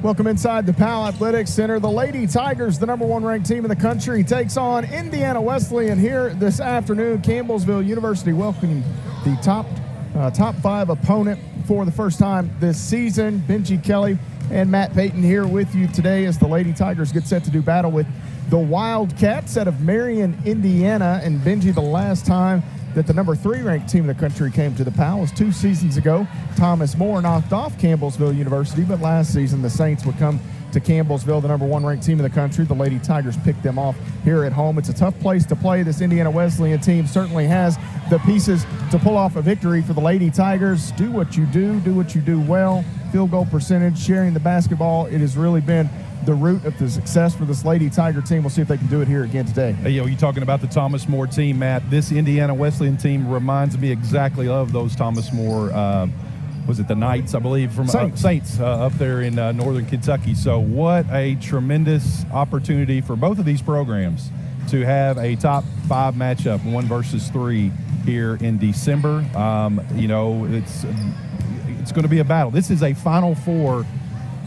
Welcome inside the Powell Athletics Center. The Lady Tigers, the number one ranked team in the country, takes on Indiana Wesleyan here this afternoon. Campbellsville University welcoming the top five opponent for the first time this season. Benji Kelly and Matt Payton here with you today as the Lady Tigers get set to do battle with the Wildcats out of Marion, Indiana. And Benji, the last time that the number 3 ranked team in the country came to the Powell was 2 seasons ago. Thomas More knocked off Campbellsville University, but last season the Saints would come to Campbellsville, the number 1 ranked team in the country. The Lady Tigers picked them off here at home. It's a tough place to play. This Indiana Wesleyan team certainly has the pieces to pull off a victory for the Lady Tigers. Do what you do well. Field goal percentage, sharing the basketball. It has really been the root of the success for this Lady Tiger team. We'll see if they can do it here again today. Hey, you're talking about the Thomas More team, Matt. This Indiana Wesleyan team reminds me exactly of those Thomas More, was it the Knights, I believe, from Saints up there in northern Kentucky. So what a tremendous opportunity for both of these programs to have a top 5 matchup, 1 versus 3 here in December. It's going to be a battle. This is a Final Four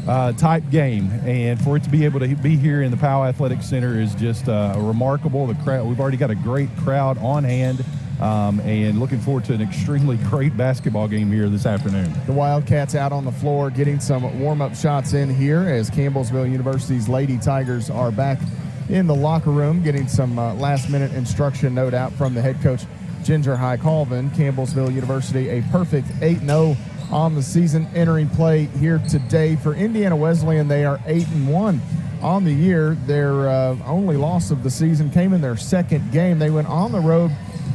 type game, and for it to be able to be here in the Powell Athletic Center is just remarkable. The crowd, we've already got a great crowd on hand, and looking forward to an extremely great basketball game here this afternoon. The Wildcats out on the floor getting some warm-up shots in here as Campbellsville University's Lady Tigers are back in the locker room getting some last-minute instruction, no doubt, from the head coach, Ginger High Colvin. Campbellsville University a perfect 8-0 on the season entering play here today. For Indiana Wesleyan, they are 8-1 on the year. Their only loss of the season came in their second game. They went on the road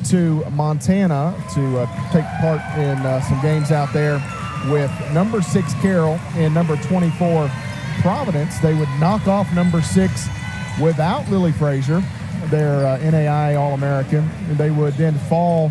to Montana to take part in some games out there with number 6 Carroll and number 24 Providence. They would knock off number 6 without Lily Frazier, their NAI All-American. They would then fall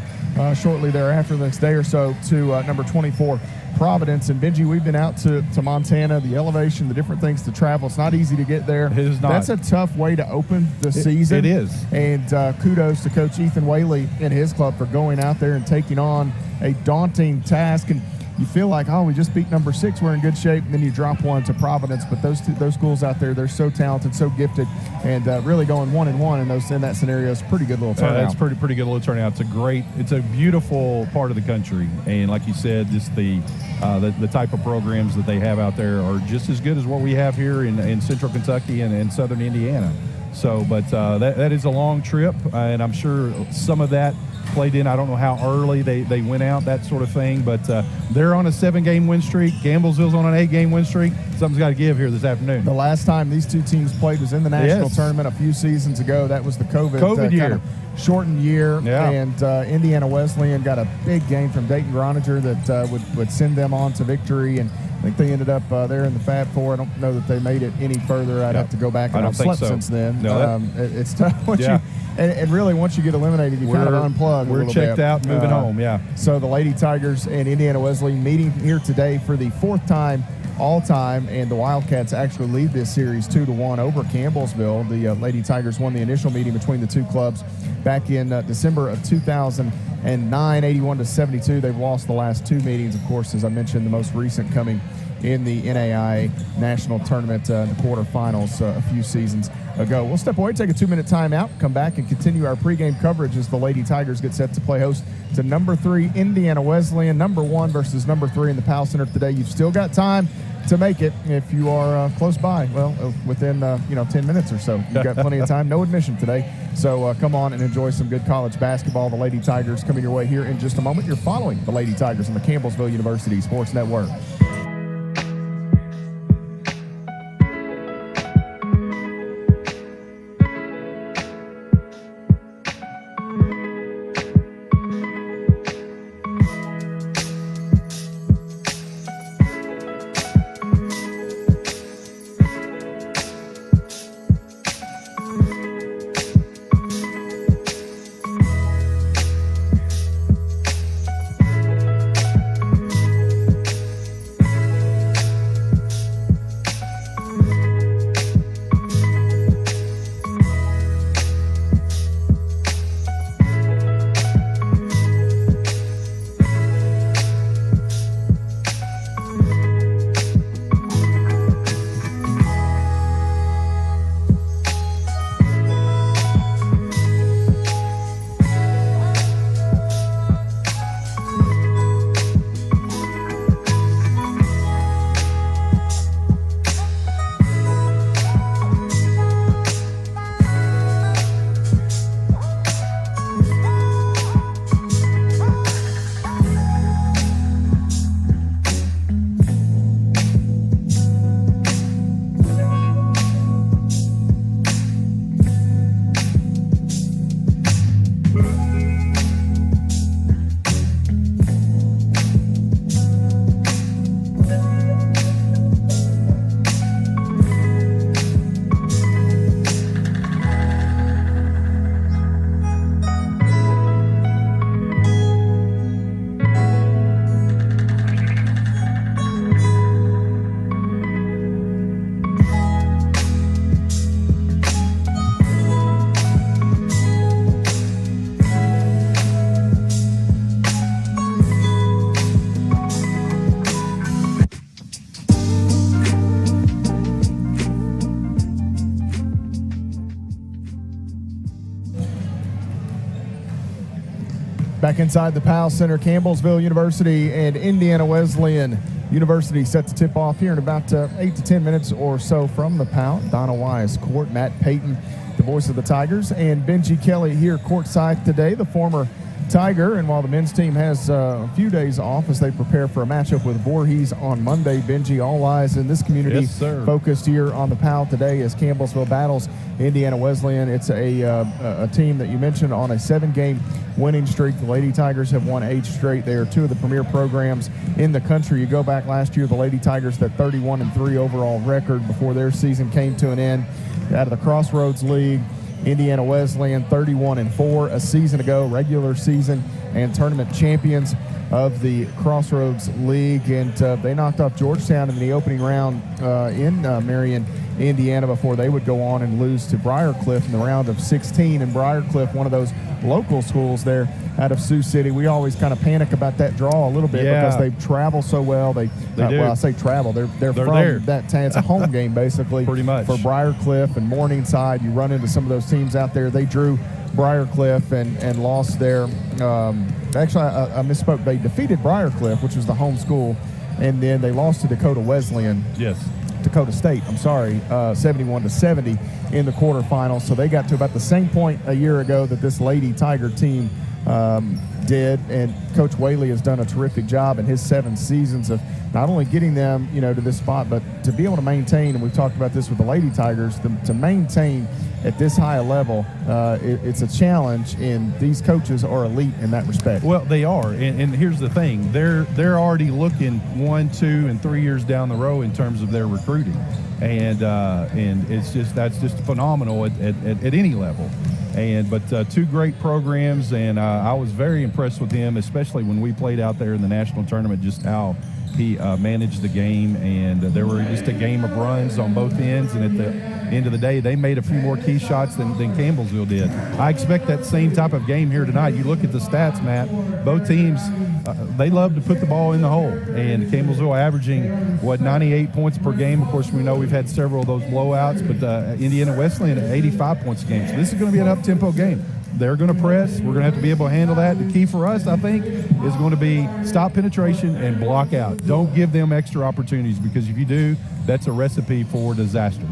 shortly thereafter, the next day or so, to number 24 Providence. And Benji, we've been out to Montana, the elevation, the different things to travel. It's not easy to get there. It is not. That's a tough way to open the season. It is. And kudos to Coach Ethan Whaley and his club for going out there and taking on a daunting task. And you feel like, we just beat number 6, we're in good shape, and then you drop one to Providence. But those schools out there, they're so talented, so gifted, and really going 1-1 in that scenario is a pretty good little turnout. It's pretty good little turnout. It's a beautiful part of the country, and like you said, just the type of programs that they have out there are just as good as what we have here in Central Kentucky and Southern Indiana. So, but that is a long trip, and I'm sure some of that played in. I don't know how early they went out, that sort of thing, but they're on a 7-game win streak. Campbellsville's on an 8-game win streak. Something's got to give here this afternoon. The last time these two teams played was in the national tournament a few seasons ago. That was the COVID year. Kind of shortened year, and Indiana Wesleyan got a big game from Dayton Groninger that would send them on to victory, and I think they ended up there in the Fab Four. I don't know that they made it any further. I'd have to go back, and I've slept since then. No, it's tough and really once you get eliminated, you kind of unplug. We're checked out, moving home. So the Lady Tigers and Indiana Wesleyan meeting here today for the 4th time all-time, and the Wildcats actually lead this series 2-1 over Campbellsville. The Lady Tigers won the initial meeting between the two clubs back in December of 2009, 81-72. They've lost the last 2 meetings, of course, as I mentioned, the most recent coming in the NAI National Tournament in the quarterfinals a few seasons ago. We'll step away, take a 2-minute timeout, come back and continue our pregame coverage as the Lady Tigers get set to play host to number 3 Indiana Wesleyan, number 1 versus number 3 in the Powell Center today. You've still got time to make it if you are close by. Well, within 10 minutes or so. You've got plenty of time. No admission today. So come on and enjoy some good college basketball. The Lady Tigers coming your way here in just a moment. You're following the Lady Tigers on the Campbellsville University Sports Network. Back inside the Powell Center, Campbellsville University and Indiana Wesleyan University set to tip off here in about 8 to 10 minutes or so from the Powell. Donna Wise court, Matt Payton, the voice of the Tigers, and Benji Kelly here courtside today, the former Tiger. And while the men's team has a few days off as they prepare for a matchup with Voorhees on Monday, Benji, all eyes in this community focused here on the Powell today as Campbellsville battles Indiana Wesleyan. It's a team that you mentioned on a 7-game winning streak. The Lady Tigers have won 8 straight. They are 2 of the premier programs in the country. You go back last year, the Lady Tigers, that 31-3 overall record before their season came to an end out of the Crossroads League. Indiana Wesleyan 31-4 a season ago, regular season and tournament champions of the Crossroads League, and they knocked off Georgetown in the opening round in Marion, Indiana, before they would go on and lose to Briarcliff in the round of 16. And Briarcliff, one of those local schools there out of Sioux City. We always kind of panic about that draw a little bit because they travel so well. They do. Well, I say travel. They're from there. That town. It's a home game basically. Pretty much. For Briarcliff and Morningside, you run into some of those teams out there. They drew Briarcliff and lost there. Actually, I misspoke. They defeated Briarcliff, which was the home school, and then they lost to Dakota Wesleyan. Dakota State, 71-70 in the quarterfinals. So they got to about the same point a year ago that this Lady Tiger team did, and Coach Whaley has done a terrific job in his 7 seasons of not only getting them, to this spot, but to be able to maintain, and we've talked about this with the Lady Tigers, to maintain at this high a level. It's a challenge, and these coaches are elite in that respect. Well, they are, and here's the thing: they're already looking 1, 2, and 3 years down the road in terms of their recruiting, and that's just phenomenal at any level. But 2 great programs, and I was very impressed with him, especially when we played out there in the national tournament, just how he managed the game, and there were just a game of runs on both ends, and at the end of the day, they made a few more key shots than Campbellsville did. I expect that same type of game here tonight. You look at the stats, Matt, both teams, they love to put the ball in the hole, and Campbellsville averaging, 98 points per game. Of course, we know we've had several of those blowouts, but Indiana Wesleyan at 85 points a game. So this is going to be an up-tempo game. They're going to press. We're going to have to be able to handle that. The key for us, I think, is going to be stop penetration and block out. Don't give them extra opportunities, because if you do, that's a recipe for disaster.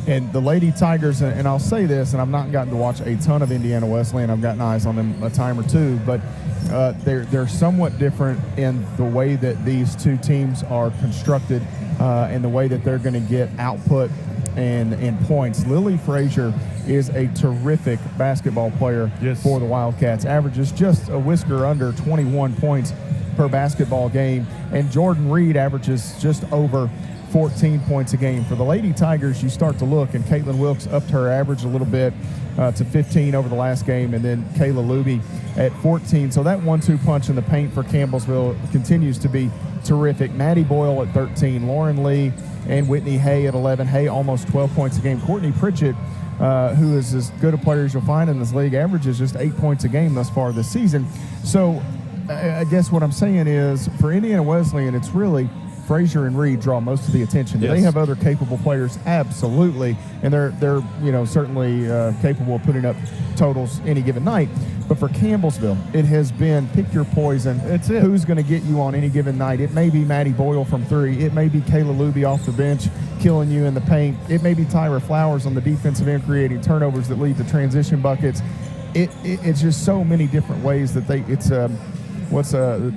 And the Lady Tigers, and I'll say this, and I've not gotten to watch a ton of Indiana Wesleyan. I've gotten eyes on them a time or two, but they're somewhat different in the way that these 2 teams are constructed and the way that they're going to get output and points. Lily Frazier is a terrific basketball player for the Wildcats. Averages just a whisker under 21 points per basketball game. And Jordan Reed averages just over 14 points a game. For the Lady Tigers, you start to look, and Caitlin Wilkes upped her average a little bit to 15 over the last game, and then Kayla Luby at 14. So that 1-2 punch in the paint for Campbellsville continues to be terrific. Maddie Boyle at 13, Lauren Lee and Whitney Hay at 11. Hay almost 12 points a game. Courtney Pritchett, who is as good a player as you'll find in this league, averages just 8 points a game thus far this season. So I guess what I'm saying is, for Indiana Wesleyan, it's really Frazier and Reed draw most of the attention. Do they have other capable players? Absolutely, and they're certainly capable of putting up totals any given night. But for Campbellsville, it has been pick your poison. It's it. Who's going to get you on any given night? It may be Maddie Boyle from 3. It may be Kayla Luby off the bench killing you in the paint. It may be Tyra Flowers on the defensive end creating turnovers that lead to transition buckets. It's just so many different ways that it's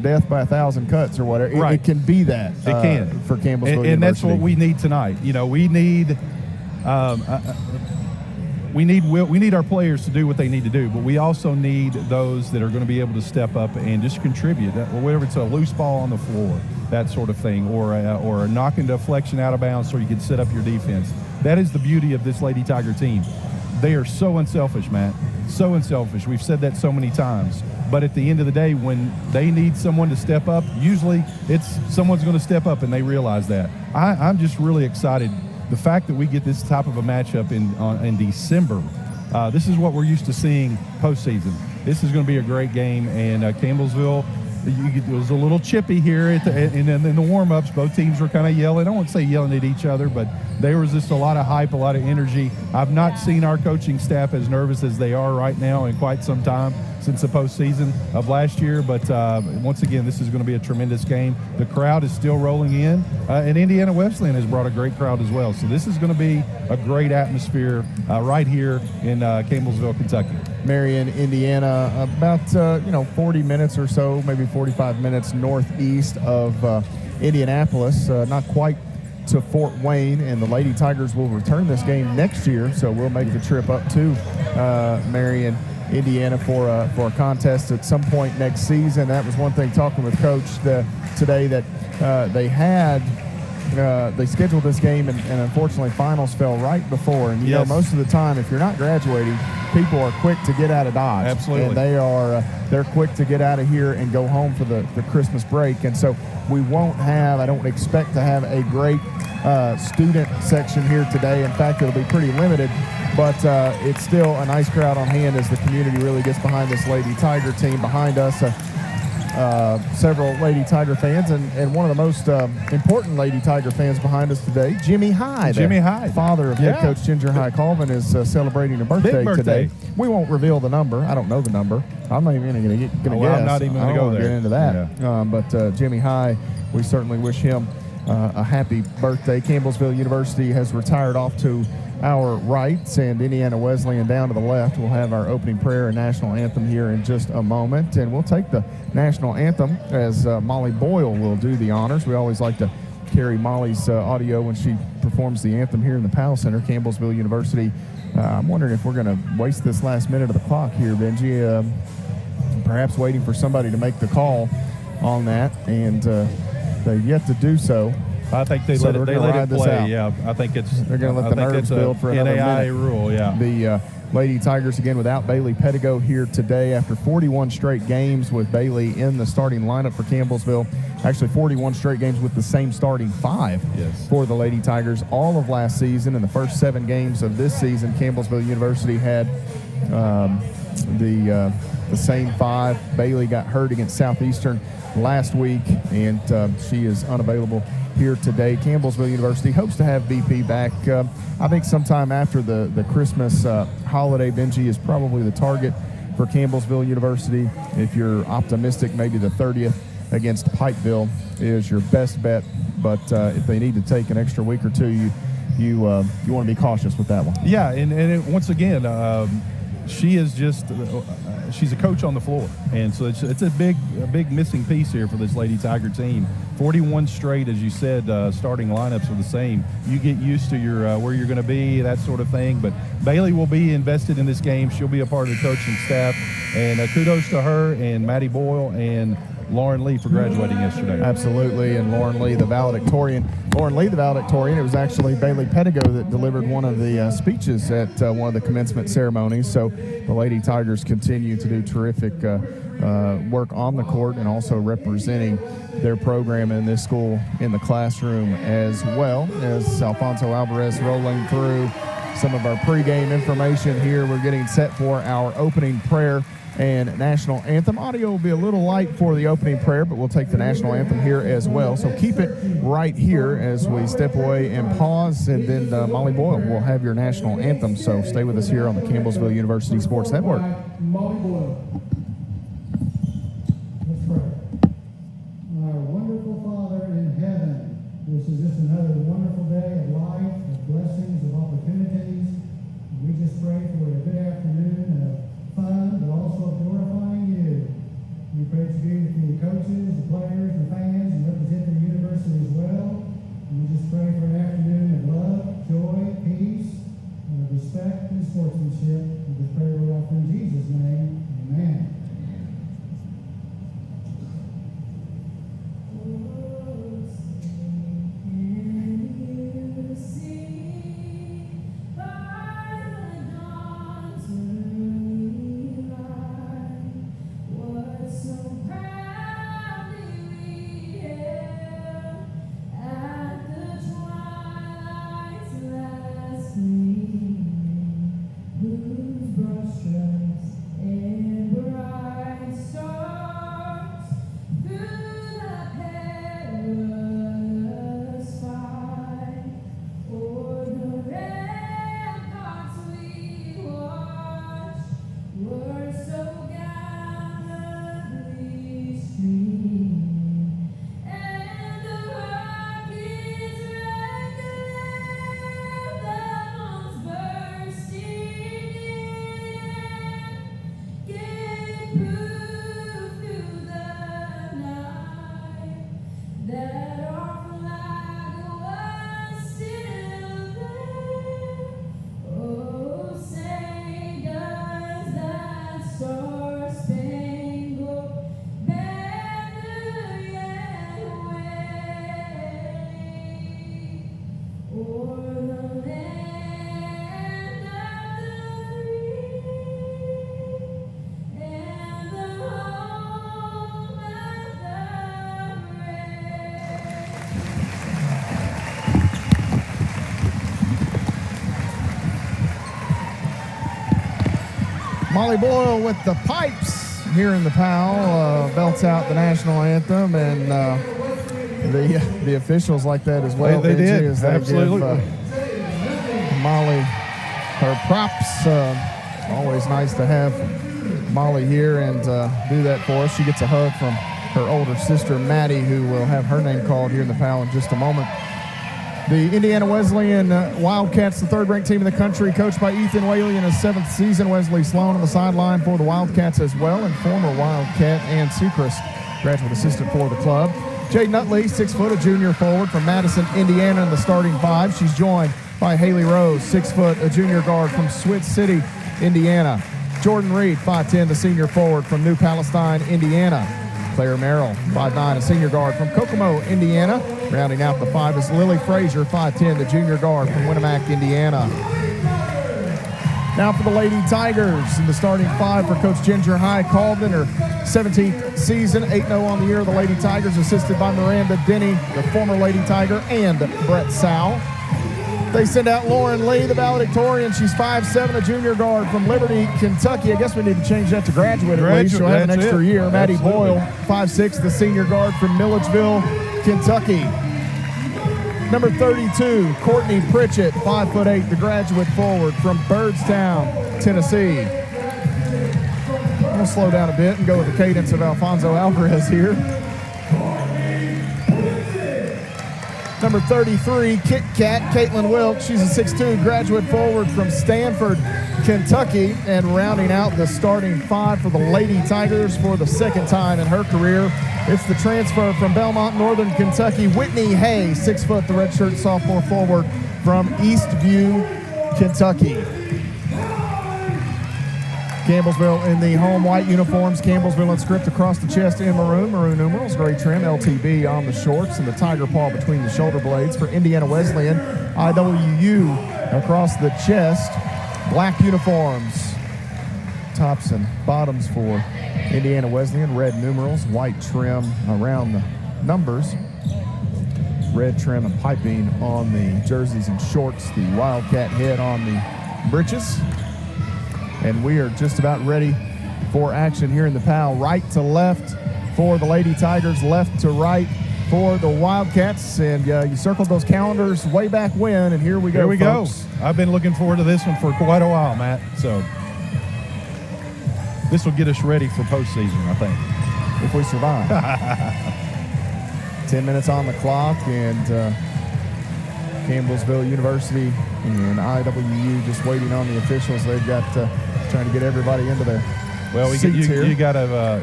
death by 1,000 cuts or whatever. It can be that. It can for Campbellsville and that's what we need tonight. We need we need our players to do what they need to do, but we also need those that are going to be able to step up and just contribute. Whether it's a loose ball on the floor, that sort of thing, or a knocking deflection out of bounds so you can set up your defense. That is the beauty of this Lady Tiger team. They are so unselfish, Matt. So unselfish. We've said that so many times. But at the end of the day, when they need someone to step up, usually it's someone's going to step up, and they realize that. I'm just really excited. The fact that we get this type of a matchup in December, this is what we're used to seeing postseason. This is going to be a great game, and Campbellsville, it was a little chippy here, and then in the warm-ups, both teams were kind of yelling. I won't say yelling at each other, but there was just a lot of hype, a lot of energy. I've not seen our coaching staff as nervous as they are right now in quite some time since the postseason of last year. But once again, this is going to be a tremendous game. The crowd is still rolling in, and Indiana Wesleyan has brought a great crowd as well. So this is going to be a great atmosphere right here in Campbellsville, Kentucky. Marion, Indiana, about 40 minutes or so, maybe 45 minutes northeast of Indianapolis, not quite to Fort Wayne, and the Lady Tigers will return this game next year, so we'll make the trip up to Marion, Indiana for a contest at some point next season. That was one thing talking with Coach today, that they scheduled this game, and unfortunately finals fell right before. And yes. Most of the time, if you're not graduating, people are quick to get out of Dodge. Absolutely. And they're quick to get out of here and go home for the Christmas break. And so we I don't expect to have a great student section here today. In fact, it'll be pretty limited, but it's still a nice crowd on hand as the community really gets behind this Lady Tiger team. Behind us, several Lady Tiger fans, and one of the most important Lady Tiger fans behind us today, Jimmy Hyde. Jimmy Hyde. Father of head coach Ginger High Colvin is celebrating a birthday today. We won't reveal the number. I don't know the number. I'm not even going to guess. I'm not even going to go there. Get into that. Yeah. But Jimmy High, we certainly wish him a happy birthday. Campbellsville University has retired off to our right, and Indiana Wesleyan down to the left. We'll have our opening prayer and national anthem here in just a moment, and we'll take the national anthem as Molly Boyle will do the honors. We always like to carry Molly's audio when she performs the anthem here in the Powell Center, Campbellsville University. I'm wondering if we're going to waste this last minute of the clock here, Benji, perhaps waiting for somebody to make the call on that, and they've yet to do so. I think they let it play. Yeah, I think they're going to let the nerves build for another NAIA minute. Rule. Yeah. The Lady Tigers again without Bailey Pettigo here today after 41 straight games with Bailey in the starting lineup for Campbellsville. Actually, 41 straight games with the same starting five for the Lady Tigers. All of last season and the first 7 games of this season, Campbellsville University had the same 5. Bailey got hurt against Southeastern last week, and she is unavailable here today. Campbellsville University hopes to have BP back. I think sometime after the Christmas holiday. Benji is probably the target for Campbellsville University. If you're optimistic, maybe the 30th against Pikeville is your best bet. But if they need to take an extra week or two, you want to be cautious with that one. Yeah, and once again, she is just she's a coach on the floor, and so it's a big missing piece here for this Lady Tiger team. 41 straight, as you said, starting lineups are the same. You get used to your where you're going to be, that sort of thing. But Bailey will be invested in this game. She'll be a part of the coaching staff, and kudos to her and Maddie Boyle and Lauren Lee for graduating yesterday. Absolutely, and Lauren Lee, the valedictorian. It was actually Bailey Pettigo that delivered one of the speeches at one of the commencement ceremonies. So the Lady Tigers continue to do terrific work on the court and also representing their program in this school in the classroom as well. As Alfonso Alvarez rolling through some of our pregame information here, we're getting set for our opening prayer and national anthem. Audio will be a little light for the opening prayer, but we'll take the national anthem here as well. So keep it right here as we step away and pause, and then Molly Boyle will have your national anthem. So stay with us here on the Campbellsville University Sports Network. Molly Boyle. Let's pray. Our wonderful Father in heaven, this is just another wonderful day of life, of blessings, of opportunities. We just pray for a good afternoon of fun, but also glorifying you. We pray to be with the coaches, the players, the fans, and represent the university as well. And we just pray for an afternoon of love, joy, peace, respect, and sportsmanship. We just pray we're all in Jesus' name. Molly Boyle with the pipes here in the PAL, belts out the national anthem, and the officials like that as well. They did, as they absolutely. Give Molly her props. Always nice to have Molly here and do that for us. She gets a hug from her older sister, Maddie, who will have her name called here in the PAL in just a moment. The Indiana Wesleyan Wildcats, the third-ranked team in the country, coached by Ethan Whaley in his 7th season. Wesley Sloan on the sideline for the Wildcats as well, and former Wildcat Ann Sechrist, graduate assistant for the club. Jade Nutley, 6 foot, a junior forward from Madison, Indiana, in the starting 5. She's joined by Haley Rose, 6 foot, a junior guard from Switz City, Indiana. Jordan Reed, 5'10", the senior forward from New Palestine, Indiana. Claire Merrill, 5'9", a senior guard from Kokomo, Indiana. Rounding out the 5 is Lily Frazier, 5'10", the junior guard from Winnemac, Indiana. Now for the Lady Tigers in the starting 5 for Coach Ginger High Colvin, her 17th season, 8-0 on the year. The Lady Tigers assisted by Miranda Denny, the former Lady Tiger, and Brett Sow. They send out Lauren Lee, the valedictorian. She's 5'7", a junior guard from Liberty, Kentucky. I guess we need to change that to graduate at least. She'll have an extra year. Maddie Absolutely. Boyle, 5'6", the senior guard from Milledgeville, Kentucky. Number 32, Courtney Pritchett, 5'8", the graduate forward from Byrdstown, Tennessee. I'm going to slow down a bit and go with the cadence of Alfonso Alvarez here. Number 33, Kit Kat, Caitlin Wilkes. She's a 6'2", graduate forward from Stanford, Kentucky. And rounding out the starting 5 for the Lady Tigers for the second time in her career, it's the transfer from Belmont, Northern Kentucky, Whitney Hay, 6 foot, the redshirt sophomore forward from Eastview, Kentucky. Campbellsville in the home white uniforms. Campbellsville in script across the chest in maroon. Maroon numerals, gray trim, LTB on the shorts, and the tiger paw between the shoulder blades. For Indiana Wesleyan, IWU across the chest. Black uniforms. Tops and bottoms for Indiana Wesleyan. Red numerals, white trim around the numbers. Red trim and piping on the jerseys and shorts. The Wildcat head on the breeches. And we are just about ready for action here in the PAL. Right to left for the Lady Tigers, left to right for the Wildcats. And you circled those calendars way back when, and here we go, Here we folks. go. I've been looking forward to this one for quite a while, Matt. So this will get us ready for postseason, I think. If we survive. 10 minutes on the clock, and Campbellsville University and IWU just waiting on the officials. They've got trying to get everybody into their seats here. You got a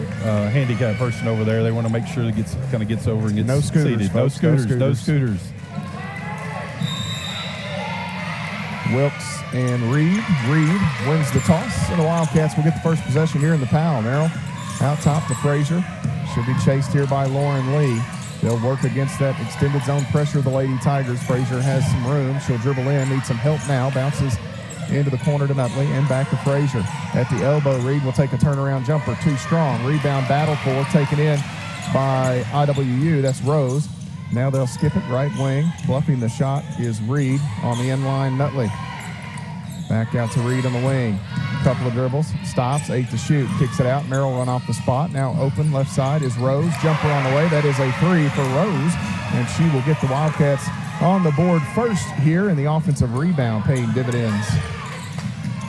handicapped person over there. They want to make sure that kind of gets over and gets no scooters, seated. Folks, No scooters. Wilkes and Reed. Reed wins the toss, and the Wildcats will get the first possession here in the PAL. Merrill out top to Frazier. She'll be chased here by Lauren Lee. They'll work against that extended zone pressure of the Lady Tigers. Frazier has some room. She'll dribble in, needs some help now. Bounces into the corner to Nutley and back to Frazier. At the elbow, Reed will take a turnaround jumper. Too strong. Rebound battle for, taken in by IWU. That's Rose. Now they'll skip it right wing. Bluffing the shot is Reed on the end line. Nutley back out to Reed on the wing. Couple of dribbles, stops, 8 to shoot, kicks it out. Merrill run off the spot. Now open left side is Rose. Jumper on the way. That is a 3 for Rose, and she will get the Wildcats on the board first here, in the offensive rebound paying dividends.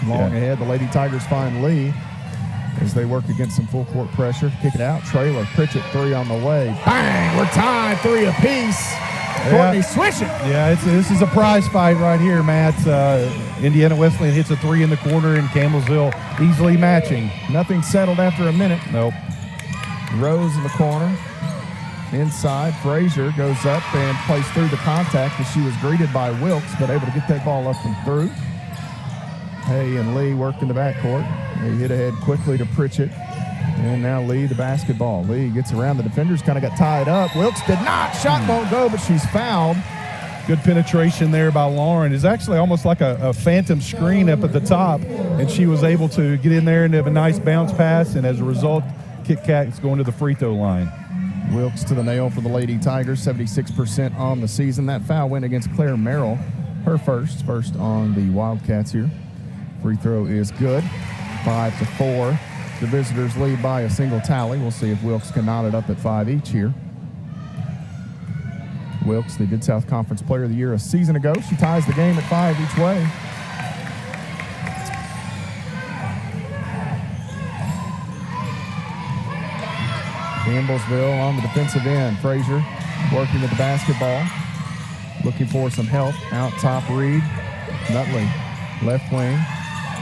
Long ahead, the Lady Tigers find Lee as they work against some full court pressure. Kick it out. Traylor, Pritchett, 3 on the way. Bang! We're tied, 3 apiece. Courtney swishing. Yeah, this is a prize fight right here, Matt. Indiana Wesleyan hits a 3 in the corner, and Campbellsville easily matching. Nothing settled after a minute. Nope. Rose in the corner. Inside, Frazier goes up and plays through the contact, as she was greeted by Wilkes, but able to get that ball up and through. Hay and Lee work in the backcourt. They hit ahead quickly to Pritchett. And now Lee, the basketball. Lee gets around the defenders, kind of got tied up. Wilkes did not. Shot won't go, but she's fouled. Good penetration there by Lauren. It's actually almost like a phantom screen up at the top, and she was able to get in there and have a nice bounce pass, and as a result, Kit Kat's going to the free throw line. Wilkes to the nail for the Lady Tigers, 76% on the season. That foul went against Claire Merrill, her first on the Wildcats here. Free throw is good. 5-4. The visitors lead by a single tally. We'll see if Wilkes can knot it up at 5 each here. Wilkes, the Mid-South Conference Player of the Year a season ago. She ties the game at 5 each way. Campbellsville on the defensive end. Frazier working with the basketball. Looking for some help. Out top, Reed. Nutley, left wing.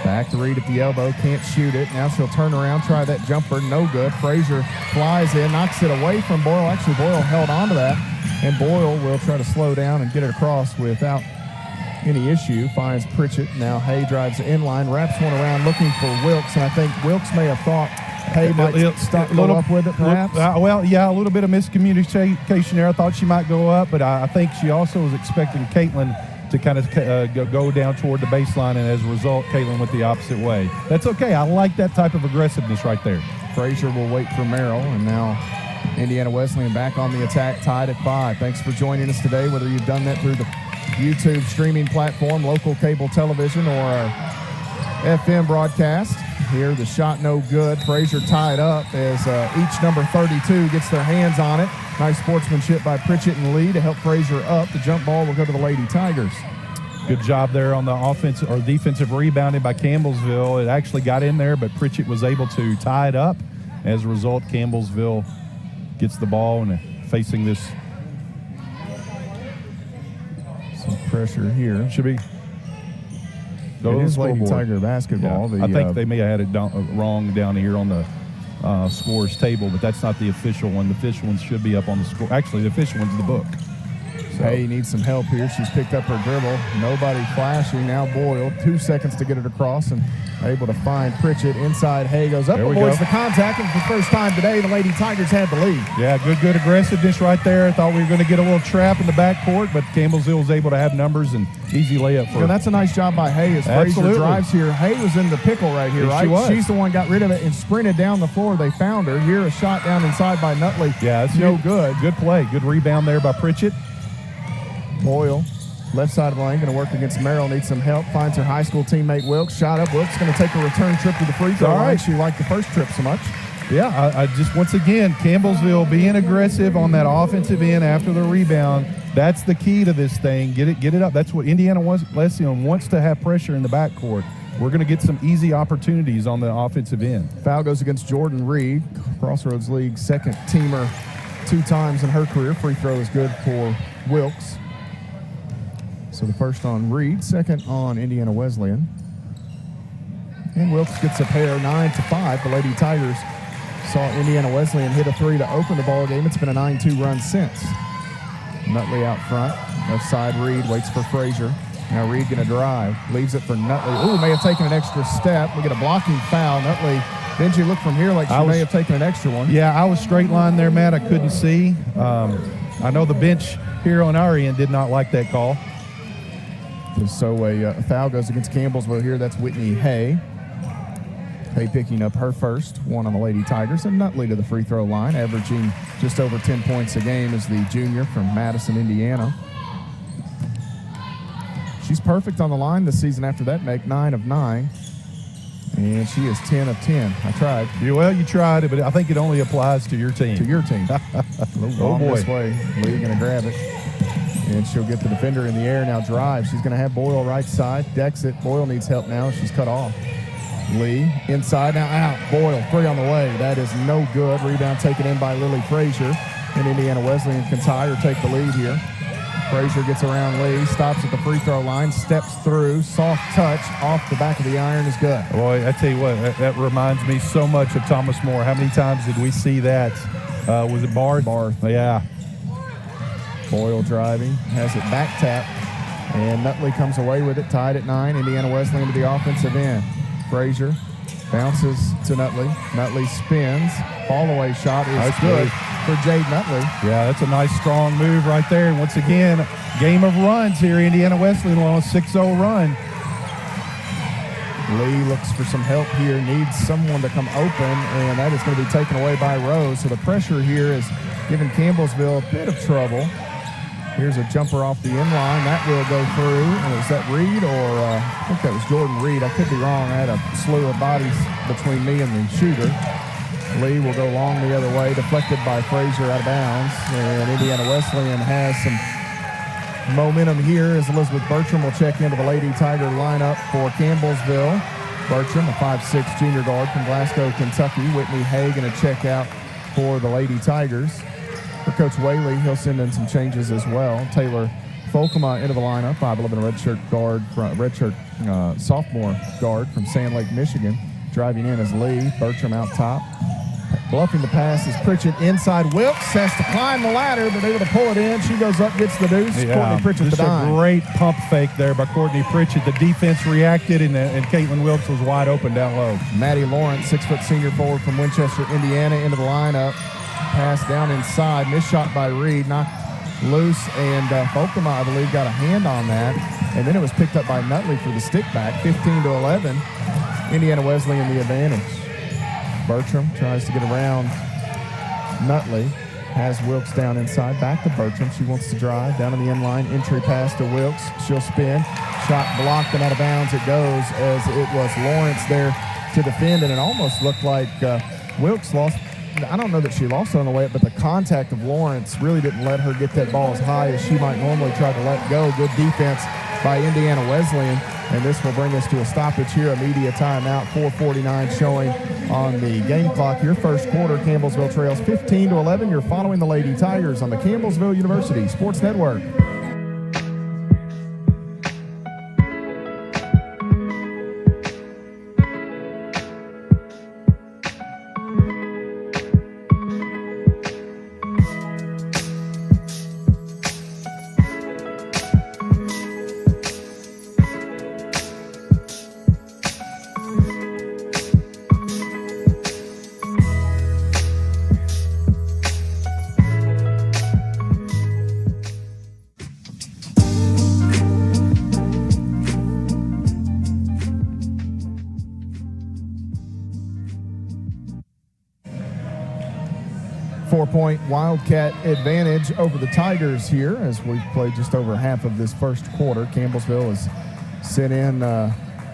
Back to Reed at the elbow. Can't shoot it. Now she'll turn around, try that jumper. No good. Frazier flies in, knocks it away from Boyle. Actually, Boyle held on to that. And Boyle will try to slow down and get it across without any issue. Finds Pritchett. Now Hay drives the inline, wraps one around looking for Wilkes. And I think Wilkes may have thought Hay might go up with it, perhaps. Well, yeah, a little bit of miscommunication there. I thought she might go up, but I think she also was expecting Caitlin to kind of go down toward the baseline, and as a result, Caitlin went the opposite way. That's okay. I like that type of aggressiveness right there. Frazier will wait for Merrill, and now Indiana Wesleyan back on the attack, tied at 5. Thanks for joining us today, whether you've done that through the YouTube streaming platform, local cable television, or our FM broadcast. Here, the shot no good. Frazier tied up as each number 32 gets their hands on it. Nice sportsmanship by Pritchett and Lee to help Frazier up. The jump ball will go to the Lady Tigers. Good job there on the offensive or defensive rebounding by Campbellsville. It actually got in there, but Pritchett was able to tie it up. As a result, Campbellsville gets the ball and facing this. Some pressure here. Should be. It is Lady Tiger basketball. Yeah. I think they may have had it wrong down here on the scores table, but that's not the official one. The official one should be up on the score. Actually, the official one's the book. So. Hay needs some help here. She's picked up her dribble. Nobody flashing. Now Boyle. 2 seconds to get it across and able to find Pritchett. Inside, Hay goes up, avoids the contact, and for the first time today, the Lady Tigers had the lead. Yeah, good aggressiveness right there. I thought we were going to get a little trap in the backcourt, but Campbellsville was able to have numbers and easy layup for her. That's a nice job by Hay as Frazier drives here. Hay was in the pickle right here, right? She was. She's the one got rid of it and sprinted down the floor. They found her. Here, a shot down inside by Nutley. Yeah, it's no good. Good play. Good rebound there by Pritchett. Boyle, left side of the lane, going to work against Merrill, needs some help, finds her high school teammate Wilkes, shot up. Wilkes going to take a return trip to the free throw line. She liked the first trip so much. Yeah, I just, once again, Campbellsville being aggressive on that offensive end after the rebound. That's the key to this thing. Get it up. That's what Indiana Wesleyan wants to have pressure in the backcourt. We're going to get some easy opportunities on the offensive end. Foul goes against Jordan Reed, Crossroads League second teamer 2 times in her career. Free throw is good for Wilkes. So the first on Reed, second on Indiana Wesleyan. And Wilkes gets a pair, 9-5. The Lady Tigers saw Indiana Wesleyan hit a 3 to open the ball game. It's been a 9-2 run since. Nutley out front. Left side, Reed waits for Frazier. Now Reed going to drive. Leaves it for Nutley. Ooh, may have taken an extra step. We get a blocking foul. Nutley, didn't you look from here like she may have taken an extra one? Yeah, I was straight line there, Matt. I couldn't see. I know the bench here on our end did not like that call. So a foul goes against Campbellsville here. That's Whitney Hay. Hay picking up her first one on the Lady Tigers, and Nutley to the free throw line, averaging just over 10 points a game as the junior from Madison, Indiana. She's perfect on the line this season after that make, 9 of 9. And she is 10 of 10. I tried. Well, you tried it, but I think it only applies to your team. To your team. Oh, boy. This way. Lee going to grab it. And she'll get the defender in the air, now drive. She's going to have Boyle right side, decks it. Boyle needs help now. She's cut off. Lee inside, now out. Boyle, 3 on the way. That is no good. Rebound taken in by Lily Frazier. And Indiana Wesleyan can tie or take the lead here. Frazier gets around Lee, stops at the free throw line, steps through, soft touch off the back of the iron is good. Boy, I tell you what, that reminds me so much of Thomas More. How many times did we see that? Was it Barth? Barth. Yeah. Boyle driving, has it back tap, and Nutley comes away with it, tied at 9. Indiana Wesleyan to the offensive end. Frazier bounces to Nutley. Nutley spins. Fall-away shot is good for Jade Nutley. Yeah, that's a nice, strong move right there. And once again, game of runs here. Indiana Wesleyan on a 6-0 run. Lee looks for some help here, needs someone to come open, and that is going to be taken away by Rose. So the pressure here is giving Campbellsville a bit of trouble. Here's a jumper off the end line. That will go through. And was that Reed or I think that was Jordan Reed. I could be wrong. I had a slew of bodies between me and the shooter. Lee will go long the other way, deflected by Frazier out of bounds. And Indiana Wesleyan has some momentum here as Elizabeth Bertram will check into the Lady Tiger lineup for Campbellsville. Bertram, a 5'6" junior guard from Glasgow, Kentucky. Whitney Haig in a check out for the Lady Tigers. For Coach Whaley, he'll send in some changes as well. Taylor Folkema into the lineup, 5'11", redshirt sophomore guard from Sand Lake, Michigan. Driving in is Lee. Bertram out top. Bluffing the pass is Pritchett inside. Wilkes has to climb the ladder, but able to pull it in. She goes up, gets the deuce. Yeah, Courtney Pritchett the dime. A great pump fake there by Courtney Pritchett. The defense reacted, and Caitlin Wilkes was wide open down low. Maddie Lawrence, 6-foot senior forward from Winchester, Indiana, into the lineup. Pass down inside. Missed shot by Reed. Knocked loose, and Folkema, I believe, got a hand on that. And then it was picked up by Nutley for the stick back, 15-11. Indiana Wesleyan the advantage. Bertram tries to get around Nutley. Has Wilkes down inside. Back to Bertram. She wants to drive. Down on the end line. Entry pass to Wilkes. She'll spin. Shot blocked and out of bounds it goes as it was Lawrence there to defend. And it almost looked like Wilkes lost. I don't know that she lost it on the way up, but the contact of Lawrence really didn't let her get that ball as high as she might normally try to let go. Good defense by Indiana Wesleyan. And this will bring us to a stoppage here, a media timeout, 4:49 showing on the game clock. Your first quarter, Campbellsville trails 15-11. You're following the Lady Tigers on the Campbellsville University Sports Network. Four-point Wildcat advantage over the Tigers here as we've played just over half of this first quarter. Campbellsville has sent in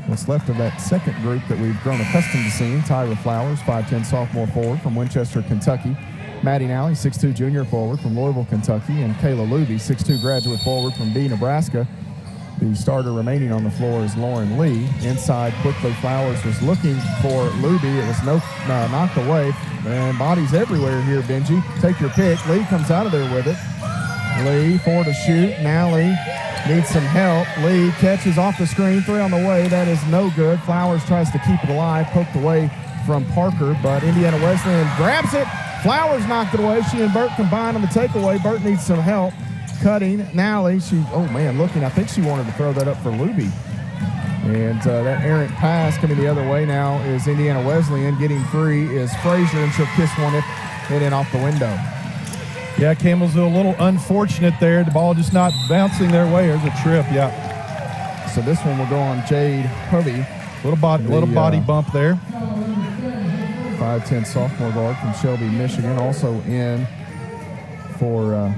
what's left of that second group that we've grown accustomed to seeing. Tyra Flowers, 5'10" sophomore forward from Winchester, Kentucky. Maddie Nally, 6'2" junior forward from Louisville, Kentucky. And Kayla Luby, 6'2" graduate forward from Dee, Nebraska. The starter remaining on the floor is Lauren Lee. Inside quickly, Flowers was looking for Luby. It was knocked away. And bodies everywhere here, Benji. Take your pick. Lee comes out of there with it. Lee, 4 to shoot. Nally needs some help. Lee catches off the screen. 3 on the way. That is no good. Flowers tries to keep it alive. Poked away from Parker, but Indiana Wesleyan grabs it. Flowers knocked it away. She and Burt combined on the takeaway. Burt needs some help. Cutting. Nally, looking. I think she wanted to throw that up for Luby. And that errant pass coming the other way now is Indiana Wesleyan. Getting free is Frazier, and she'll kiss one hit in off the window. Yeah, Campbellsville a little unfortunate there. The ball just not bouncing their way. There's a trip, yeah. So this one will go on Jade Hovey. Little body bump there. 5'10" sophomore guard from Shelby, Michigan. Also in for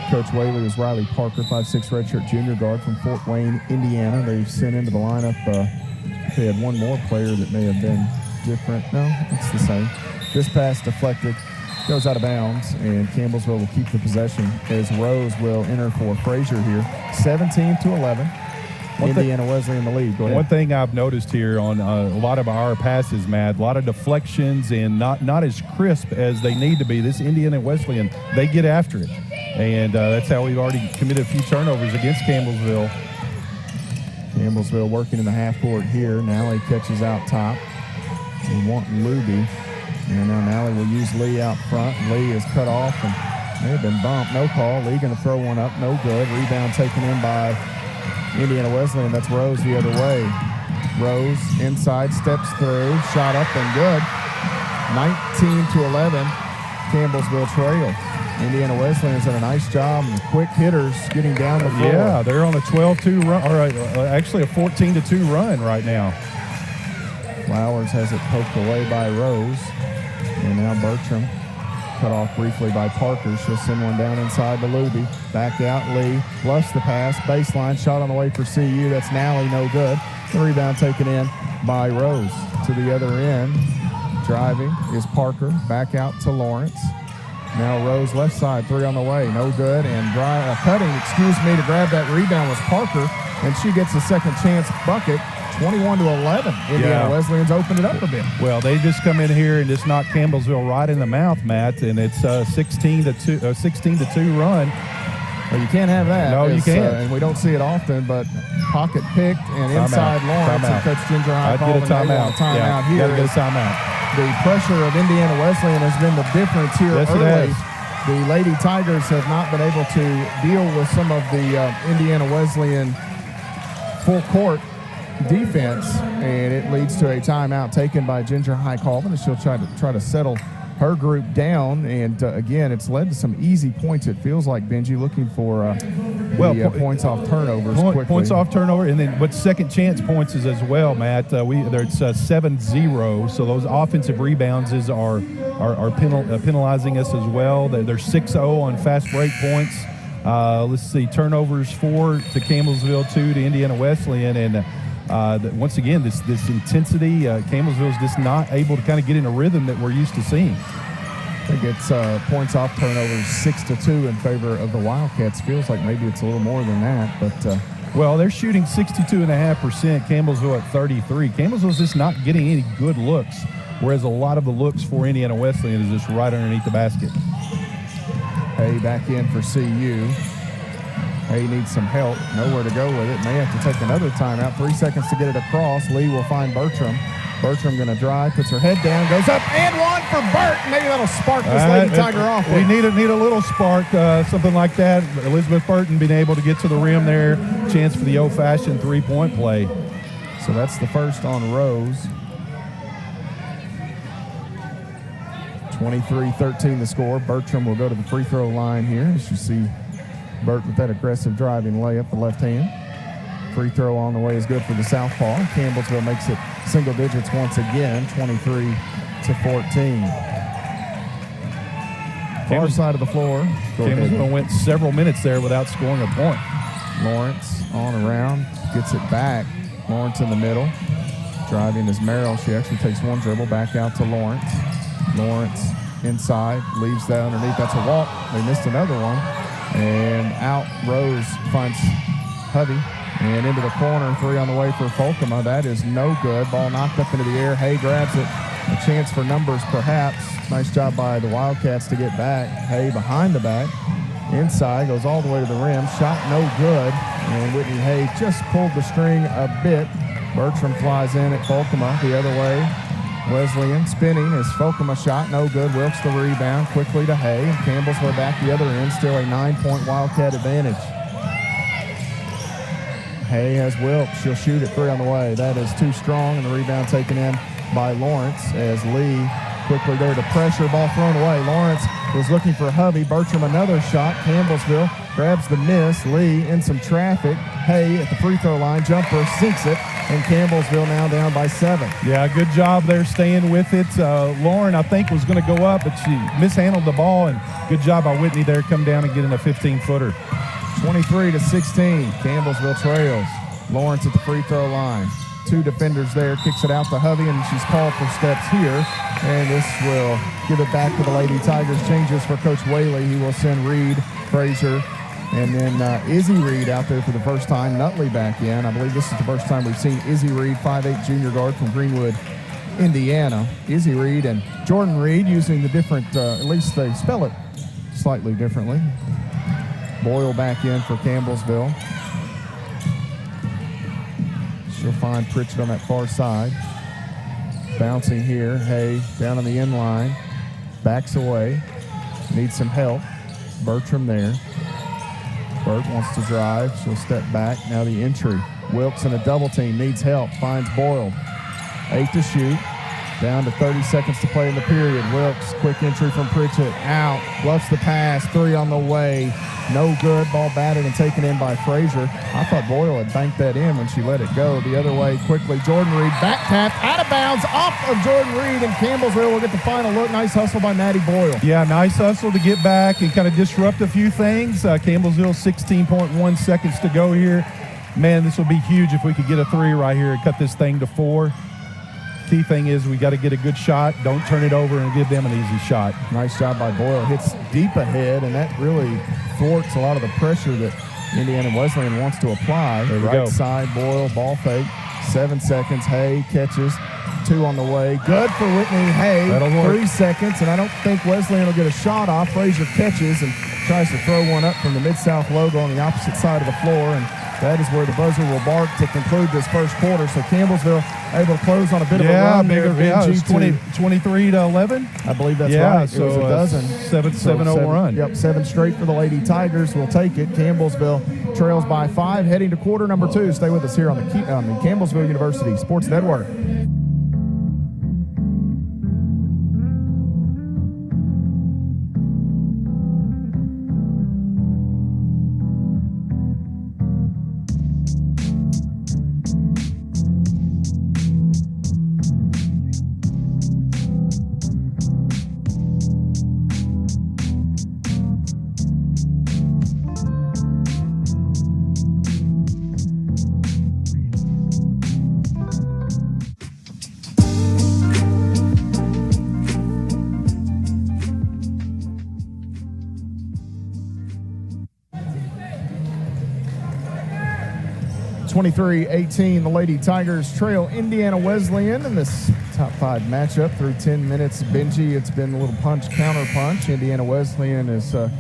Coach Whaley is Riley Parker, 5'6" redshirt junior guard from Fort Wayne, Indiana. They've sent into the lineup. They had one more player that may have been different. No, it's the same. This pass deflected, goes out of bounds, and Campbellsville will keep the possession as Rose will enter for Frazier here. 17-11. Indiana Wesleyan in the lead. Go ahead. One thing I've noticed here on a lot of our passes, Matt, a lot of deflections and not as crisp as they need to be. This Indiana Wesleyan, they get after it. And that's how we've already committed a few turnovers against Campbellsville. Campbellsville working in the half court here. Nally catches out top. We want Luby. And now Nally will use Lee out front. Lee is cut off and may have been bumped. No call. Lee going to throw one up. No good. Rebound taken in by Indiana Wesleyan. That's Rose the other way. Rose inside, steps through. Shot up and good. 19-11. Campbellsville trails. Indiana Wesleyan's done a nice job. Quick hitters getting down the floor. Yeah, they're on a 12-2 run. All right, actually a 14-2 run right now. Flowers has it poked away by Rose. And now Bertram Cut off briefly by Parker. She'll send one down inside to Luby. Back out, Lee. Bluffs the pass. Baseline shot on the way for CU. That's Nally, no good. The rebound taken in by Rose. To the other end. Driving is Parker. Back out to Lawrence. Now Rose left side. 3 on the way. No good. And cutting, to grab that rebound was Parker. And she gets a second chance bucket. 21-11. Indiana Wesleyan's opened it up a bit. Well, they just come in here and just knock Campbellsville right in the mouth, Matt, and it's a 16-2 run. Well, you can't have that. No, you can't. And we don't see it often, but pocket picked and inside Lawrence and Coach Ginger High I'd get a timeout. Here. Get a timeout. The pressure of Indiana Wesleyan has been the difference here early. The Lady Tigers have not been able to deal with some of the Indiana Wesleyan full court defense, and it leads to a timeout taken by Ginger High Colvin, and she'll try to settle her group down. And again, it's led to some easy points. It feels like Benji looking for points off turnovers quickly. Points off turnover, and then what second chance points is as well, Matt. It's 7-0, so those offensive rebounds are penalizing us as well. They're 6-0 on fast break points. Let's see, turnovers 4 to Campbellsville, 2 to Indiana Wesleyan, and once again, this intensity, Campbellsville's just not able to kind of get in a rhythm that we're used to seeing. I think it's points off turnovers 6-2 in favor of the Wildcats. Feels like maybe it's a little more than that, but well, they're shooting 62.5%. Campbellsville at 33. Campbellsville's just not getting any good looks, whereas a lot of the looks for Indiana Wesleyan is just right underneath the basket. Hay back in for CU. Hay needs some help. Nowhere to go with it. May have to take another timeout. 3 seconds to get it across. Lee will find Bertram. Bertram going to drive, puts her head down, goes up, and one for Burt. Maybe that'll spark this Lady Tiger off. We need a little spark, something like that. Elizabeth Burton being able to get to the rim there. Chance for the old-fashioned three-point play. So that's the first on Rose. 23-13 the score. Bertram will go to the free throw line here. As you see Burt with that aggressive driving layup, the left hand. Free throw on the way is good for the southpaw. Campbellsville makes it single digits once again, 23-14. Far side of the floor. Campbellsville went several minutes there without scoring a point. Lawrence on around, gets it back. Lawrence in the middle. Driving is Merrill. She actually takes one dribble back out to Lawrence. Lawrence inside, leaves that underneath. That's a walk. They missed another one. And out, Rose finds Hovey. And into the corner, 3 on the way for Folkema. That is no good. Ball knocked up into the air. Hay grabs it. A chance for numbers, perhaps. Nice job by the Wildcats to get back. Hay behind the back. Inside, goes all the way to the rim. Shot no good. And Whitney Hay just pulled the string a bit. Bertram flies in at Folkema the other way. Wesleyan spinning as Folkema shot, no good. Wilkes the rebound, quickly to Hay. And Campbellsville back the other end, still a 9-point Wildcat advantage. Hay has Wilkes. She'll shoot at 3 on the way. That is too strong, and the rebound taken in by Lawrence as Lee quickly there to pressure. Ball thrown away. Lawrence was looking for Hovey. Bertram another shot. Campbellsville grabs the miss. Lee in some traffic. Hay at the free throw line. Jumper sinks it. And Campbellsville now down by 7. Yeah, good job there staying with it. Lauren, I think, was going to go up, but she mishandled the ball, and good job by Whitney there, come down and getting a 15-footer. 23-16, Campbellsville trails. Lawrence at the free throw line. 2 defenders there, kicks it out to Hovey, and she's called for steps here. And this will give it back to the Lady Tigers. Changes for Coach Whaley. He will send Reed, Frazier, and then Izzy Reed out there for the first time. Nutley back in. I believe this is the first time we've seen Izzy Reed, 5'8" junior guard from Greenwood, Indiana. Izzy Reed and Jordan Reed using the different, at least they spell it slightly differently. Boyle back in for Campbellsville. She'll find Pritchett on that far side. Bouncing here. Hay down on the end line. Backs away. Needs some help. Bertram there. Burt wants to drive. She'll step back. Now the entry. Wilkes in a double team. Needs help. Finds Boyle. 8 to shoot. Down to 30 seconds to play in the period. Wilkes, quick entry from Pritchett. Out. Bluffs the pass. 3 on the way. No good. Ball batted and taken in by Frazier. I thought Boyle had banked that in when she let it go. The other way quickly. Jordan Reed back tap out of bounds off of Jordan Reed, and Campbellsville will get the final look. Nice hustle by Maddie Boyle. Yeah, nice hustle to get back and kind of disrupt a few things. Campbellsville 16.1 seconds to go here. Man, this will be huge if we could get a 3 right here and cut this thing to 4. Key thing is we got to get a good shot. Don't turn it over and give them an easy shot. Nice job by Boyle. Hits deep ahead, and that really thwarts a lot of the pressure that Indiana Wesleyan wants to apply. There we right go. Side, Boyle, ball fake. 7 seconds. Hay catches. 2 on the way. Good for Whitney Hay. That'll work. 3 seconds, and I don't think Wesleyan will get a shot off. Frazier catches and tries to throw one up from the Mid-South logo on the opposite side of the floor, and that is where the buzzer will bark to conclude this first quarter. So Campbellsville able to close on a bit of a run there. It's 23 to 11. I believe that's Yeah, right. so it was a dozen. 7-0 run. Yep, 7 straight for the Lady Tigers. Will take it. Campbellsville trails by 5, heading to quarter number 2. Stay with us here on the Campbellsville University Sports Network. (23-18), the Lady Tigers trail Indiana Wesleyan in this top 5 matchup through 10 minutes. Benji, it's been a little punch-counter-punch. Indiana Wesleyan is, I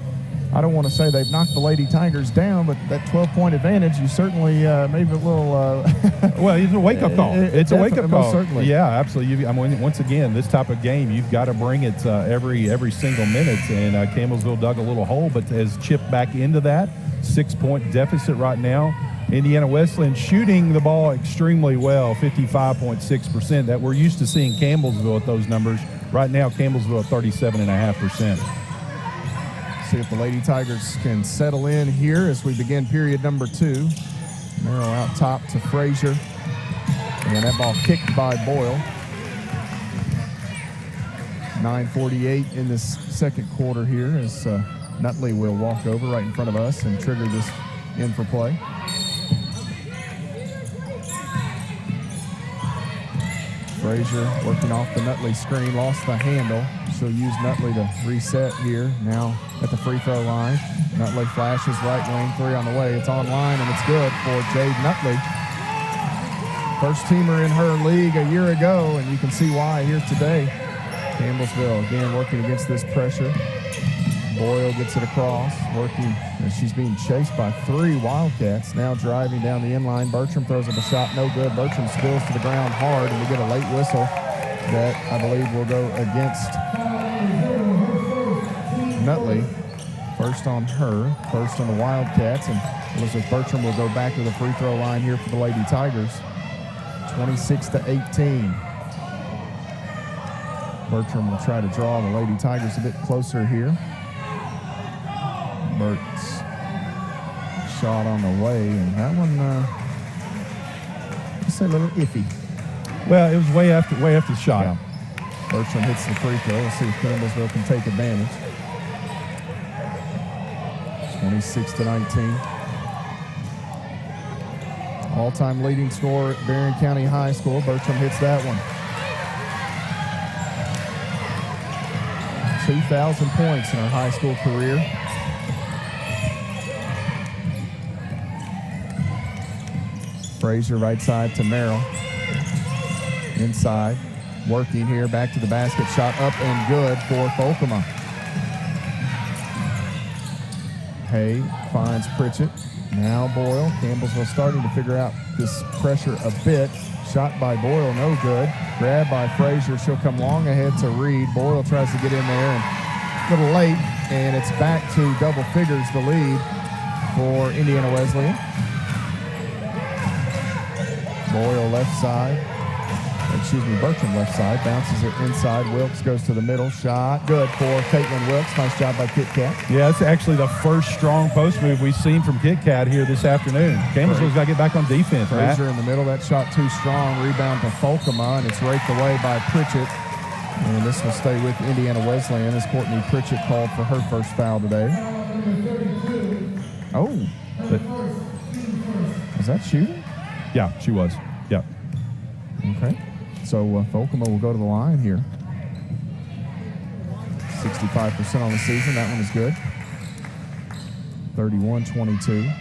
don't want to say they've knocked the Lady Tigers down, but that 12-point advantage, you certainly maybe a little... Well, it's a wake-up call. It's a wake-up call. Most certainly. Yeah, absolutely. Once again, this type of game, you've got to bring it every single minute, and Campbellsville dug a little hole, but has chipped back into that. 6-point deficit right now. Indiana Wesleyan shooting the ball extremely well, 55.6%. That we're used to seeing Campbellsville at those numbers. Right now, Campbellsville at 37.5%. See if the Lady Tigers can settle in here as we begin period number 2. Merrill out top to Frazier. And that ball kicked by Boyle. 9:48 in this second quarter here as Nutley will walk over right in front of us and trigger this in for play. Frazier working off the Nutley screen, lost the handle. She'll use Nutley to reset here. Now at the free throw line. Nutley flashes right wing, 3 on the way. It's online and it's good for Jade Nutley. First teamer in her league a year ago, and you can see why here today. Campbellsville again working against this pressure. Boyle gets it across, working as she's being chased by 3 Wildcats. Now driving down the inline. Bertram throws up a shot, no good. Bertram spills to the ground hard, and we get a late whistle that I believe will go against Nutley. First on her, first on the Wildcats, and it looks like Bertram will go back to the free throw line here for the Lady Tigers. 26-18. Bertram will try to draw the Lady Tigers a bit closer here. Burt's shot on the way, and that one, just a little iffy. Well, it was way after the shot. Yeah. Bertram hits the free throw. Let's see if Campbellsville can take advantage. 26-19. All-time leading scorer at Barron County High School. Bertram hits that one. 2,000 points in her high school career. Frazier right side to Merrill. Inside. Working here. Back to the basket. Shot up and good for Folkema. Hay finds Pritchett. Now Boyle. Campbellsville starting to figure out this pressure a bit. Shot by Boyle, no good. Grab by Frazier. She'll come long ahead to Reed. Boyle tries to get in there and a little late, and it's back to double figures, the lead for Indiana Wesleyan. Boyle left side. Bertram left side, bounces it inside. Wilkes goes to the middle, shot. Good for Caitlin Wilkes. Nice job by Kit Kat. Yeah, it's actually the first strong post move we've seen from Kit Kat here this afternoon. Campbellsville's got to get back on defense, Matt. Frazier in the middle. That shot too strong. Rebound to Folkema, and it's raked away by Pritchett. And this will stay with Indiana Wesleyan as Courtney Pritchett called for her first foul today. Oh. Was that shooting? Yeah, she was. Yeah. Okay. So Folkema will go to the line here. 65% on the season. That one is good. 31-22.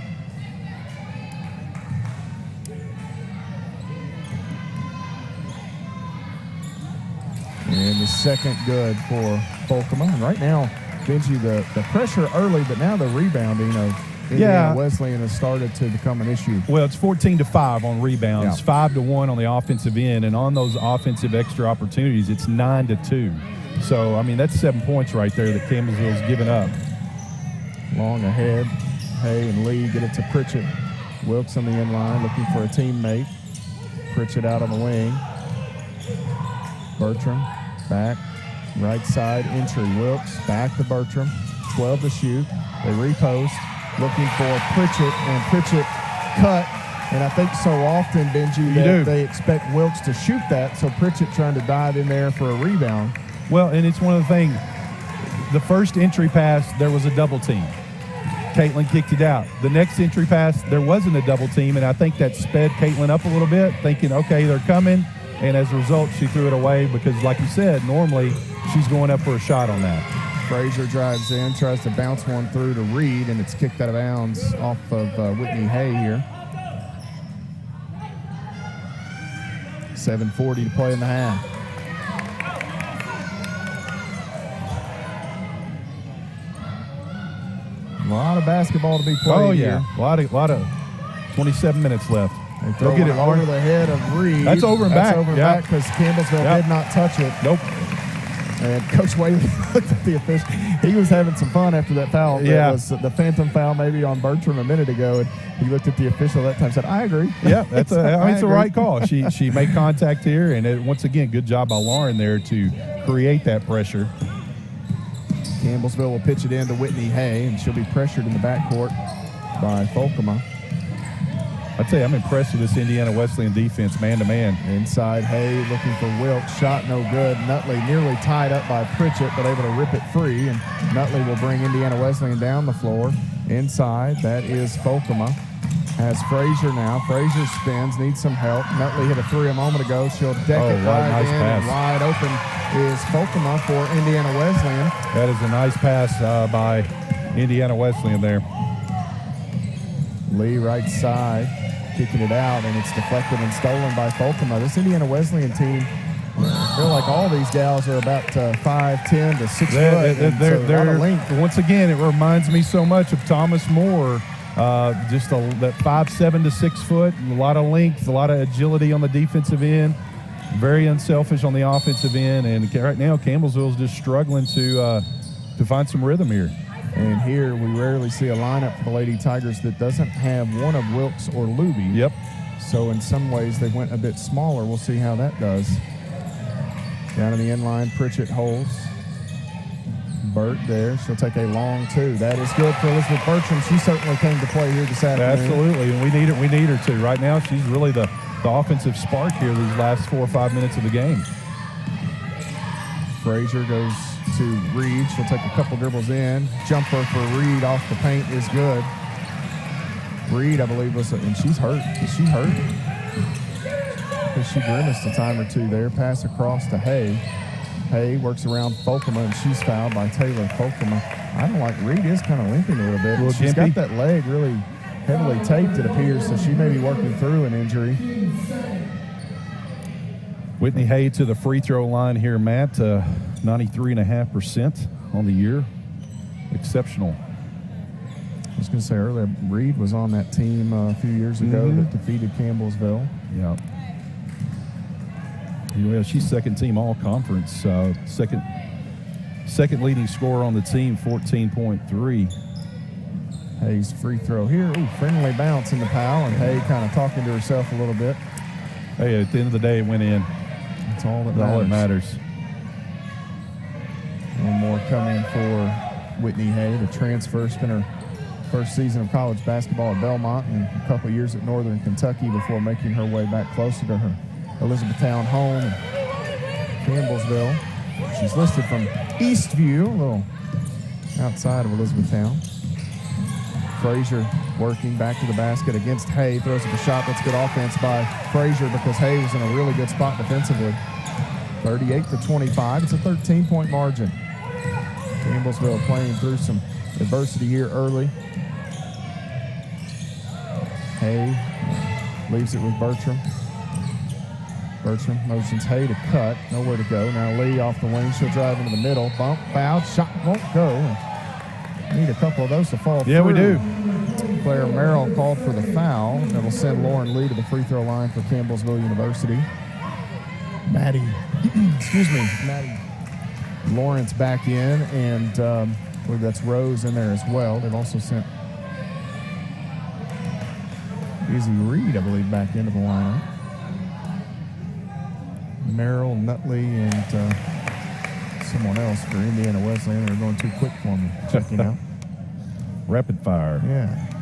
And the second good for Folkema. And right now, Benji, the pressure early, but now the rebounding of Indiana Wesleyan has started to become an issue. Well, it's 14-5 on rebounds, 5-1 on the offensive end, and on those offensive extra opportunities, it's 9-2. So, I mean, that's 7 points right there that Campbellsville's given up. Long ahead, Hay and Lee get it to Pritchett. Wilkes on the inline looking for a teammate. Pritchett out on the wing. Bertram back, right side entry. Wilkes back to Bertram. 12 to shoot. They repost. Looking for Pritchett, and Pritchett cut. And I think so often, Benji, that they expect Wilkes to shoot that, so Pritchett trying to dive in there for a rebound. Well, and it's one of the things, the first entry pass, there was a double team. Caitlin kicked it out. The next entry pass, there wasn't a double team, and I think that sped Caitlin up a little bit, thinking, okay, they're coming, and as a result, she threw it away because, like you said, normally she's going up for a shot on that. Frazier drives in, tries to bounce one through to Reed, and it's kicked out of bounds off of Whitney Hay here. 7:40 to play in the half. A lot of basketball to be played here. A lot of 27 minutes left. They'll get it over the head of Reed. That's over and back. That's over and back because Campbellsville did not touch it. Nope. And Coach Whaley looked at the official. He was having some fun after that foul. Yeah. It was the phantom foul maybe on Bertram a minute ago, and he looked at the official that time and said, I agree. Yeah, it's the right call. She made contact here, and once again, good job by Lauren there to create that pressure. Campbellsville will pitch it in to Whitney Hay, and she'll be pressured in the backcourt by Folkema. I tell you, I'm impressed with this Indiana Wesleyan defense, man-to-man. Inside, Hay looking for Wilkes. Shot no good. Nutley nearly tied up by Pritchett, but able to rip it free. And Nutley will bring Indiana Wesleyan down the floor. Inside, that is Folkema. Has Frazier now. Frazier spins, needs some help. Nutley hit a three a moment ago. She'll deck it right nice in. Pass. And wide open is Folkema for Indiana Wesleyan. That is a nice pass by Indiana Wesleyan there. Lee right side. Kicking it out, and it's deflected and stolen by Folkema. This Indiana Wesleyan team, I feel like all these gals are about 5'10" to 6 foot. They're a lot of length. Once again, it reminds me so much of Thomas Moore. Just that 5'7" to 6 foot, a lot of length, a lot of agility on the defensive end. Very unselfish on the offensive end, and right now Campbellsville's just struggling to find some rhythm here. And here we rarely see a lineup for the Lady Tigers that doesn't have one of Wilkes or Luby. Yep. So in some ways they went a bit smaller. We'll see how that does. Down in the inline, Pritchett holds. Burt there. She'll take a long two. That is good for Elizabeth Bertram. She certainly came to play here this afternoon. Absolutely, and we need her to. Right now, she's really the offensive spark here these last 4 or 5 minutes of the game. Frazier goes to Reed. She'll take a couple dribbles in. Jumper for Reed off the paint is good. Reed, I believe, and she's hurt. Is she hurt? Because she grimaced a time or two there. Pass across to Hay. Hay works around Folkema, and she's fouled by Taylor Folkema. I don't like Reed is kind of limping a little bit. Well, she's got that leg really heavily taped, it appears, so she may be working through an injury. Whitney Hay to the free throw line here, Matt. 93.5% on the year. Exceptional. I was going to say earlier, Reed was on that team a few years ago that defeated Campbellsville. Yeah. Well, she's second team all-conference. Second leading scorer on the team, 14.3. Hay's free throw here. Ooh, friendly bounce in the pile, and Hay kind of talking to herself a little bit. Hey, at the end of the day, it went in. That's all that That's all that matters. matters. One more coming for Whitney Hay, the transfer. Spent her first season of college basketball at Belmont and a couple years at Northern Kentucky before making her way back closer to her Elizabethtown home in Campbellsville. She's listed from Eastview, a little outside of Elizabethtown. Frazier working back to the basket against Hay. Throws up a shot. That's good offense by Frazier because Hay was in a really good spot defensively. 38-25. It's a 13-point margin. Campbellsville playing through some adversity here early. Hay leaves it with Bertram. Bertram motions Hay to cut. Nowhere to go. Now Lee off the wing. She'll drive into the middle. Bump, foul, shot won't go. Need a couple of those to fall through. Yeah, we do. Claire Merrill called for the foul. That'll send Lauren Lee to the free throw line for Campbellsville University. Maddie Lawrence back in, and I believe that's Rose in there as well. They've also sent Izzy Reed, I believe, back into the lineup. Merrill, Nutley, and someone else for Indiana Wesleyan. They're going too quick for me. Checking out. Rapid fire. Yeah.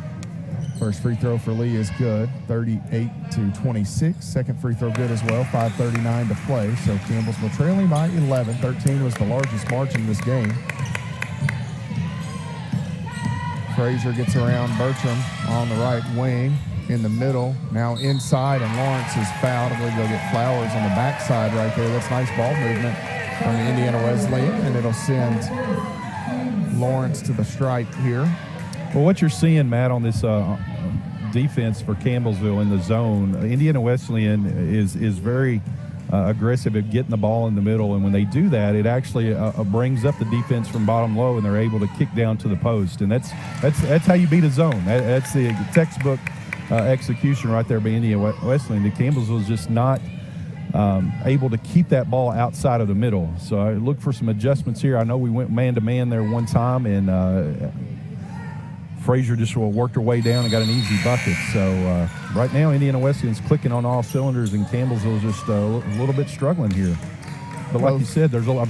First free throw for Lee is good, 38-26. Second free throw good as well, 5:39 to play. So Campbellsville trailing by 11. 13 was the largest margin in this game. Frazier gets around Bertram on the right wing. In the middle, now inside, and Lawrence is fouled. I believe they'll get Flowers on the backside right there. That's nice ball movement from the Indiana Wesleyan, and it'll send Lawrence to the stripe here. Well, what you're seeing, Matt, on this defense for Campbellsville in the zone, Indiana Wesleyan is very aggressive at getting the ball in the middle, and when they do that, it actually brings up the defense from bottom low, and they're able to kick down to the post, and that's how you beat a zone. That's the textbook execution right there by Indiana Wesleyan. The Campbellsville is just not able to keep that ball outside of the middle. So I look for some adjustments here. I know we went man-to-man there one time, and Frazier just worked her way down and got an easy bucket. So right now, Indiana Wesleyan's clicking on all cylinders, and Campbellsville's just a little bit struggling here. But like you said, there's a lot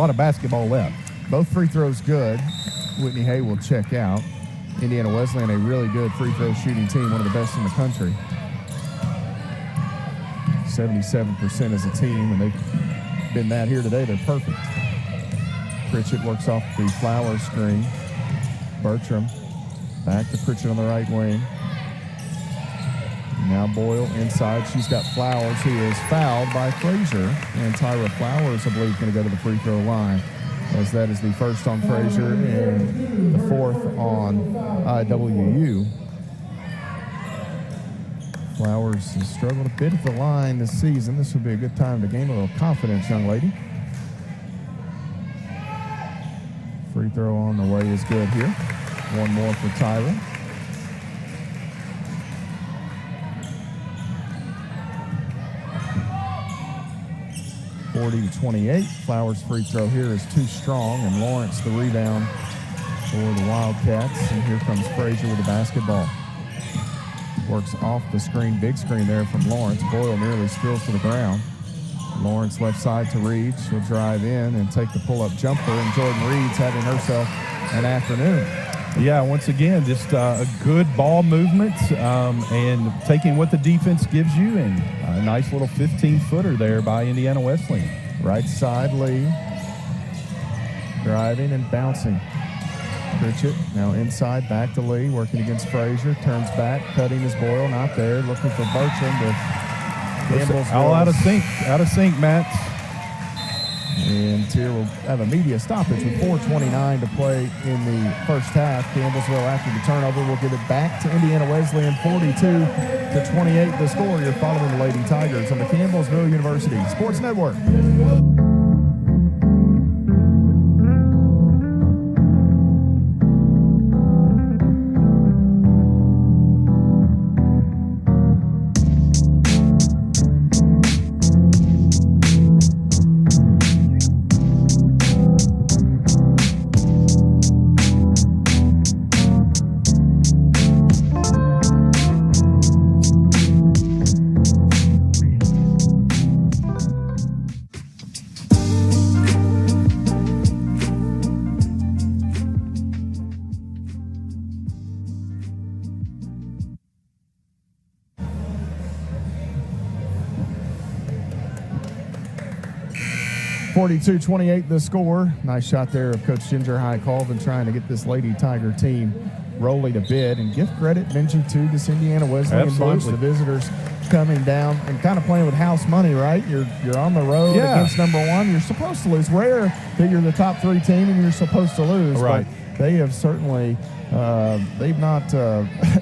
of basketball left. Both free throws good. Whitney Hay will check out. Indiana Wesleyan, a really good free throw shooting team, one of the best in the country. 77% as a team, and they've been that here today. They're perfect. Pritchett works off the Flower screen. Bertram back to Pritchett on the right wing. Now Boyle inside. She's got Flowers, who is fouled by Frazier. And Tyra Flowers, I believe, is going to go to the free throw line, as that is the first on Frazier and the fourth on IWU. Flowers has struggled a bit at the line this season. This would be a good time to gain a little confidence, young lady. Free throw on the way is good here. One more for Tyra. (40-28). Flowers' free throw here is too strong, and Lawrence the rebound for the Wildcats. And here comes Frazier with the basketball. Works off the screen, big screen there from Lawrence. Boyle nearly spills to the ground. Lawrence left side to Reed. She'll drive in and take the pull-up jumper, and Jordan Reed's having herself an afternoon. Yeah, once again, just a good ball movement and taking what the defense gives you, and a nice little 15-footer there by Indiana Wesleyan. Right side, Lee. Driving and bouncing. Pritchett now inside, back to Lee, working against Frazier. Turns back, cutting his Boyle, not there. Looking for Bertram, but Campbellsville. All out of sync, Matt. And Tier will have a media stoppage with 4:29 to play in the first half. Campbellsville, after the turnover, will give it back to Indiana Wesleyan, 42-28 the score. You're following the Lady Tigers on the Campbellsville University Sports Network. 42-28 the score. Nice shot there of Coach Ginger High Colvin trying to get this Lady Tiger team rolling a bit. And give credit, mention to this Indiana Wesleyan bunch, the visitors coming down and kind of playing with house money, right? You're on the road against number one. You're supposed to lose. Rare that you're the top 3 team and you're supposed to lose. Right. But they have certainly they've not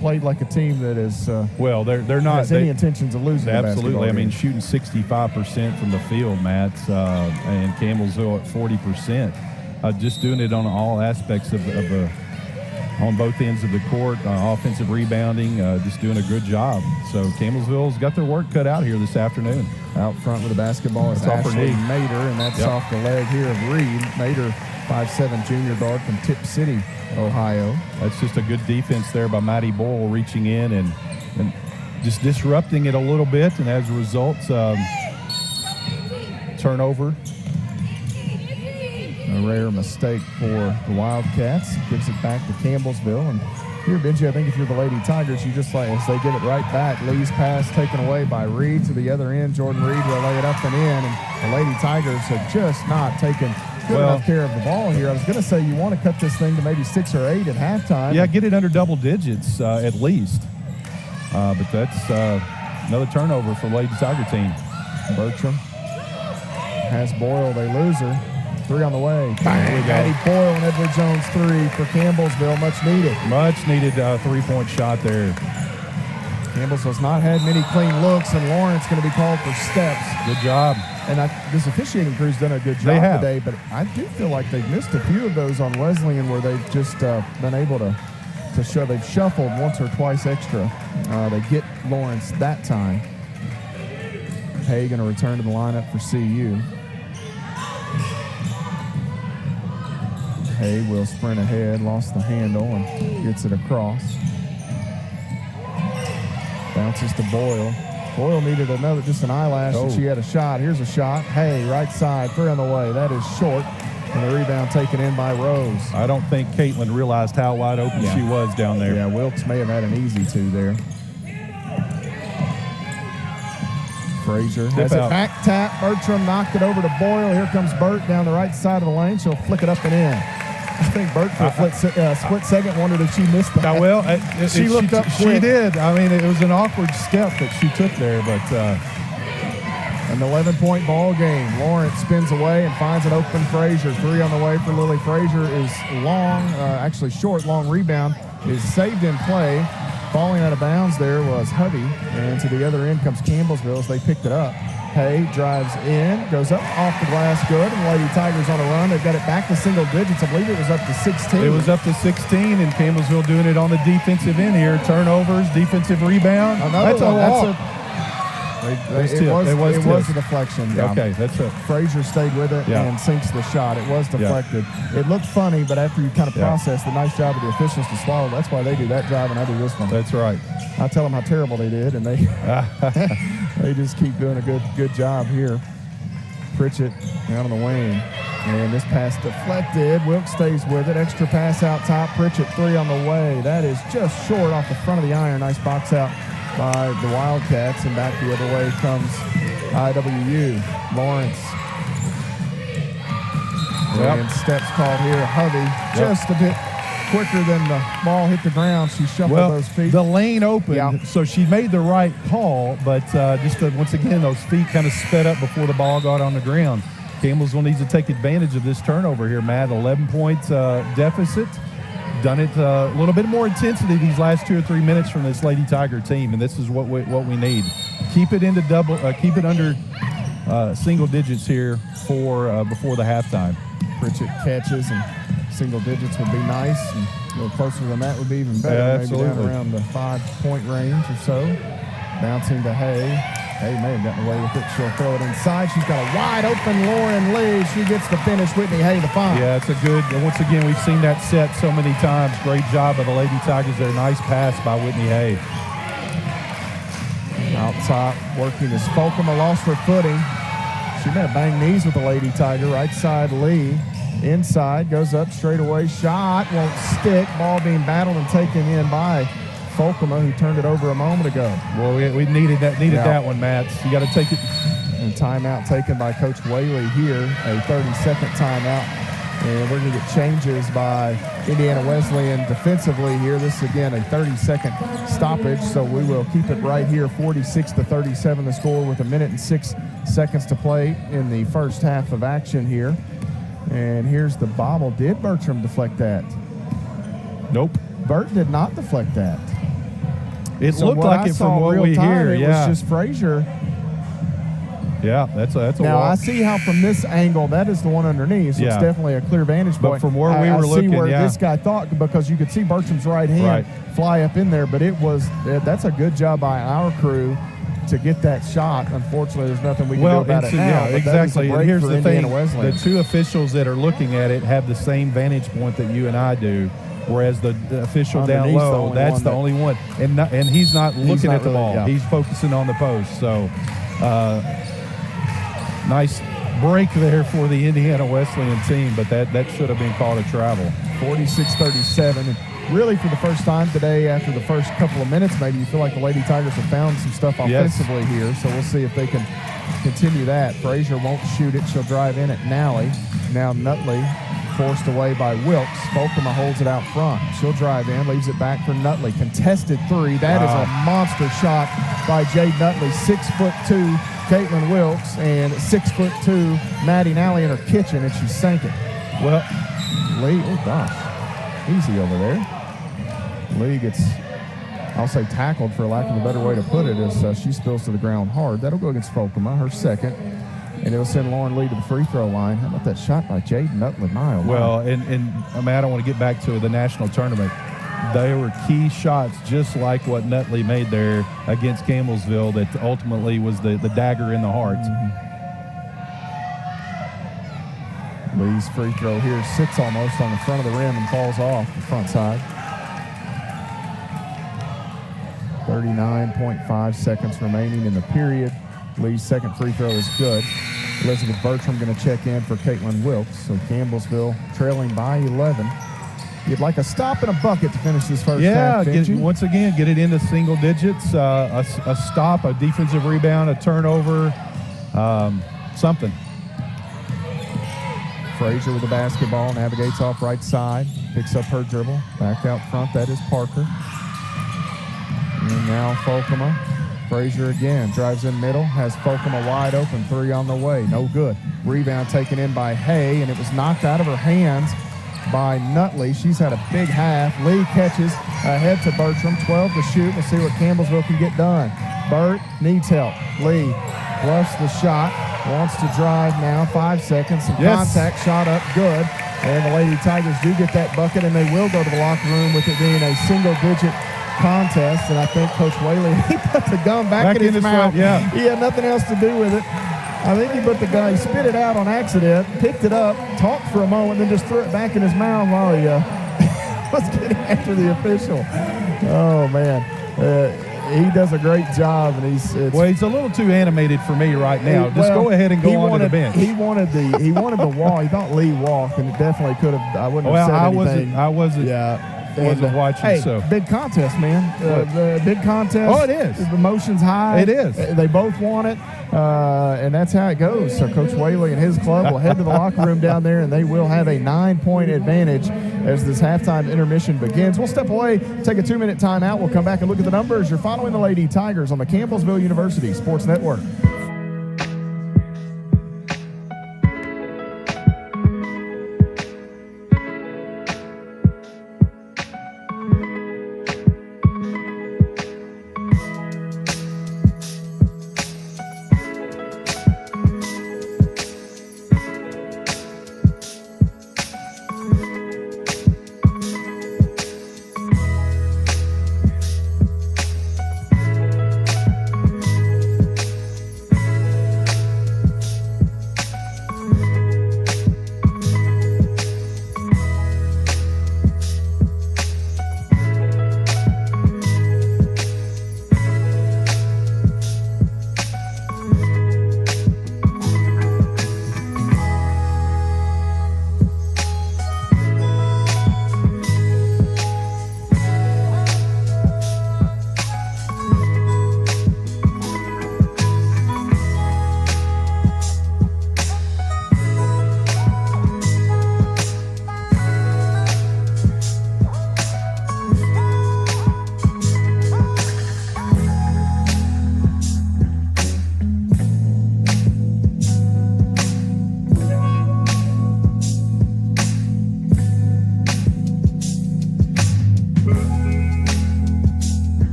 played like a team that is well. They're not has any intentions of losing. Absolutely. I mean, shooting 65% from the field, Matt, and Campbellsville at 40%. Just doing it on all aspects of the on both ends of the court, offensive rebounding, just doing a good job. So Campbellsville's got their work cut out here this afternoon. Out front with the basketball is Ashley Mader, and that's off the leg here of Reed. Mader, 5'7" junior guard from Tip City, Ohio. That's just a good defense there by Maddie Boyle, reaching in and just disrupting it a little bit, and as a result, turnover. A rare mistake for the Wildcats. Gives it back to Campbellsville. And here, Benji, I think if you're the Lady Tigers, you just as they give it right back. Lee's pass taken away by Reed to the other end. Jordan Reed will lay it up and in. And the Lady Tigers have just not taken good enough care of the ball here. I was going to say you want to cut this thing to maybe 6 or 8 at halftime. Yeah, get it under double digits at least. But that's another turnover for the Lady Tiger team. Bertram has Boyle. They lose her. 3 on the way. Bang! Maddie Boyle and Edward Jones 3 for Campbellsville. Much needed. Much needed 3-point shot there. Campbellsville's not had many clean looks, and Lawrence going to be called for steps. Good job. And this officiating crew's done a good job today, but I do feel like they've missed a few of those on Wesleyan where they've just been able to show they've shuffled once or twice extra. They get Lawrence that time. Hay going to return to the lineup for CU. Hay will sprint ahead, lost the handle, and gets it across. Bounces to Boyle. Boyle needed just an eyelash, and she had a shot. Here's a shot. Hay, right side, 3 on the way. That is short, and the rebound taken in by Rose. I don't think Caitlin realized how wide open she was down there. Yeah, Wilkes may have had an easy 2 there. Frazier has it back tap. Bertram knocked it over to Boyle. Here comes Burt down the right side of the lane. She'll flick it up and in. I think Burt for a split second wondered if she missed that. Well, she looked up quick. She did. I mean, it was an awkward step that she took there, but an 11-point ball game. Lawrence spins away and finds an open Frazier. 3 on the way for Lily. Frazier is actually short. Long rebound is saved in play. Falling out of bounds there was Hovey, and to the other end comes Campbellsville as they picked it up. Hay drives in, goes up off the glass, good, and Lady Tigers on a run. They've got it back to single digits. I believe it was up to 16. It was up to 16, and Campbellsville doing it on the defensive end here. Turnovers, defensive rebound. That's a walk. It was a deflection. Okay, that's it. Frazier stayed with it and sinks the shot. It was deflected. It looked funny, but after you kind of process the nice job of the officials to swallow, that's why they do that job and I do this one. That's right. I tell them how terrible they did, and they they just keep doing a good job here. Pritchett out on the wing, and this pass deflected. Wilkes stays with it. Extra pass out top. Pritchett 3 on the way. That is just short off the front of the iron. Nice box out by the Wildcats, and back the other way comes IWU. Lawrence. And steps called here. Hovey just a bit quicker than the ball hit the ground. She shuffled those feet. The lane opened, so she made the right call, but once again, those feet kind of sped up before the ball got on the ground. Campbellsville needs to take advantage of this turnover here, Matt. 11-point deficit. Done it a little bit more intensity these last 2 or 3 minutes from this Lady Tiger team, and this is what we need. Keep it into keep it under single digits here for before the halftime. Pritchett catches, and single digits would be nice, and a little closer than that would be even better. Maybe down around the 5-point range or so. Bouncing to Hay. Hay may have gotten away with it. She'll throw it inside. She's got a wide open Lauren Lee. She gets the finish. Whitney Hay the find. Yeah, it's a good. Once again, we've seen that set so many times. Great job by the Lady Tigers there. Nice pass by Whitney Hay. Out top, working as Folkema lost her footing. She may have banged knees with the Lady Tiger. Right side Lee. Inside, goes up straight away. Shot won't stick. Ball being battled and taken in by Folkema, who turned it over a moment ago. Well, we needed that one, Matt. You got to take it. And timeout taken by Coach Whaley here, a 30-second timeout. And we're going to get changes by Indiana Wesleyan defensively here. This is, again, a 30-second stoppage, so we will keep it right here, 46-37 the score with 1 minute and 6 seconds to play in the first half of action here. And here's the bobble. Did Bertram deflect that? Nope. Bert did not deflect that. It So looked what like I it saw from what real we time, hear. it Yeah. was just Frazier. Yeah, that's a Now, I walk. see how from this angle, that is the one underneath, so Yeah. it's definitely a clear vantage point. But from where we I were see looking, where yeah. this guy thought, because you could see Bertram's right hand fly up in there, but that's a good job by our crew to get that shot. Unfortunately, there's nothing we can do about it now. Yeah, but that is a exactly. And break here's for the Indiana thing: Wesleyan. the two officials that are looking at it have the same vantage point that you and I do. Whereas the official down Underneath's the low, only that's one the that- only one, and he's not looking not at the really- ball. yeah. He's focusing on the post. So, nice break there for the Indiana Wesleyan team, but that should have been called a travel. 46-37. And really, for the first time today, after the first couple of minutes, maybe you feel like the Lady Tigers have found some stuff Yes. offensively here. So we'll see if they can continue that. Frazier won't shoot it. She'll drive in at Nally. Now Nutley forced away by Wilkes. Folkema holds it out front. She'll drive in, leaves it back for Nutley. Contested three. That is a monster shot by Jade Nutley. 6'2", Caitlin Wilkes, and 6'2", Maddie Nally in her kitchen, and she sank it. Well, Lee, oh gosh, easy over there. Lee gets, I'll say tackled for lack of a better way to put it, as she spills to the ground hard. That'll go against Folkema, her second. And it'll send Lauren Lee to the free throw line. How about that shot by Jade Nutley? well, and I mean, I don't want to get back to the national tournament. They were key shots, just like what Nutley made there against Campbellsville, that ultimately was the dagger in the heart. Lee's free throw here sits almost on the front of the rim and falls off the front side. 39.5 seconds remaining in the period. Lee's second free throw is good. Elizabeth Bertram going to check in for Caitlin Wilkes. So Campbellsville trailing by 11. You'd like a stop and a bucket to finish this first half, didn't you? Once again, get it into single digits, a stop, a defensive rebound, a turnover, something. Frazier with the basketball, navigates off right side, picks up her dribble, back out front, that is Parker. And now Folkema. Frazier again, drives in middle, has Folkema wide open, three on the way, no good. Rebound taken in by Hay, and it was knocked out of her hands by Nutley. She's had a big half. Lee catches ahead to Bertram, 12 to shoot. We'll see what Campbellsville can get done. Burt needs help. Lee bluffs the shot, wants to drive now, 5 seconds, some contact, shot up, good. And the Lady Tigers do get that bucket, and they will go to the locker room with it being a single-digit contest. And I think Coach Whaley, he put the gum back in his mouth. Yeah. He had nothing else to do with it. I think he put the guy, he spit it out on accident, picked it up, talked for a moment, then just threw it back in his mouth while he was getting after the official. Oh, man. He does a great job, and he's a little too animated for me right now. Go ahead and go on to the bench. He wanted the wall. He thought Lee walked, and it definitely could have. I wouldn't have said anything. I wasn't. Yeah. Wasn't watching. Hey, so big contest, man. The big contest. Oh, it is. The emotions high. It is. They both want it, and that's how it goes. So Coach Whaley and his club will head to the locker room down there, and they will have a 9-point advantage as this halftime intermission begins. We'll step away, take a 2-minute timeout. We'll come back and look at the numbers. You're following the Lady Tigers on the Campbellsville University Sports Network.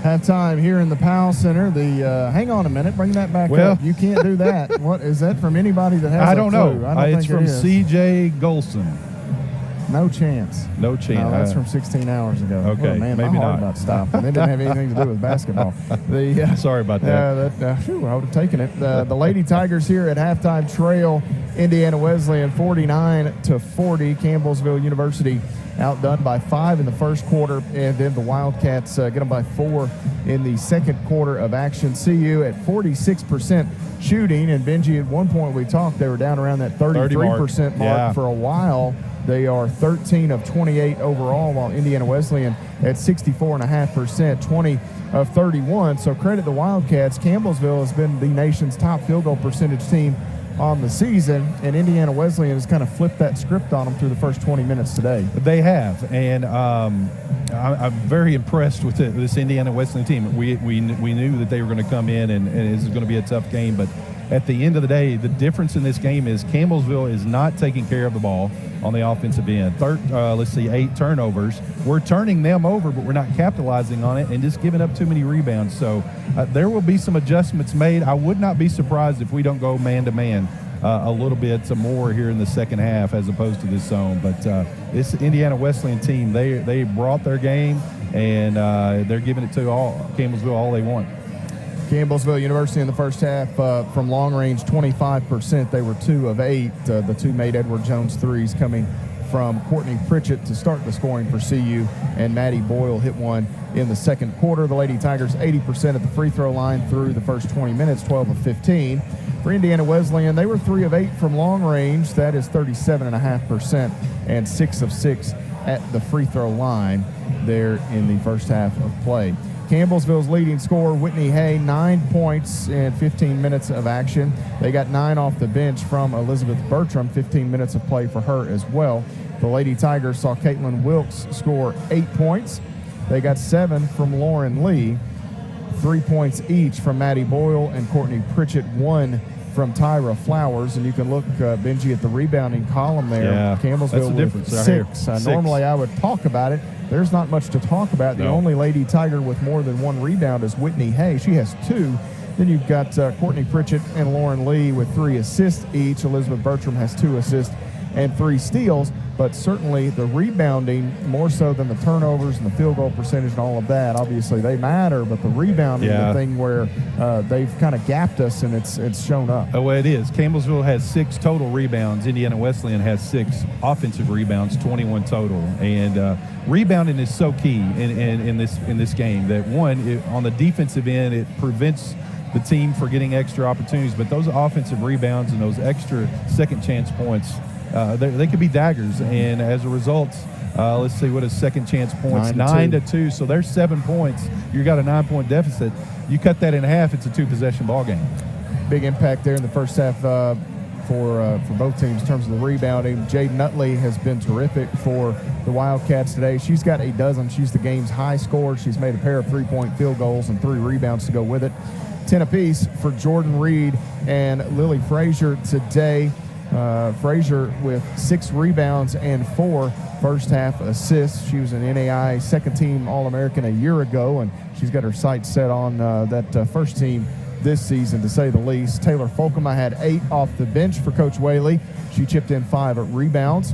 Halftime here in the Powell Center. Hang on a minute, bring that back Well, up. You can't do that. What is that from anybody that has? I don't know. I don't It's think from it is. C.J. Golson. No chance. No chance. No, that's from 16 hours ago. Okay, Oh, man, maybe my heart not. about stopped. It didn't have anything to do with basketball. Sorry about that. I would have taken it. The Lady Tigers here at halftime trail Indiana Wesleyan 49-40. Campbellsville University outdone by 5 in the first quarter, and then the Wildcats get them by 4 in the second quarter of action. CU at 46% shooting, and Benji, at one point we talked, they were down around that 33% mark for a while. They are 13 of 28 overall, while Indiana Wesleyan at 64.5%, 20 of 31. So credit the Wildcats. Campbellsville has been the nation's top field goal percentage team on the season, and Indiana Wesleyan has kind of flipped that script on them through the first 20 minutes today. They have, and I'm very impressed with this Indiana Wesleyan team. We knew that they were going to come in, and this is going to be a tough game, but at the end of the day, the difference in this game is Campbellsville is not taking care of the ball on the offensive end. 8 turnovers. We're turning them over, but we're not capitalizing on it and just giving up too many rebounds. So there will be some adjustments made. I would not be surprised if we don't go man-to-man a little bit some more here in the second half as opposed to this zone. But this Indiana Wesleyan team, they brought their game, and they're giving it to Campbellsville all they want. Campbellsville University in the first half from long range 25%. They were 2 of 8. The 2 made Edward Jones threes coming from Courtney Pritchett to start the scoring for CU, and Maddie Boyle hit one in the second quarter. The Lady Tigers 80% at the free throw line through the first 20 minutes, 12 of 15. For Indiana Wesleyan, they were 3 of 8 from long range. That is 37.5%, and 6 of 6 at the free throw line there in the first half of play. Campbellsville's leading scorer, Whitney Hay, 9 points in 15 minutes of action. They got 9 off the bench from Elizabeth Bertram, 15 minutes of play for her as well. The Lady Tigers saw Caitlin Wilkes score 8 points. They got 7 from Lauren Lee, 3 points each from Maddie Boyle and Courtney Pritchett, 1 from Tyra Flowers. And you can look, Benji, at the rebounding column there. Yeah, Campbellsville with 6. Normally I would talk about it. There's not much to talk about. The only Lady Tiger with more than 1 rebound is Whitney Hay. She has 2. Then you've got Courtney Pritchett and Lauren Lee with 3 assists each. Elizabeth Bertram has 2 assists and 3 steals. But certainly the rebounding, more so than the turnovers and the field goal percentage and all of that, obviously they matter, but the rebounding, the thing where they've kind of gapped us, and it's shown up. Oh, well, it is. Campbellsville has 6 total rebounds. Indiana Wesleyan has 6 offensive rebounds, 21 total. And rebounding is so key in this game. That one, on the defensive end, it prevents the team from getting extra opportunities, but those offensive rebounds and those extra second chance points, they could be daggers, and as a result, let's see, what is second chance points? 9-2. So there's 7 points. You got a 9-point deficit. You cut that in half, it's a 2-possession ball game. Big impact there in the first half for both teams in terms of the rebounding. Jade Nutley has been terrific for the Wildcats today. She's got a dozen. She's the game's high scorer. She's made a pair of 3-point field goals and 3 rebounds to go with it. 10 apiece for Jordan Reed and Lily Frazier today. Frazier with 6 rebounds and 4 first-half assists. She was an NAI second-team All-American a year ago, and she's got her sights set on that first team this season, to say the least. Taylor Folkema had 8 off the bench for Coach Whaley. She chipped in 5 rebounds.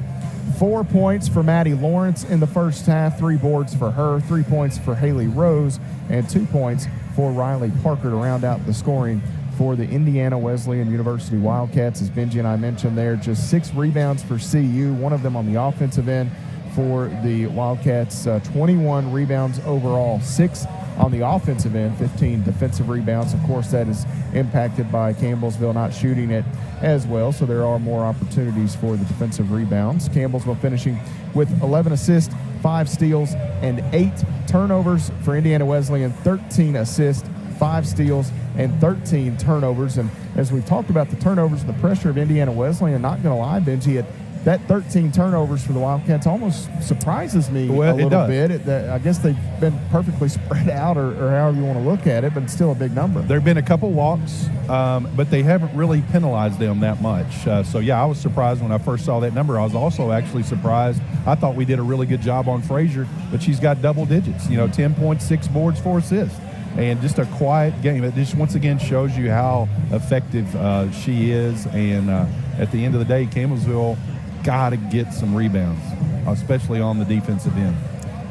4 points for Maddie Lawrence in the first half, 3 boards for her, 3 points for Haley Rose, and 2 points for Riley Parker to round out the scoring for the Indiana Wesleyan University Wildcats. As Benji and I mentioned there, just 6 rebounds for CU, 1 of them on the offensive end for the Wildcats. 21 rebounds overall, 6 on the offensive end, 15 defensive rebounds. Of course, that is impacted by Campbellsville not shooting it as well, so there are more opportunities for the defensive rebounds. Campbellsville finishing with 11 assists, 5 steals, and 8 turnovers. For Indiana Wesleyan, 13 assists, 5 steals, and 13 turnovers. And as we've talked about the turnovers and the pressure of Indiana Wesleyan, not going to lie, Benji, that 13 turnovers for the Wildcats almost surprises me a little bit. I guess they've been perfectly spread out, or however you want to look at it, but it's still a big number. There have been a couple walks, but they haven't really penalized them that much. So, yeah, I was surprised when I first saw that number. I was also actually surprised. I thought we did a really good job on Frazier, but she's got double digits, 10 points, 6 boards, 4 assists. And just a quiet game. It just once again shows you how effective she is. And at the end of the day, Campbellsville got to get some rebounds, especially on the defensive end.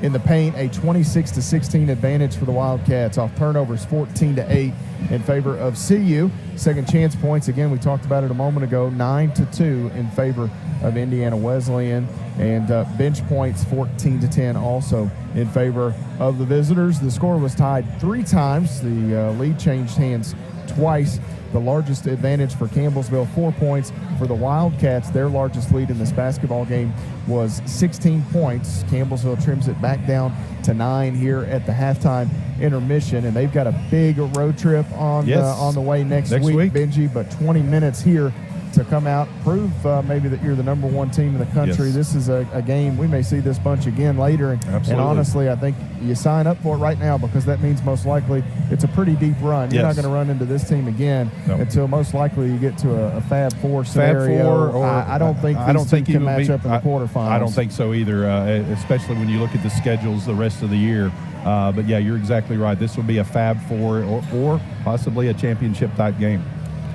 In the paint, a 26-16 advantage for the Wildcats off turnovers, 14-8 in favor of CU. Second chance points, again, we talked about it a moment ago, 9-2 in favor of Indiana Wesleyan. And bench points, 14-10 also in favor of the visitors. The score was tied 3 times. The lead changed hands twice. The largest advantage for Campbellsville, 4 points. For the Wildcats, their largest lead in this basketball game was 16 points. Campbellsville trims it back down to 9 here at the halftime intermission, and they've got a big road trip on the way next week, Benji. But 20 minutes here to come out, prove maybe that you're the number 1 team in the country. Yes. This is a game, we may see this bunch again later. And honestly, I think you sign up for it right now, because that means most likely it's a pretty deep run. You're not going to run into this team again until most likely you get to a Fab Four scenario. Fab Four, or I don't think these two can match up in the quarterfinals. I don't think so either, especially when you look at the schedules the rest of the year. But, yeah, you're exactly right. This will be a Fab Four or possibly a championship-type game.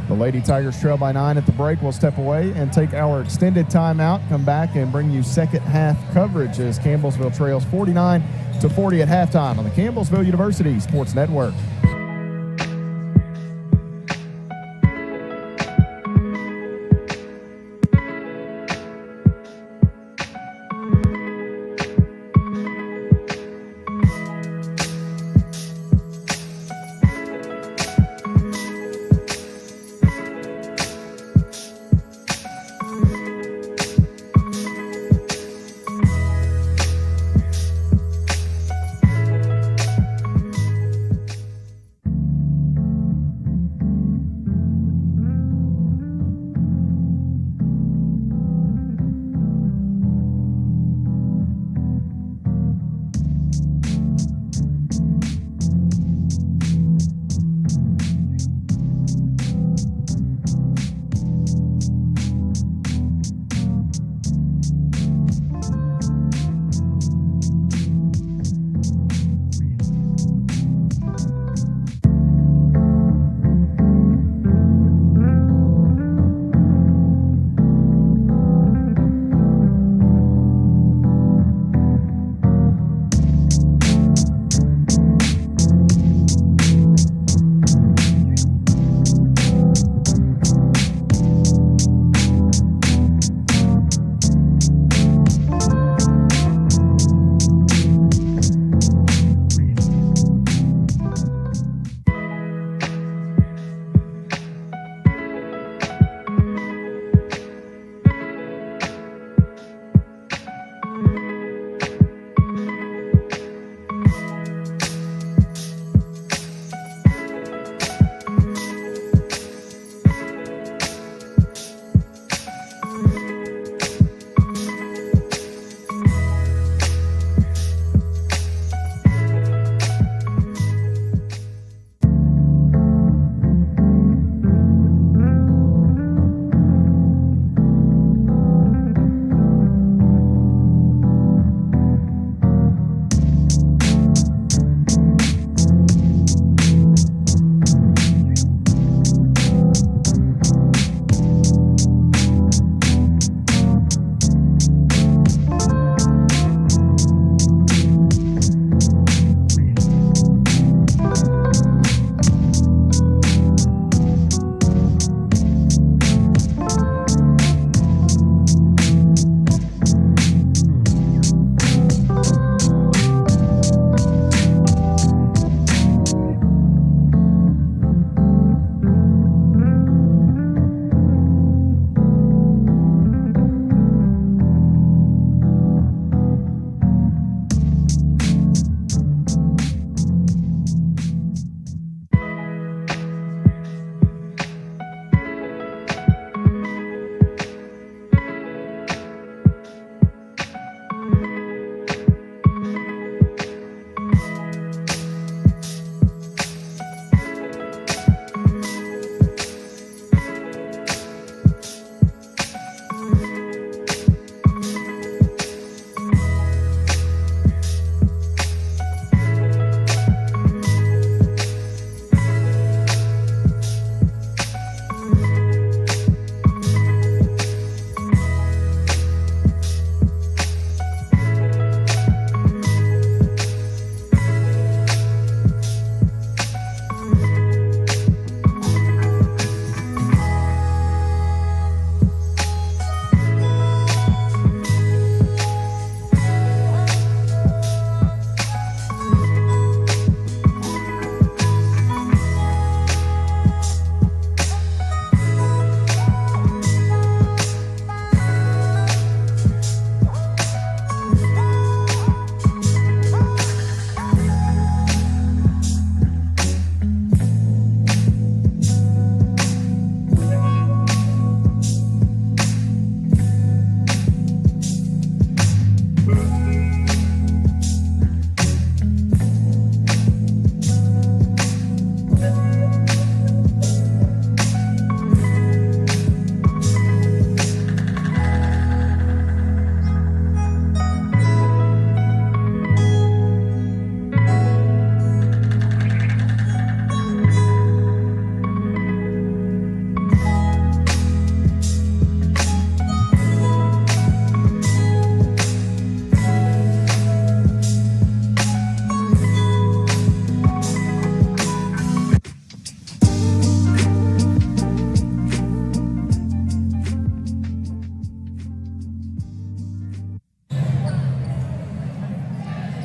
The Lady Tigers trail by 9 at the break. We'll step away and take our extended timeout, come back and bring you second half coverage as Campbellsville trails 49-40 at halftime on the Campbellsville University Sports Network.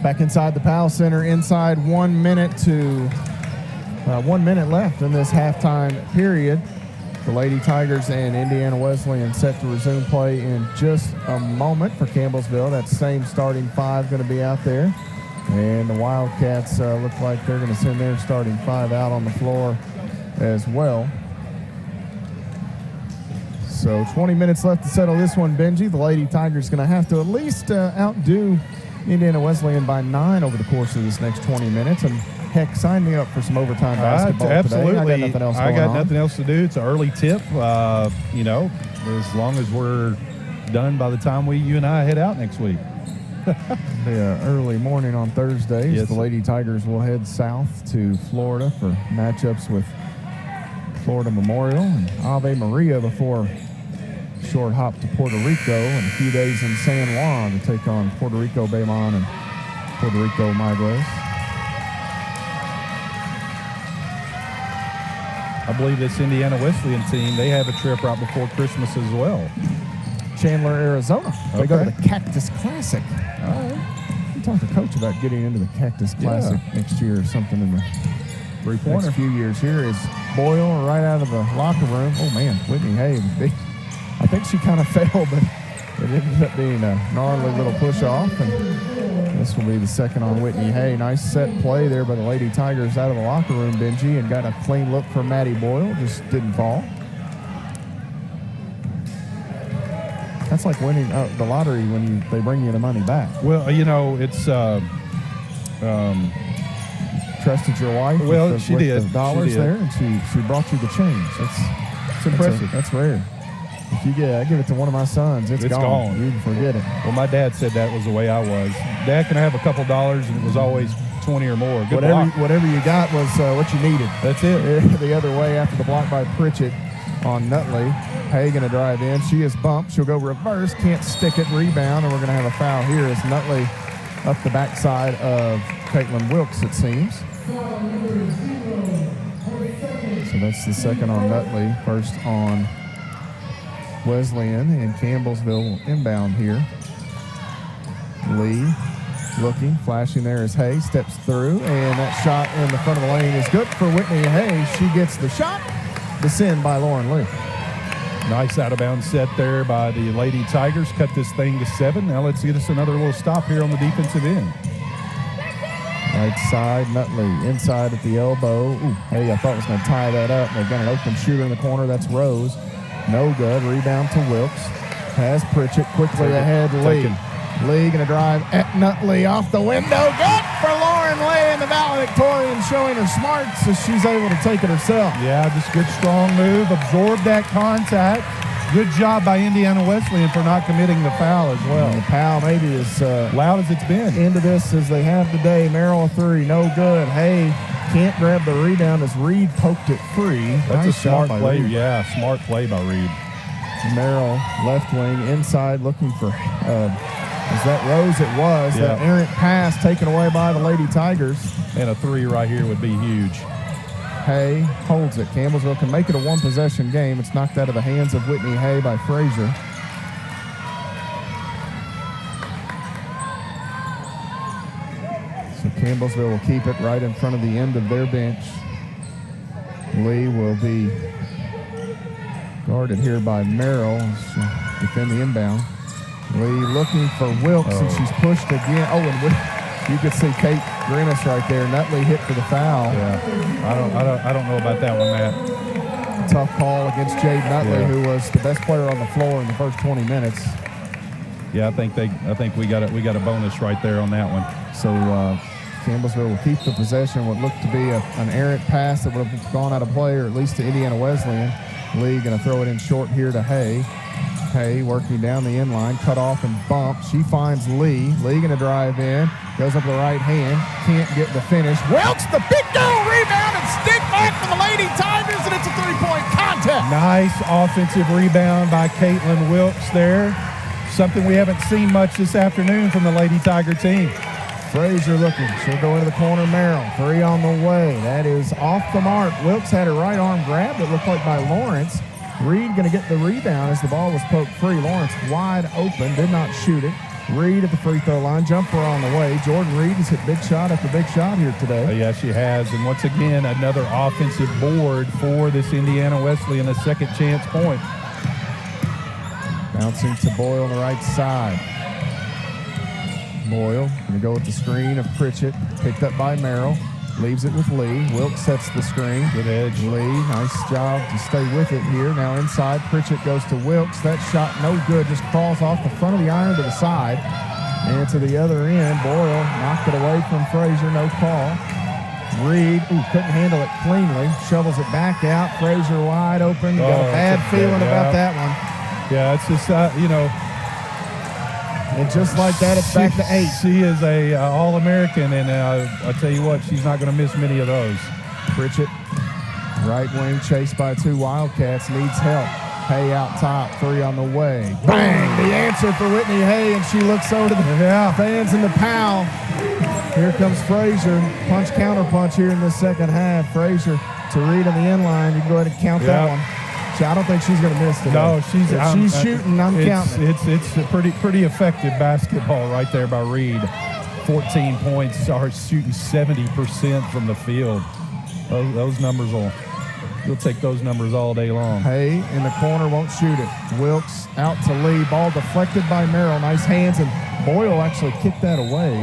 Back inside the Powell Center, inside 1 minute to 1 minute left in this halftime period. The Lady Tigers and Indiana Wesleyan set to resume play in just a moment for Campbellsville. That same starting five going to be out there. And the Wildcats look like they're going to send their starting five out on the floor as well. So 20 minutes left to settle this one, Benji. The Lady Tigers going to have to at least outdo Indiana Wesleyan by 9 over the course of this next 20 minutes. And heck, sign me up for some overtime basketball absolutely. today. I got nothing else going on. Nothing else to do. It's an early tip. You know, as long as we're done by the time you and I head out next week. The early morning on Thursdays, yes, the Lady Tigers will head south to Florida for matchups with Florida Memorial and Ave Maria before short hop to Puerto Rico and a few days in San Juan to take on Puerto Rico Baymon and Puerto Rico Migros. I believe this Indiana Wesleyan team, they have a trip right before Christmas as well. Chandler, Arizona. They Okay. go to the Cactus Classic. All right. We talked to Coach about getting into the Cactus Classic next year or something in the next few years. Here is Boyle right out of the locker room. Oh, man, Whitney Hay. I think she kind of fell, but it ended up being a gnarly little push-off. And this will be the second on Whitney Hay. Nice set play there by the Lady Tigers out of the locker room, Benji, and got a clean look for Maddie Boyle. Just didn't fall. That's like winning the lottery when they bring you the money back. Well, you know, it's trusted your wife. Well, she did. The dollars She did. there, and she brought you the change. That's impressive. That's rare. If you I give it to one of my sons, it's gone. You can forget it. Well, my dad said that was the way I was. Dad, can I have a couple dollars? And it was always 20 or more. Good block. Whatever you got was what you needed. That's it. The other way after the block by Pritchett on Nutley. Hay going to drive in. She is bumped. She'll go reverse. Can't stick it. Rebound. And we're going to have a foul here as Nutley up the backside of Caitlin Wilkes, it seems. So that's the second on Nutley. First on Wesleyan, and Campbellsville will inbound here. Lee looking, flashing there as Hay steps through, and that shot in the front of the lane is good for Whitney Hay. She gets the shot. The send by Lauren Lee. Nice out-of-bounds set there by the Lady Tigers. Cut this thing to 7. Now let's get us another little stop here on the defensive end. Right side, Nutley inside at the elbow. Ooh, Hay, I thought was going to tie that up. They've got an open shooter in the corner. That's Rose. No good. Rebound to Wilkes. Has Pritchett quickly ahead. Lee. Lee going to drive at Nutley off the window. Good for Lauren Lee, and the valedictorian showing her smarts as she's able to take it herself. Yeah, just good strong move. Absorbed that contact. Good job by Indiana Wesleyan for not committing the foul as well. And the foul maybe as loud as it's been. Into this as they have today. Merrill a three. No good. Hay can't grab the rebound as Reed poked it free. That's nice a smart shot by play. Reed. Yeah, smart play by Reed. Merrill left wing inside looking for is that Rose? It was. Yeah. That errant pass taken away by the Lady Tigers. And a three right here would be huge. Hay holds it. Campbellsville can make it a one-possession game. It's knocked out of the hands of Whitney Hay by Frazier. So Campbellsville will keep it right in front of the end of their bench. Lee will be guarded here by Merrill. She'll defend the inbound. Lee looking for Wilkes, and she's pushed again. Oh, and you could see Kate grimace right there. Nutley hit for the foul. Yeah, I don't know about that one, Matt. Tough call against Jade Nutley, who was the best player on the floor in the first 20 minutes. Yeah, I think we got a bonus right there on that one. So Campbellsville will keep the possession. What looked to be an errant pass that would have gone out of play, or at least to Indiana Wesleyan. Lee going to throw it in short here to Hay. Hay working down the inline, cut off and bumped. She finds Lee. Lee going to drive in, goes up the right hand, can't get the finish. Wilkes, the big girl rebound and stick back for the Lady Tigers, and it's a three-point contest. Nice offensive rebound by Caitlin Wilkes there. Something we haven't seen much this afternoon from the Lady Tiger team. Frazier looking. She'll go into the corner. Merrill. Three on the way. That is off the mark. Wilkes had her right arm grabbed. It looked like by Lawrence. Reed going to get the rebound as the ball was poked free. Lawrence wide open. Did not shoot it. Reed at the free throw line. Jumper on the way. Jordan Reed has hit big shot after big shot here today. Yeah, she has. And once again, another offensive board for this Indiana Wesleyan, a second chance point. Bouncing to Boyle on the right side. Boyle going to go with the screen of Pritchett. Picked up by Merrill. Leaves it with Lee. Wilkes sets the screen. Good edge. Lee, nice job to stay with it here. Now inside, Pritchett goes to Wilkes. That shot no good. Just crawls off the front of the iron to the side. And to the other end, Boyle knocked it away from Frazier. No call. Reed, couldn't handle it cleanly. Shovels it back out. Frazier wide open. Got a bad feeling about that one. Yeah, it's just, And just like that, it's back to 8. She is a All-American, and I tell you what, she's not going to miss many of those. Pritchett, right wing, chased by 2 Wildcats, needs help. Hay out top, 3 on the way. Bang! The answer for Whitney Hay, and she looks over to the fans in the Powell. Here comes Frazier. Punch, counter punch here in the second half. Frazier to Reed on the end line. You can go ahead and count that one. I don't think she's going to miss today. No, she's shooting. I'm counting. It's a pretty effective basketball right there by Reed. 14 points. Are shooting 70% from the field. Those numbers you'll take those numbers all day long. Hay in the corner, won't shoot it. Wilkes out to Lee. Ball deflected by Merrill. Nice hands, and Boyle actually kicked that away.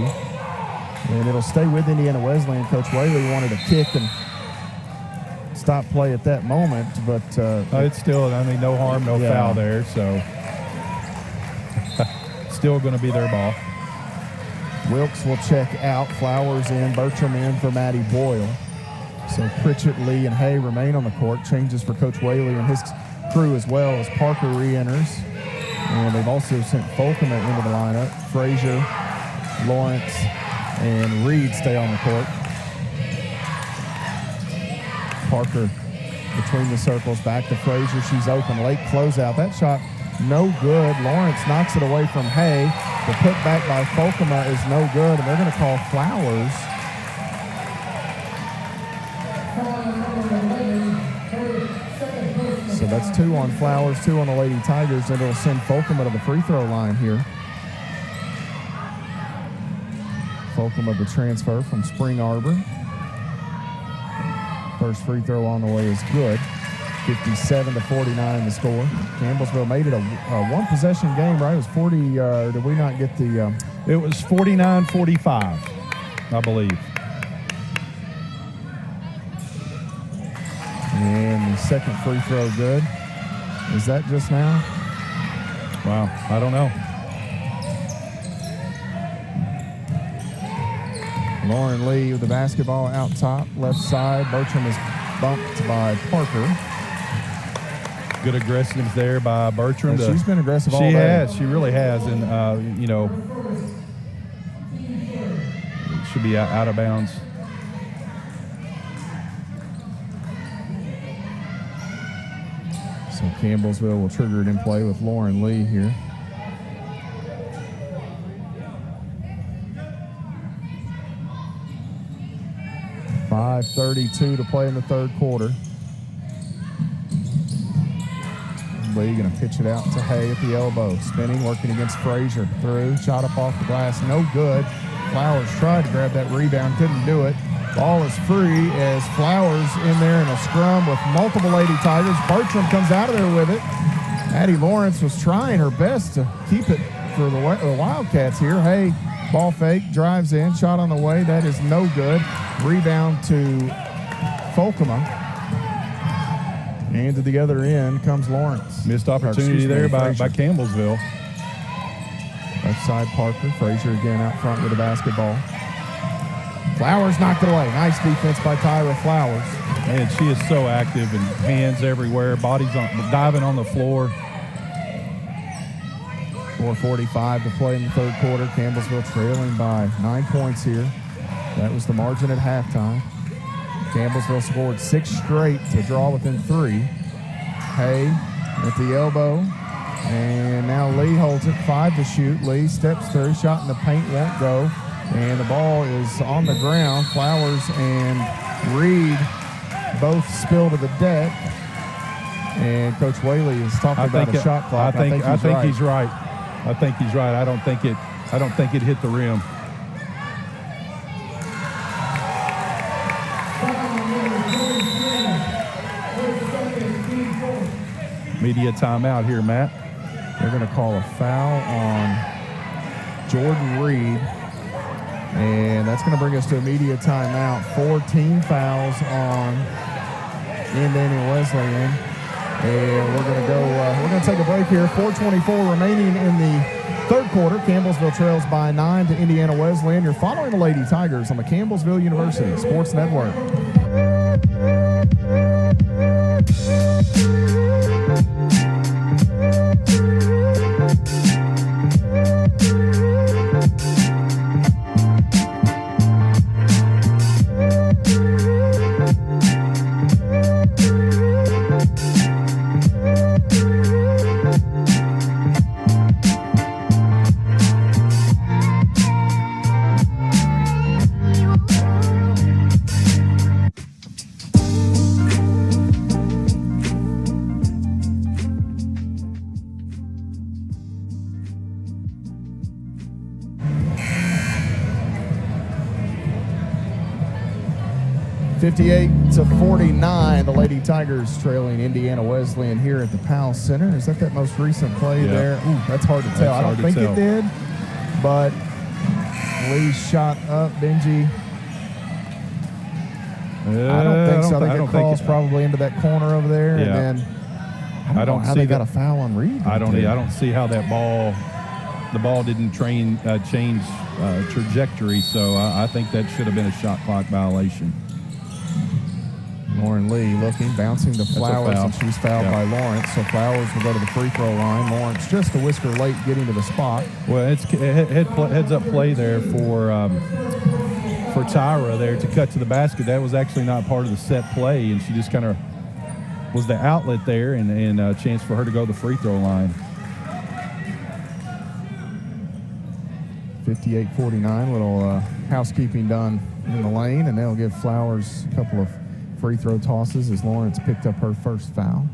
And it'll stay with Indiana Wesleyan. Coach Whaley wanted a kick and stop play at that moment, but it's still, no harm, no foul there, so still going to be their ball. Wilkes will check out. Flowers in, Bertram in for Maddie Boyle. So Pritchett, Lee, and Hay remain on the court. Changes for Coach Whaley and his crew as well as Parker re-enters. And they've also sent Folkman into the lineup. Frazier, Lawrence, and Reed stay on the court. Parker between the circles, back to Frazier. She's open, late closeout. That shot no good. Lawrence knocks it away from Hay. The putback by Folkema is no good, and they're going to call Flowers. So that's 2 on Flowers, 2 on the Lady Tigers, and it'll send Folkema to the free throw line here. Folkema, the transfer from Spring Arbor. First free throw on the way is good. 57-49 the score. Campbellsville made it a one-possession game, right? It was 40, did we not get the... It was 49-45, I believe. And the second free throw good. Is that just now? Wow, I don't know. Lauren Lee with the basketball out top, left side. Bertram is bumped by Parker. Good aggressiveness there by Bertram. She's been aggressive all day. She has. She really has. And, it should be out of bounds. So Campbellsville will trigger it in play with Lauren Lee here. .5:32 to play in the third quarter. Lee going to pitch it out to Hay at the elbow. Spinning, working against Frazier. Through, shot up off the glass, no good. Flowers tried to grab that rebound, couldn't do it. Ball is free as Flowers in there in a scrum with multiple Lady Tigers. Bertram comes out of there with it. Addie Lawrence was trying her best to keep it for the Wildcats here. Hay, ball fake, drives in, shot on the way. That is no good. Rebound to Folkema. And to the other end comes Lawrence. Missed opportunity there by Campbellsville. Left side Parker. Frazier again out front with the basketball. Flowers knocked it away. Nice defense by Tyra Flowers. Man, she is so active and hands everywhere. Bodies diving on the floor. 4:45 to play in the third quarter. Campbellsville trailing by 9 points here. That was the margin at halftime. Campbellsville scored 6 straight to draw within 3. Hay at the elbow. And now Lee holds it, 5 to shoot. Lee steps through, shot in the paint, won't go. And the ball is on the ground. Flowers and Reed both spill to the deck. And Coach Whaley is talking about a shot clock. I think he's right. I think he's right. I don't think I don't think it hit the rim. Media timeout here, Matt. They're going to call a foul on Jordan Reed, and that's going to bring us to a media timeout. 4 team fouls on Indiana Wesleyan, and we're going to go. We're going to take a break here. 4:24 remaining in the third quarter. Campbellsville trails by 9 to Indiana Wesleyan. You're following the Lady Tigers on the Campbellsville University Sports Network. 58-49, the Lady Tigers trailing Indiana Wesleyan here at the Powell Center. Is that most recent play there? Ooh, that's hard to tell. I don't think it did, but Lee shot up. Benji. I don't think so. I think it crawls probably into that corner over there, and then I don't know how they got a foul on Reed. I don't see how that the ball didn't change trajectory, so I think that should have been a shot clock violation. Lauren Lee looking, bouncing to Flowers, and she's fouled by Lawrence. So Flowers will go to the free throw line. Lawrence just a whisker late getting to the spot. Well, it's heads up play there for Tyra there to cut to the basket. That was actually not part of the set play, and she just kind of was the outlet there and a chance for her to go to the free throw line. 58-49, little housekeeping done in the lane, and they'll give Flowers a couple of free throw tosses as Lawrence picked up her first foul.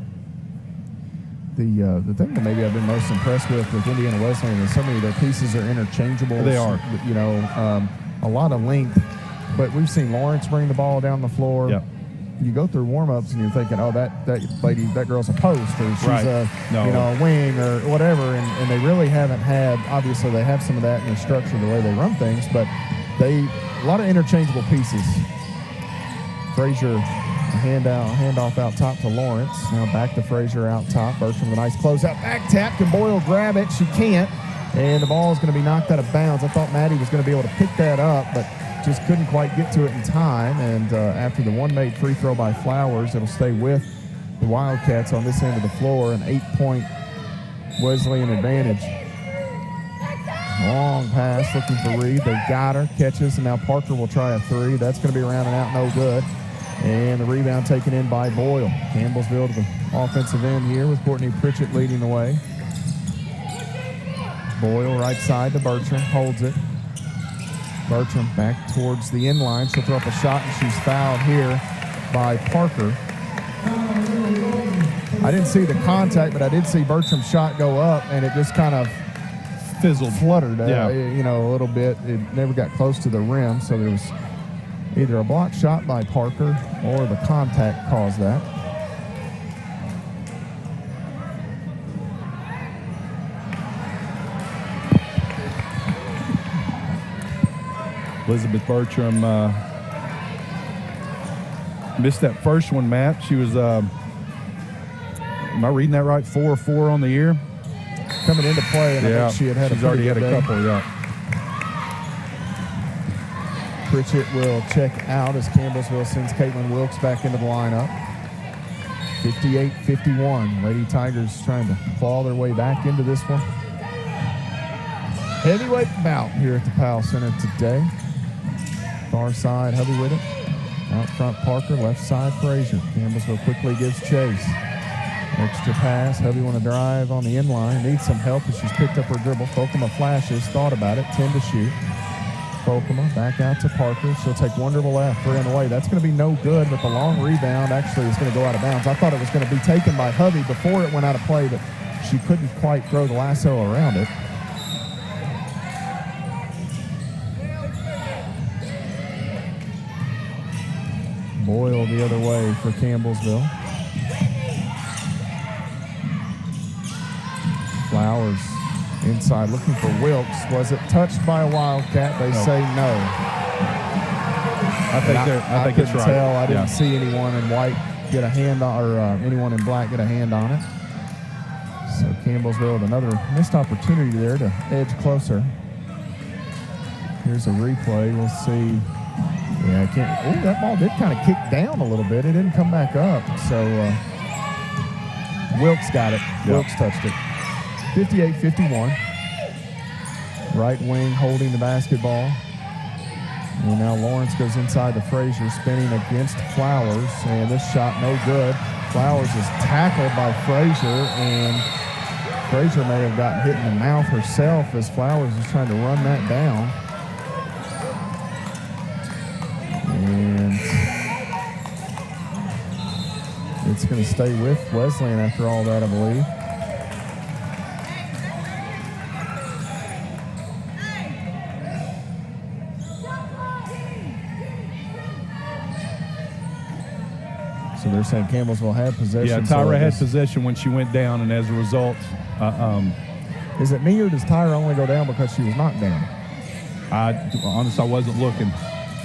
The thing that maybe I've been most impressed with Indiana Wesleyan is so many of their pieces are interchangeable. They are. You know, a lot of length, but we've seen Lawrence bring the ball down the floor. Yep. You go through warm-ups and you're thinking, oh, that lady, that girl's a post, or she's a wing or whatever, and they really haven't had. Obviously, they have some of that in their structure, the way they run things, but a lot of interchangeable pieces. Frazier, handoff out top to Lawrence. Now back to Frazier out top. Bertram with a nice closeout. Back tap. Can Boyle grab it? She can't. And the ball is going to be knocked out of bounds. I thought Maddie was going to be able to pick that up, but just couldn't quite get to it in time. And after the one made free throw by Flowers, it'll stay with the Wildcats on this end of the floor. An 8-point Wesleyan advantage. Long pass looking for Reed. They got her, catches, and now Parker will try a three. That's going to be around and out, no good. And the rebound taken in by Boyle. Campbellsville to the offensive end here with Courtney Pritchett leading the way. Boyle right side to Bertram, holds it. Bertram back towards the inline. She'll throw up a shot, and she's fouled here by Parker. I didn't see the contact, but I did see Bertram's shot go up, and it just kind of fizzled, fluttered, a little bit. It never got close to the rim, so there was either a block shot by Parker or the contact caused that. Elizabeth Bertram missed that first one, Matt. She was, am I reading that right? 4-4 on the year? Coming into play, and I think she's already had a couple, Pritchett will check out as Campbellsville sends Caitlin Wilkes back into the lineup. 58-51. Lady Tigers trying to claw their way back into this one. Heavyweight bout here at the Powell Center today. Far side, Hubby with it. Out front, Parker. Left side, Frazier. Campbellsville quickly gives chase. Extra pass. Hubby want to drive on the inline. Needs some help as she's picked up her dribble. Folkema flashes. Thought about it. 10 to shoot. Folkema back out to Parker. She'll take one dribble left. Three on the way. That's going to be no good, but the long rebound actually is going to go out of bounds. I thought it was going to be taken by Hubby before it went out of play, but she couldn't quite throw the lasso around it. Boyle the other way for Campbellsville. Flowers inside looking for Wilkes. Was it touched by a Wildcat? They say no. I think it's right. Tell. I didn't see anyone in white get a hand on, or anyone in black get a hand on it. So Campbellsville with another missed opportunity there to edge closer. Here's a replay. We'll see. Yeah, that ball did kind of kick down a little bit. It didn't come back up. So Wilkes got it. Yep. Wilkes touched it. 58-51. Right wing holding the basketball. And now Lawrence goes inside to Frazier, spinning against Flowers. And this shot no good. Flowers is tackled by Frazier, and Frazier may have gotten hit in the mouth herself as Flowers was trying to run that down. And it's going to stay with Wesleyan after all that, I believe. So they're saying Campbellsville had possession. Yeah, Tyra had possession when she went down, and as a result, is it me or does Tyra only go down because she was knocked down? Honestly, I wasn't looking.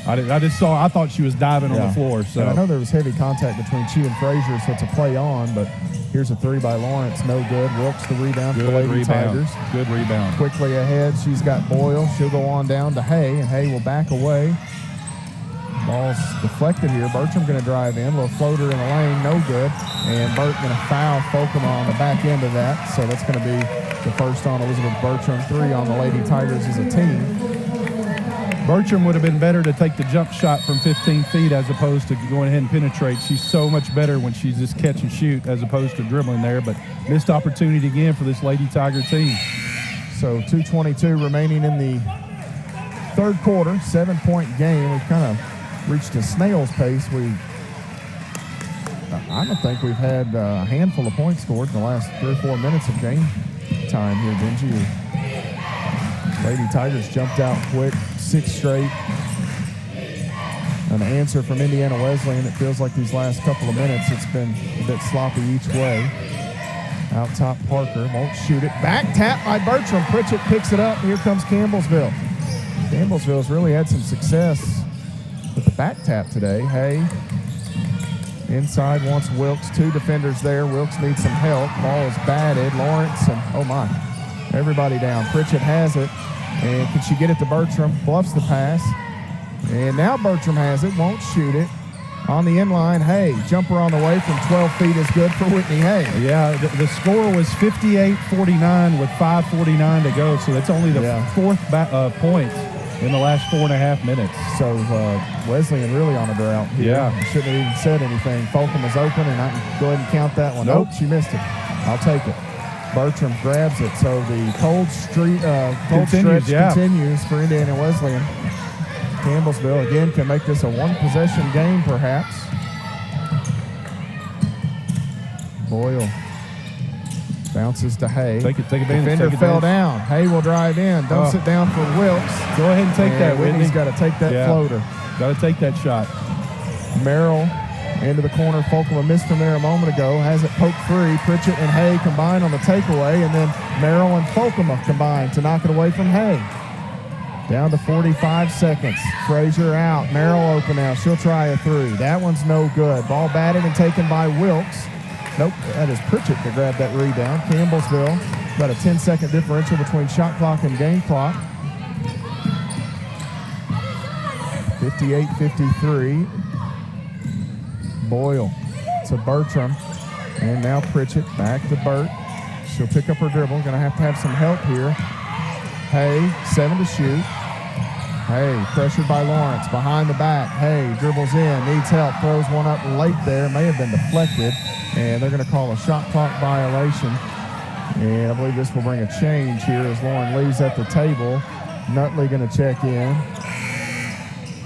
I just saw. I thought she was diving on the floor. So and I know there was heavy contact between she and Frazier, so it's a play on. But here's a three by Lawrence, no good. Wilkes the rebound for the Lady Tigers. Good rebound. Quickly ahead, she's got Boyle. She'll go on down to Hay, and Hay will back away. Ball's deflected here. Bertram going to drive in. Little floater in the lane, no good. And Burt going to foul Folkema on the back end of that. So that's going to be the first on Elizabeth Bertram. 3 on the Lady Tigers as a team. Bertram would have been better to take the jump shot from 15 feet as opposed to going ahead and penetrate. She's so much better when she's just catch and shoot as opposed to dribbling there. But missed opportunity again for this Lady Tiger team. So 2:22 remaining in the third quarter. 7-point game. We've kind of reached a snail's pace. I don't think we've had a handful of points scored in the last 3 or 4 minutes of game time here, Benji. Lady Tigers jumped out quick, 6 straight. An answer from Indiana Wesleyan. It feels like these last couple of minutes it's been a bit sloppy each way. Out top, Parker won't shoot it. Back tap by Bertram. Pritchett picks it up. Here comes Campbellsville. Campbellsville's really had some success with the back tap today. Hay inside wants Wilkes. 2 defenders there. Wilkes needs some help. Ball is batted. Lawrence and, oh my, everybody down. Pritchett has it. And can she get it to Bertram? Bluffs the pass. And now Bertram has it. Won't shoot it. On the inline, Hay. Jumper on the way from 12 feet is good for Whitney Hay. Yeah, the score was 58-49 with 5:49 to go. So that's only the 4th point in the last 4.5 minutes. So Wesleyan really on a drought here. Yeah. Shouldn't have even said anything. Folkham was open, and I can go ahead and count that one. Nope. She missed it. I'll take it. Bertram grabs it. So the cold stretch continues for Indiana Wesleyan. Campbellsville, again, can make this a one-possession game, perhaps. Boyle bounces to Hay. Take advantage. Defender fell down. Hay will drive in. Dumps it down for Wilkes. Go ahead and take that, Whitney. Whitney's got to take that floater. Got to take that shot. Merrill into the corner. Folkema missed from there a moment ago. Has it poked free. Pritchett and Hay combine on the takeaway, and then Merrill and Folkema combine to knock it away from Hay. Down to 45 seconds. Frazier out. Merrill open now. She'll try a 3. That one's no good. Ball batted and taken by Wilkes. Nope, that is Pritchett to grab that rebound. Campbellsville, about a 10-second differential between shot clock and game clock. 58-53. Boyle to Bertram. And now Pritchett back to Burt. She'll pick up her dribble. Going to have some help here. Hay, 7 to shoot. Hay, pressured by Lawrence, behind the back. Hay dribbles in, needs help, throws one up late there. May have been deflected, and they're going to call a shot clock violation. And I believe this will bring a change here as Lauren leaves at the table. Nutley going to check in.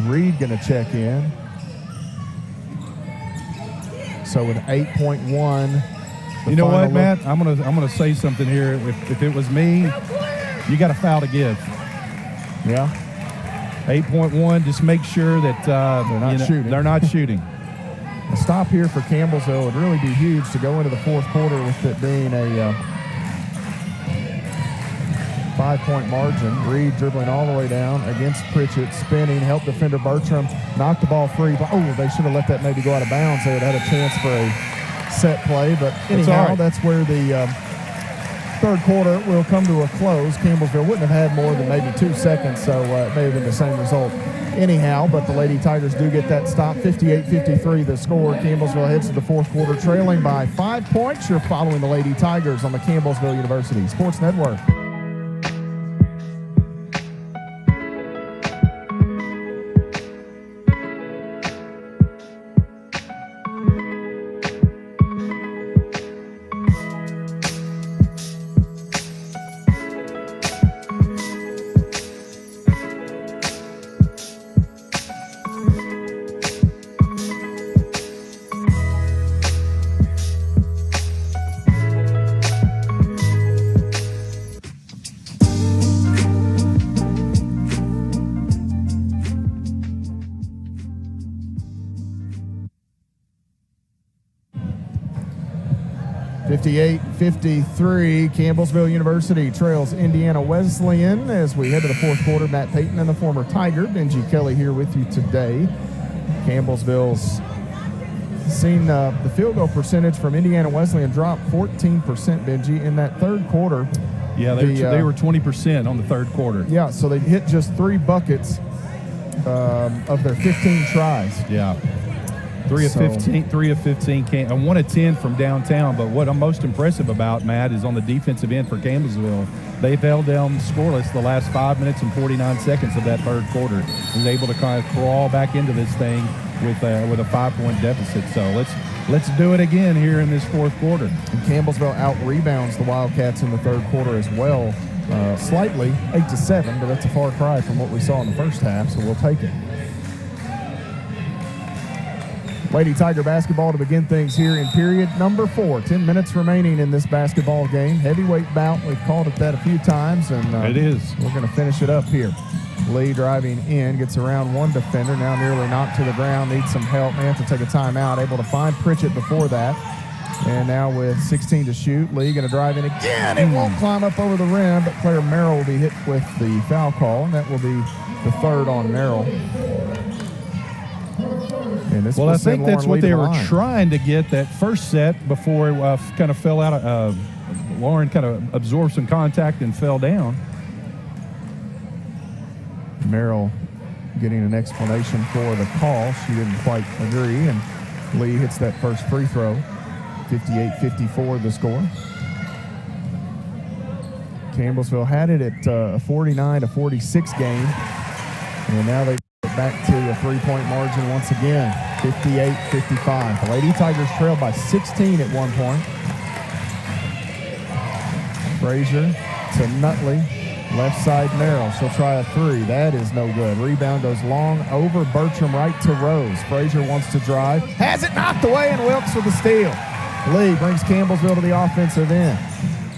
Reed going to check in. So with 8.1. You know what, Matt? I'm gonna say something here. If it was me, you got a foul to give. Yeah. 8.1. Just make sure that they're not shooting. They're not shooting. A stop here for Campbellsville would really be huge to go into the fourth quarter with it being a 5-point margin. Reed dribbling all the way down against Pritchett, spinning, help defender Bertram, knocked the ball free. Oh, they should have let that maybe go out of bounds. They would have had a chance for a set play, but anyhow, that's where the third quarter will come to a close. Campbellsville wouldn't have had more than maybe 2 seconds, so it may have been the same result anyhow, but the Lady Tigers do get that stop. 58-53 the score. Campbellsville heads to the fourth quarter trailing by 5 points. You're following the Lady Tigers on the Campbellsville University Sports Network. 58-53, Campbellsville University trails Indiana Wesleyan as we head to the fourth quarter. Matt Payton and the former Tiger, Benji Kelly, here with you today. Campbellsville's seen the field goal percentage from Indiana Wesleyan drop 14%, Benji, in that third quarter. Yeah, they were 20% on the third quarter. Yeah, so they hit just 3 buckets of their 15 tries. Yeah. 3 of 15 and 1 of 10 from downtown. But what I'm most impressive about, Matt, is on the defensive end for Campbellsville. They've held down scoreless the last 5 minutes and 49 seconds of that third quarter, and able to kind of crawl back into this thing with a 5-point deficit. So let's do it again here in this fourth quarter. And Campbellsville out-rebounds the Wildcats in the third quarter as well, slightly, 8-7, but that's a far cry from what we saw in the first half, so we'll take it. Lady Tiger basketball to begin things here in period number 4. 10 minutes remaining in this basketball game. Heavyweight bout. We've called it that a few times, and it is. We're going to finish it up here. Lee driving in, gets around one defender, now nearly knocked to the ground, needs some help. May have to take a timeout, able to find Pritchett before that. And now with 16 to shoot, Lee going to drive in again. It won't climb up over the rim, but Claire Merrill will be hit with the foul call, and that will be the third on Merrill. Well, I think that's what they were trying to get that first set before it kind of fell out. Lauren kind of absorbed some contact and fell down. Merrill getting an explanation for the call. She didn't quite agree, and Lee hits that first free throw. 58-54 the score. Campbellsville had it at a 49-46 game, and now they back to a 3-point margin once again, 58-55. The Lady Tigers trailed by 16 at one point. Frazier to Nutley, left side Merrill. She'll try a 3. That is no good. Rebound goes long over Bertram, right to Rose. Frazier wants to drive. Has it knocked away, and Wilkes with the steal. Lee brings Campbellsville to the offensive end.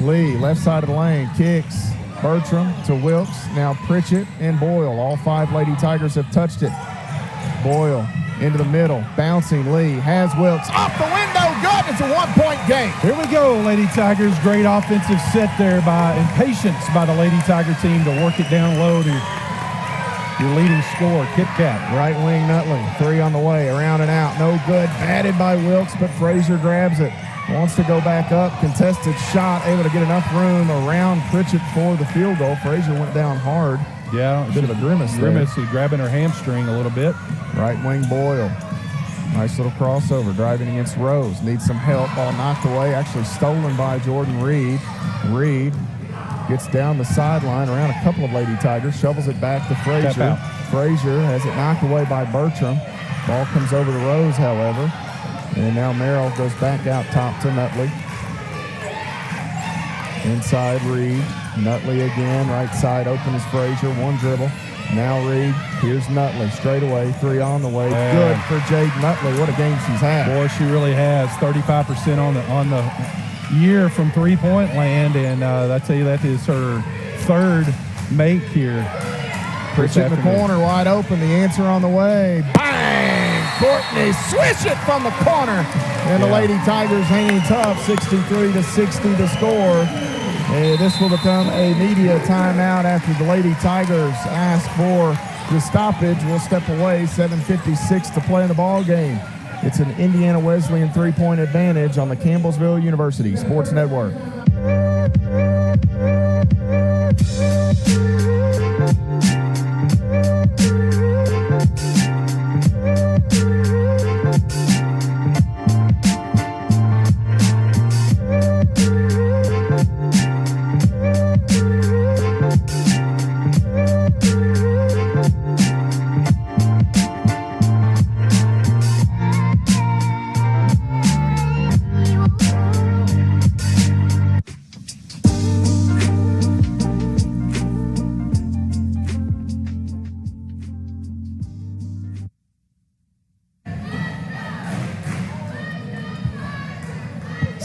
Lee, left side of the lane, kicks. Bertram to Wilkes, now Pritchett and Boyle. All 5 Lady Tigers have touched it. Boyle into the middle, bouncing. Lee has Wilkes off the window. Good. It's a 1-point game. Here we go, Lady Tigers. Great offensive set there and patience by the Lady Tiger team to work it down low to your leading scorer, Kit Kat. Right wing Nutley, 3 on the way, around and out. No good. Batted by Wilkes, but Frazier grabs it. Wants to go back up, contested shot, able to get enough room around Pritchett for the field goal. Frazier went down hard. Yeah. A bit of a grimace there. Grimace, grabbing her hamstring a little bit. Right wing Boyle. Nice little crossover, driving against Rose. Needs some help, ball knocked away, actually stolen by Jordan Reed. Reed gets down the sideline around a couple of Lady Tigers, shovels it back to Frazier. Frazier has it knocked away by Bertram. Ball comes over to Rose, however. And now Merrill goes back out top to Nutley. Inside Reed. Nutley again. Right side open is Frazier. One dribble. Now Reed. Here's Nutley. Straight away. 3 on the way. Good for Jade Nutley. What a game she's had. Boy, she really has. 35% on the year from three-point land. And I tell you, that is her third make here. Pritchett in the corner, wide open. The answer on the way. Bang! Courtney, swish it from the corner. And the Lady Tigers hanging tough, 63-60 to score. And this will become a media timeout after the Lady Tigers ask for the stoppage. We'll step away, 7:56 to play in the ball game. It's an Indiana Wesleyan 3-point advantage on the Campbellsville University Sports Network.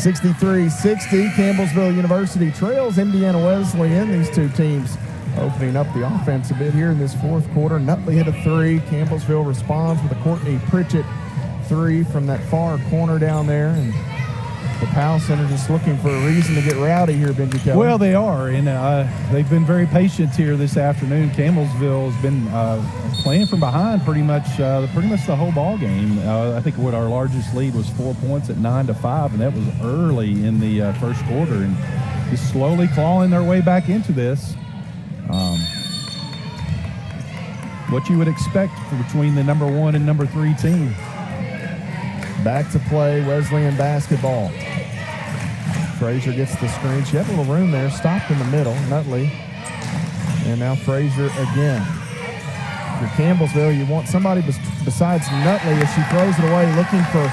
63-60, Campbellsville University trails Indiana Wesleyan. These two teams opening up the offense a bit here in this fourth quarter. Nutley hit a three. Campbellsville responds with a Courtney Pritchett three from that far corner down there. And the Powell Center just looking for a reason to get rowdy here, Benji Kelly. Well, they are, and they've been very patient here this afternoon. Campbellsville has been playing from behind pretty much the whole ball game. I think what our largest lead was 4 points at 9-5, and that was early in the first quarter, and just slowly clawing their way back into this. What you would expect between the number 1 and number 3 team. Back to play Wesleyan basketball. Frazier gets the screen. She had a little room there, stopped in the middle, Nutley. And now Frazier again. For Campbellsville, you want somebody besides Nutley as she throws it away, looking for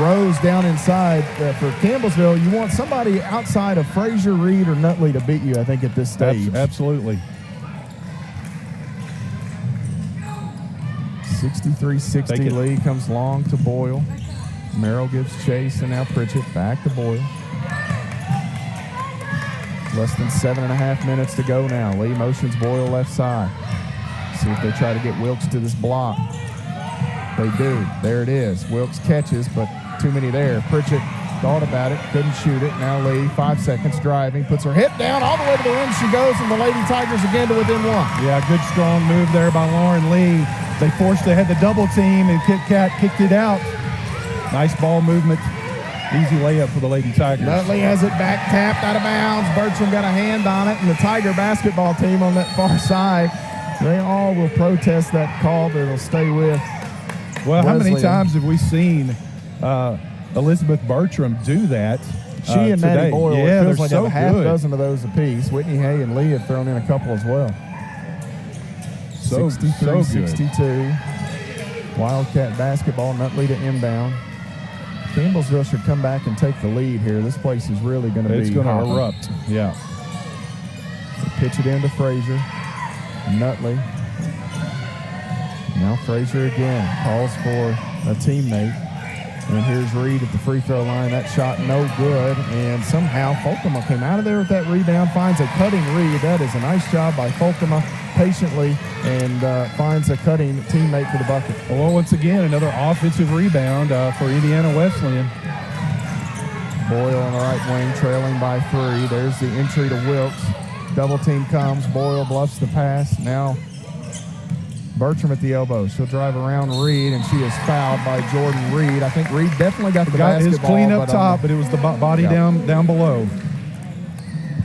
Rose down inside. For Campbellsville, you want somebody outside of Frazier, Reed, or Nutley to beat you, I think, at this stage. Absolutely. 63-60 lead comes long to Boyle. Merrill gives chase, and now Pritchett back to Boyle. Less than 7.5 minutes to go now. Lee motions Boyle left side. See if they try to get Wilkes to this block. They do. There it is. Wilkes catches, but too many there. Pritchett thought about it, couldn't shoot it. Now Lee, 5 seconds driving, puts her hip down, all the way to the rim she goes, and the Lady Tigers again to within one. Yeah, good strong move there by Lauren Lee. They had the double team, and Kit Kat kicked it out. Nice ball movement. Easy layup for the Lady Tigers. Nutley has it back tapped out of bounds. Bertram got a hand on it, and the Tiger basketball team on that far side, they all will protest that call, but it'll stay with Well, how many Wesleyan. times have we seen Elizabeth Bertram do that? She and Maddie today? Boyle, yeah, it feels they're like so a half good. dozen of those apiece. Whitney Hay and Lee have thrown in a couple as well. So 63-62. Wildcat basketball, Nutley to inbound. Campbellsville should come back and take the lead here. This place is really going to be It's going to hopping. erupt. Yeah. They pitch it into Frazier. Nutley. Now Frazier again calls for a teammate. And here's Reed at the free throw line. That shot no good. And somehow Folkema came out of there with that rebound, finds a cutting Reed. That is a nice job by Folkema patiently, and finds a cutting teammate for the bucket. Well, once again, another offensive rebound for Indiana Wesleyan. Boyle on the right wing, trailing by 3. There's the entry to Wilkes. Double team comes. Boyle bluffs the pass. Now Bertram at the elbow. She'll drive around Reed, and she is fouled by Jordan Reed. I think Reed definitely got the basketball. His clean up top, but it was the body down below.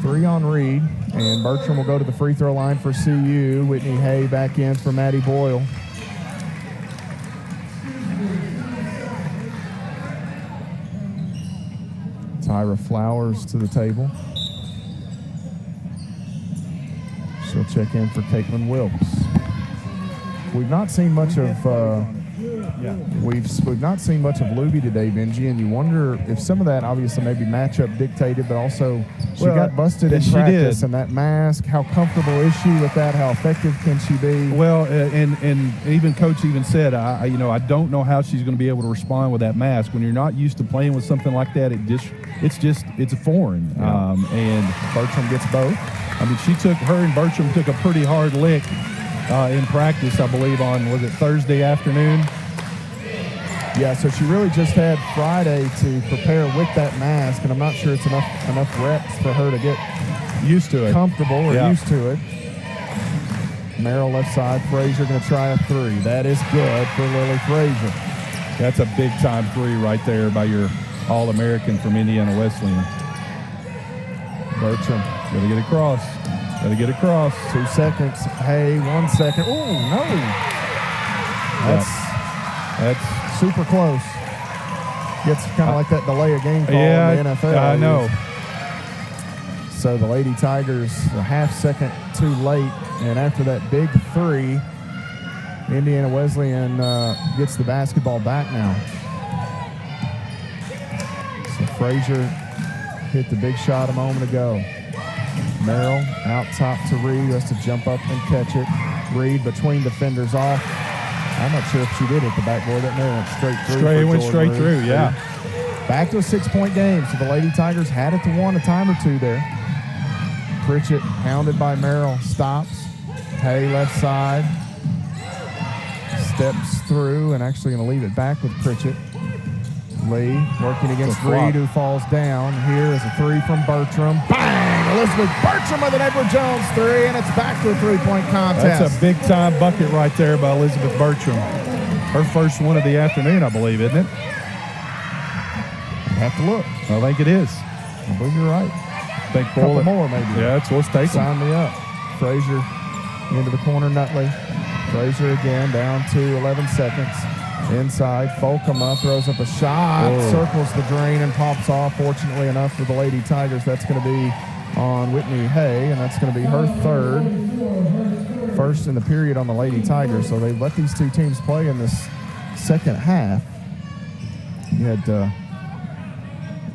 3 on Reed, and Bertram will go to the free throw line for CU. Whitney Hay back in for Maddie Boyle. Tyra Flowers to the table. She'll check in for Caitlin Wilkes. We've not seen much of we've not seen much of Luby today, Benji, and you wonder if some of that obviously maybe matchup dictated, but also she got busted in practice, and that mask. How comfortable is she with that? How effective can she be? Well, and even coach even said, I don't know how she's going to be able to respond with that mask. When you're not used to playing with something like that, it's a foreign. Yeah. And Bertram gets both. I mean, Bertram took a pretty hard lick in practice, I believe, on, was it Thursday afternoon? Yeah, so she really just had Friday to prepare with that mask, and I'm not sure it's enough reps for her to get Used to it. comfortable or used to it. Merrill left side. Frazier going to try a three. That is good for Lily Frazier. That's a big-time three right there by your All-American from Indiana Wesleyan. Bertram. Got to get across. Got to get across. 2 seconds. Hey, 1 second. Ooh, no. That's super close. Gets kind of like that delay of game call in the NFL. I know. So the Lady Tigers a half second too late, and after that big three, Indiana Wesleyan gets the basketball back now. So Frazier hit the big shot a moment ago. Merrill out top to Reed, has to jump up and catch it. Reed between defenders off. I'm not sure if she did hit the backboard. That may have went straight through. It went straight through, yeah. Back to a 6-point game. So the Lady Tigers had it to one, a time or two there. Pritchett, hounded by Merrill, stops. Hay left side. Steps through and actually going to leave it back with Pritchett. Lee working against Reed, who falls down. Here is a three from Bertram. Bang! Elizabeth Bertram with an Edward Jones three, and it's back to a three-point contest. That's a big-time bucket right there by Elizabeth Bertram. Her first one of the afternoon, I believe, isn't it? You have to look. I think it is. I believe you're right. I think a couple more, maybe. Yeah, that's what's taking. Sign me up. Frazier into the corner, Nutley. Frazier again, down to 11 seconds. Inside, Folkema throws up a shot, circles the drain and pops off. Fortunately enough for the Lady Tigers, that's going to be on Whitney Hay, and that's going to be her third. First in the period on the Lady Tigers, so they've let these two teams play in this second half. You had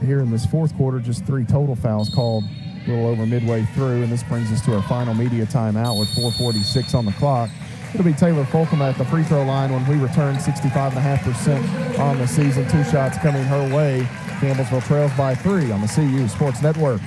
here in this fourth quarter just 3 total fouls called a little over midway through, and this brings us to our final media timeout with 4:46 on the clock. It'll be Taylor Folkema at the free throw line when we return. 65.5% on the season. 2 shots coming her way. Campbellsville trails by 3 on the CU Sports Network.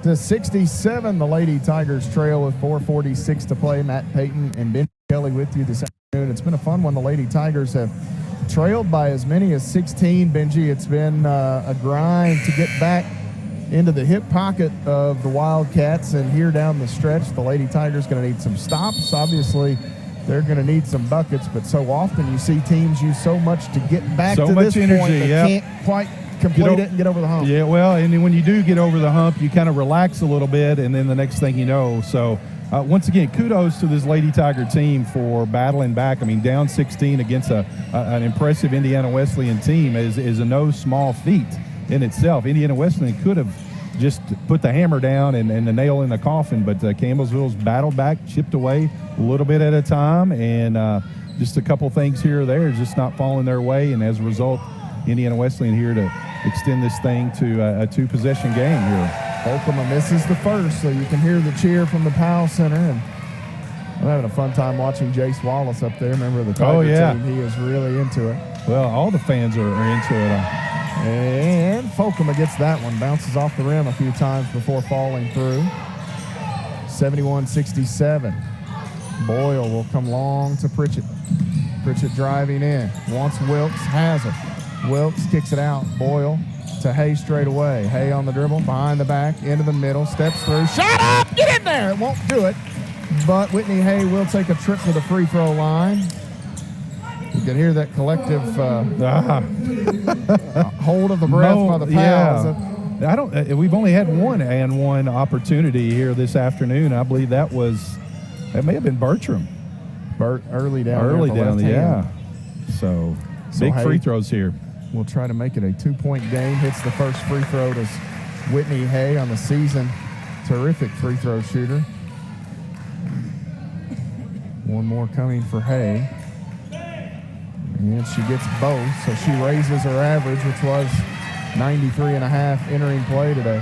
To 67, the Lady Tigers trail with 4:46 to play. Matt Payton and Ben Kelly with you this afternoon. It's been a fun one. The Lady Tigers have trailed by as many as 16, Benji. It's been a grind to get back into the hip pocket of the Wildcats, and here down the stretch, the Lady Tigers going to need some stops. Obviously, they're going to need some buckets, but so often you see teams use so much to get back to this point they can't quite complete it and get over the hump. Yeah, well, and then when you do get over the hump, you kind of relax a little bit, and then the next thing you know. So, once again, kudos to this Lady Tiger team for battling back. I mean, down 16 against an impressive Indiana Wesleyan team is a no small feat in itself. Indiana Wesleyan could have just put the hammer down and the nail in the coffin, but Campbellsville's battled back, chipped away a little bit at a time, and just a couple things here or there just not falling their way, and as a result, Indiana Wesleyan here to extend this thing to a 2-possession game here. Folkema misses the first, so you can hear the cheer from the Powell Center. And I'm having a fun time watching Jace Wallace up there, member of the Tiger team. He is really into it. Well, all the fans are into it. And Folkema gets that one. Bounces off the rim a few times before falling through. 71-67. Boyle will come long to Pritchett. Pritchett driving in. Wants Wilkes, has her. Wilkes kicks it out. Boyle to Hay straight away. Hay on the dribble, behind the back, into the middle, steps through. Shut up! Get in there! It won't do it. But Whitney Hay will take a trip to the free throw line. You can hear that collective hold of the breath by the Pals. Yeah. We've only had one opportunity here this afternoon. I believe that may have been Bertram. Early down there. So So big free throws here. We'll try to make it a 2-point game. Hits the first free throw to Whitney Hay on the season. Terrific free throw shooter. One more coming for Hay. And she gets both, so she raises her average, which was 93.5 entering play today.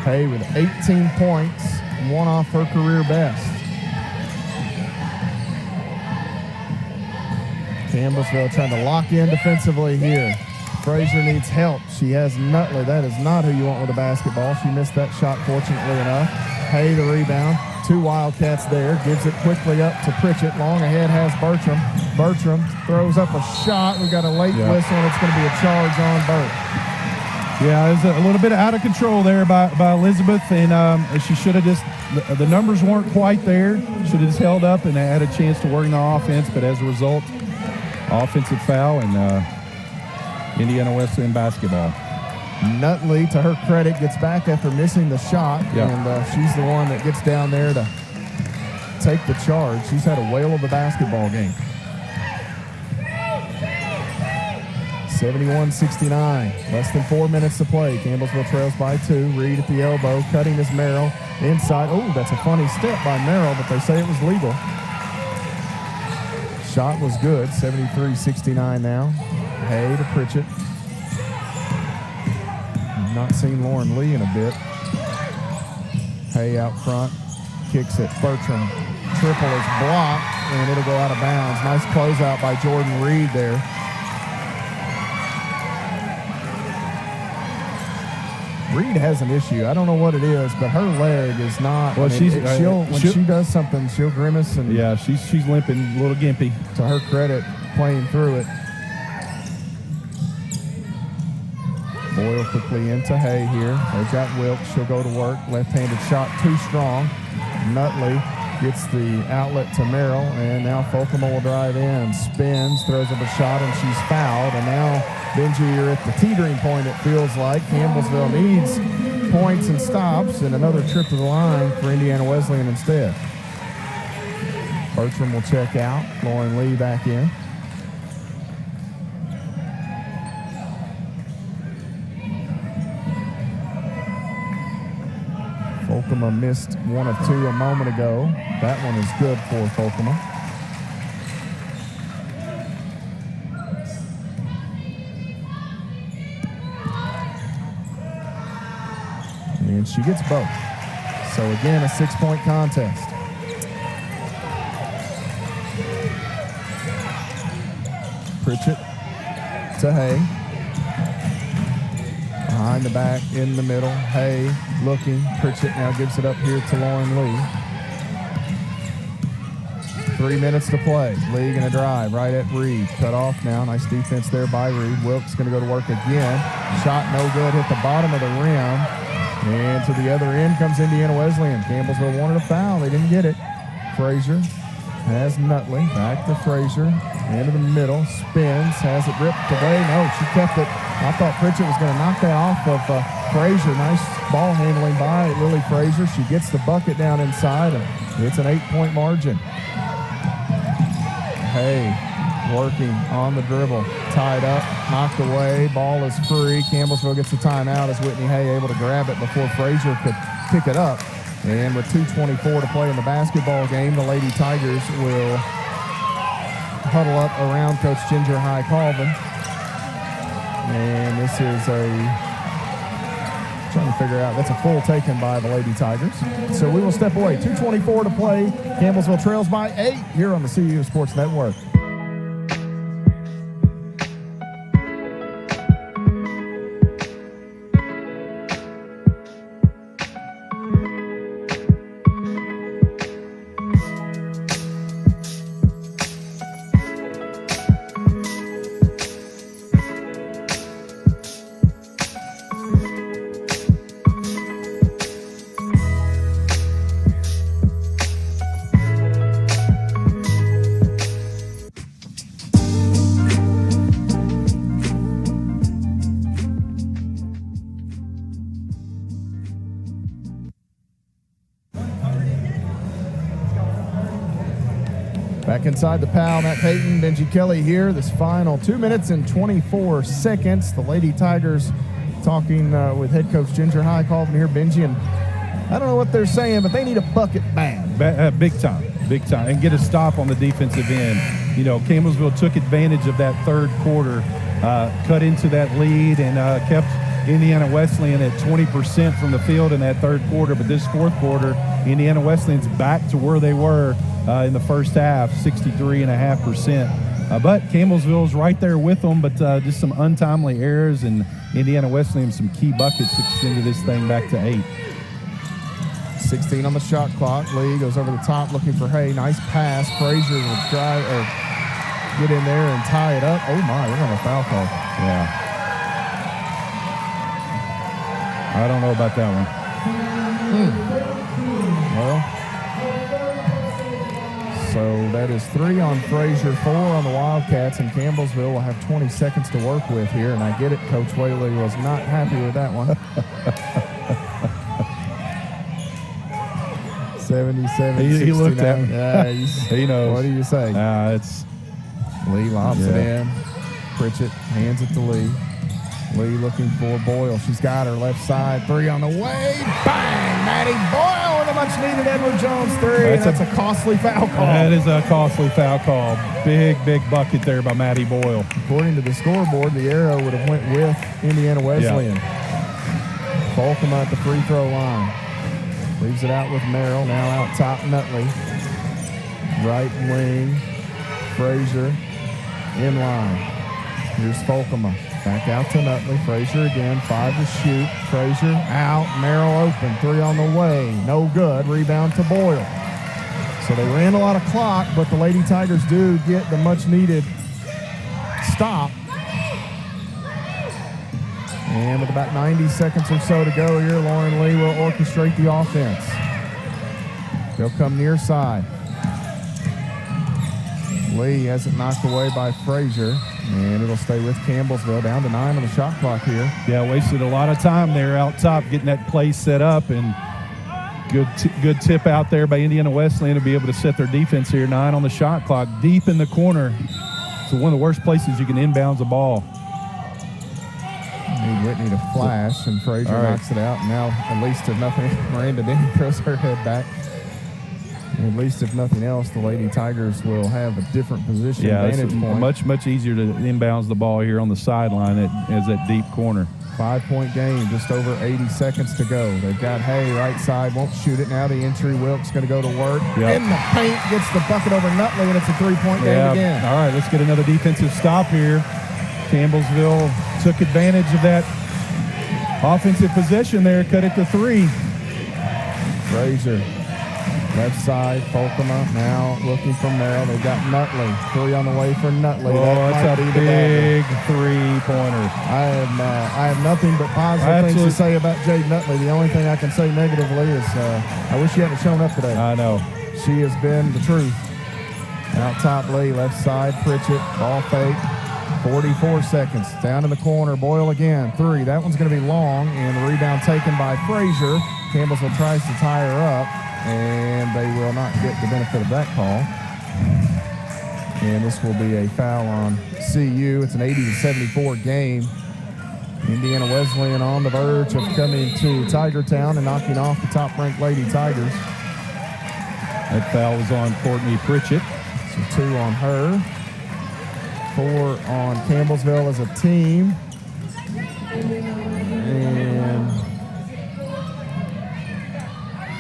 Hay with 18 points, one off her career best. Campbellsville trying to lock in defensively here. Frazier needs help. She has Nutley. That is not who you want with a basketball. She missed that shot, fortunately enough. Hay the rebound. 2 Wildcats there. Gives it quickly up to Pritchett. Long ahead has Bertram. Bertram throws up a shot. We've got a late whistle, and it's going to be a charge on Burt. Yeah, it was a little bit out of control there by Elizabeth, and she should have just – the numbers weren't quite there. Should have just held up and had a chance to work in the offense, but as a result, offensive foul and Indiana Wesleyan basketball. Nutley, to her credit, gets back after missing the shot, and she's the one that gets down there to take the charge. She's had a whale of a basketball game. 71-69, less than 4 minutes to play. Campbellsville trails by 2. Reed at the elbow, cutting is Merrill. Inside, oh, that's a funny step by Merrill, but they say it was legal. Shot was good, 73-69 now. Hay to Pritchett. Not seen Lauren Lee in a bit. Hay out front, kicks it. Bertram, triple is blocked, and it'll go out of bounds. Nice closeout by Jordan Reed there. Reed has an issue. I don't know what it is, but her leg is not. Well, when she does something, she'll grimace and. Yeah, she's limping, a little gimpy. To her credit, playing through it. Boyle quickly into Hay here. They've got Wilkes. She'll go to work. Left-handed shot too strong. Nutley gets the outlet to Merrill, and now Folkema will drive in. Spins, throws up a shot, and she's fouled. And now, Benji, you're at the teetering point, it feels like. Campbellsville needs points and stops, and another trip to the line for Indiana Wesleyan instead. Bertram will check out. Lauren Lee back in. Folkema missed 1 of 2 a moment ago. That one is good for Folkema. And she gets both. So again, a 6-point contest. Pritchett to Hay. Behind the back, in the middle. Hay looking. Pritchett now gives it up here to Lauren Lee. 3 minutes to play. Lee going to drive right at Reed. Cut off now. Nice defense there by Reed. Wilkes going to go to work again. Shot no good. Hit the bottom of the rim. And to the other end comes Indiana Wesleyan. Campbellsville wanted a foul. They didn't get it. Frazier has Nutley. Back to Frazier. Into the middle. Spins. Has it ripped away. No, she kept it. I thought Pritchett was going to knock that off of Frazier. Nice ball handling by Lily Frazier. She gets the bucket down inside, and it's an 8-point margin. Hay working on the dribble. Tied up, knocked away. Ball is free. Campbellsville gets the timeout as Whitney Hay able to grab it before Frazier could pick it up. And with 2:24 to play in the basketball game, the Lady Tigers will huddle up around Coach Ginger High Colvin. And this is trying to figure out, that's a full taken by the Lady Tigers. So we will step away. 2:24 to play. Campbellsville trails by 8 here on the CU Sports Network. Back inside the PAL, Matt Payton, Benji Kelly here. This final 2 minutes and 24 seconds. The Lady Tigers talking with head coach Ginger Highcalden here, Benji, and I don't know what they're saying, but they need a bucket bad. Big time, and get a stop on the defensive end. You know, Campbellsville took advantage of that third quarter, cut into that lead, and kept Indiana Wesleyan at 20% from the field in that third quarter. But this fourth quarter, Indiana Wesleyan's back to where they were in the first half, 63.5%. But Campbellsville's right there with them, but just some untimely errors, and Indiana Wesleyan some key buckets extended this thing back to 8. 16 on the shot clock. Lee goes over the top looking for Hay. Nice pass. Frazier will try or get in there and tie it up. Oh my, we're going to foul call. Yeah. I don't know about that one. Well, so that is 3 on Frazier, 4 on the Wildcats, and Campbellsville will have 20 seconds to work with here. And I get it, Coach Whaley was not happy with that one. 77, he looked at me. Yeah, he knows. What do you say? It's Lee lobs it in. Pritchett hands it to Lee. Lee looking for Boyle. She's got her left side. 3 on the way. Bang! Maddie Boyle with a much-needed Edward Jones 3. That's a costly foul call. That is a costly foul call. Big bucket there by Maddie Boyle. According to the scoreboard, the arrow would have went with Indiana Wesleyan. Folkman at the free throw line. Leaves it out with Merrill. Now out top, Nutley. Right wing, Frazier in line. Here's Folkman. Back out to Nutley. Frazier again. 5 to shoot. Frazier out. Merrill open. 3 on the way. No good. Rebound to Boyle. So they ran a lot of clock, but the Lady Tigers do get the much-needed stop. And with about 90 seconds or so to go here, Lauren Lee will orchestrate the offense. They'll come near side. Lee has it knocked away by Frazier, and it'll stay with Campbellsville. Down to 9 on the shot clock here. Yeah, wasted a lot of time there out top getting that play set up, and good tip out there by Indiana Wesleyan to be able to set their defense here. 9 on the shot clock, deep in the corner. It's one of the worst places you can inbounds a ball. Need Whitney to flash, and Frazier knocks it out. Now, at least if nothing, Miranda Denny throws her head back. At least if nothing else, the Lady Tigers will have a different position vantage point. Much easier to inbounds the ball here on the sideline as that deep corner. 5-point game, just over 80 seconds to go. They've got Hay right side, won't shoot it. Now the entry, Wilkes going to go to work. Yep. In the paint, gets the bucket over Nutley, and it's a 3-point game again. All right, let's get another defensive stop here. Campbellsville took advantage of that offensive possession there, cut it to 3. Frazier, left side, Folkema now looking for Merrill. They've got Nutley, 3 on the way for Nutley. That's a big 3-pointer. I have nothing but positive things to say about Jade Nutley. The only thing I can say negatively is I wish she hadn't shown up today. I know. She has been the truth. Out top, Lee, left side, Pritchett, ball fake. 44 seconds. Down in the corner, Boyle again. 3. That one's going to be long, and the rebound taken by Frazier. Campbellsville tries to tie her up, and they will not get the benefit of that call. And this will be a foul on CU. It's an 80-74 game. Indiana Wesleyan on the verge of coming to Tigertown and knocking off the top-ranked Lady Tigers. That foul was on Courtney Pritchett. So 2 on her. 4 on Campbellsville as a team.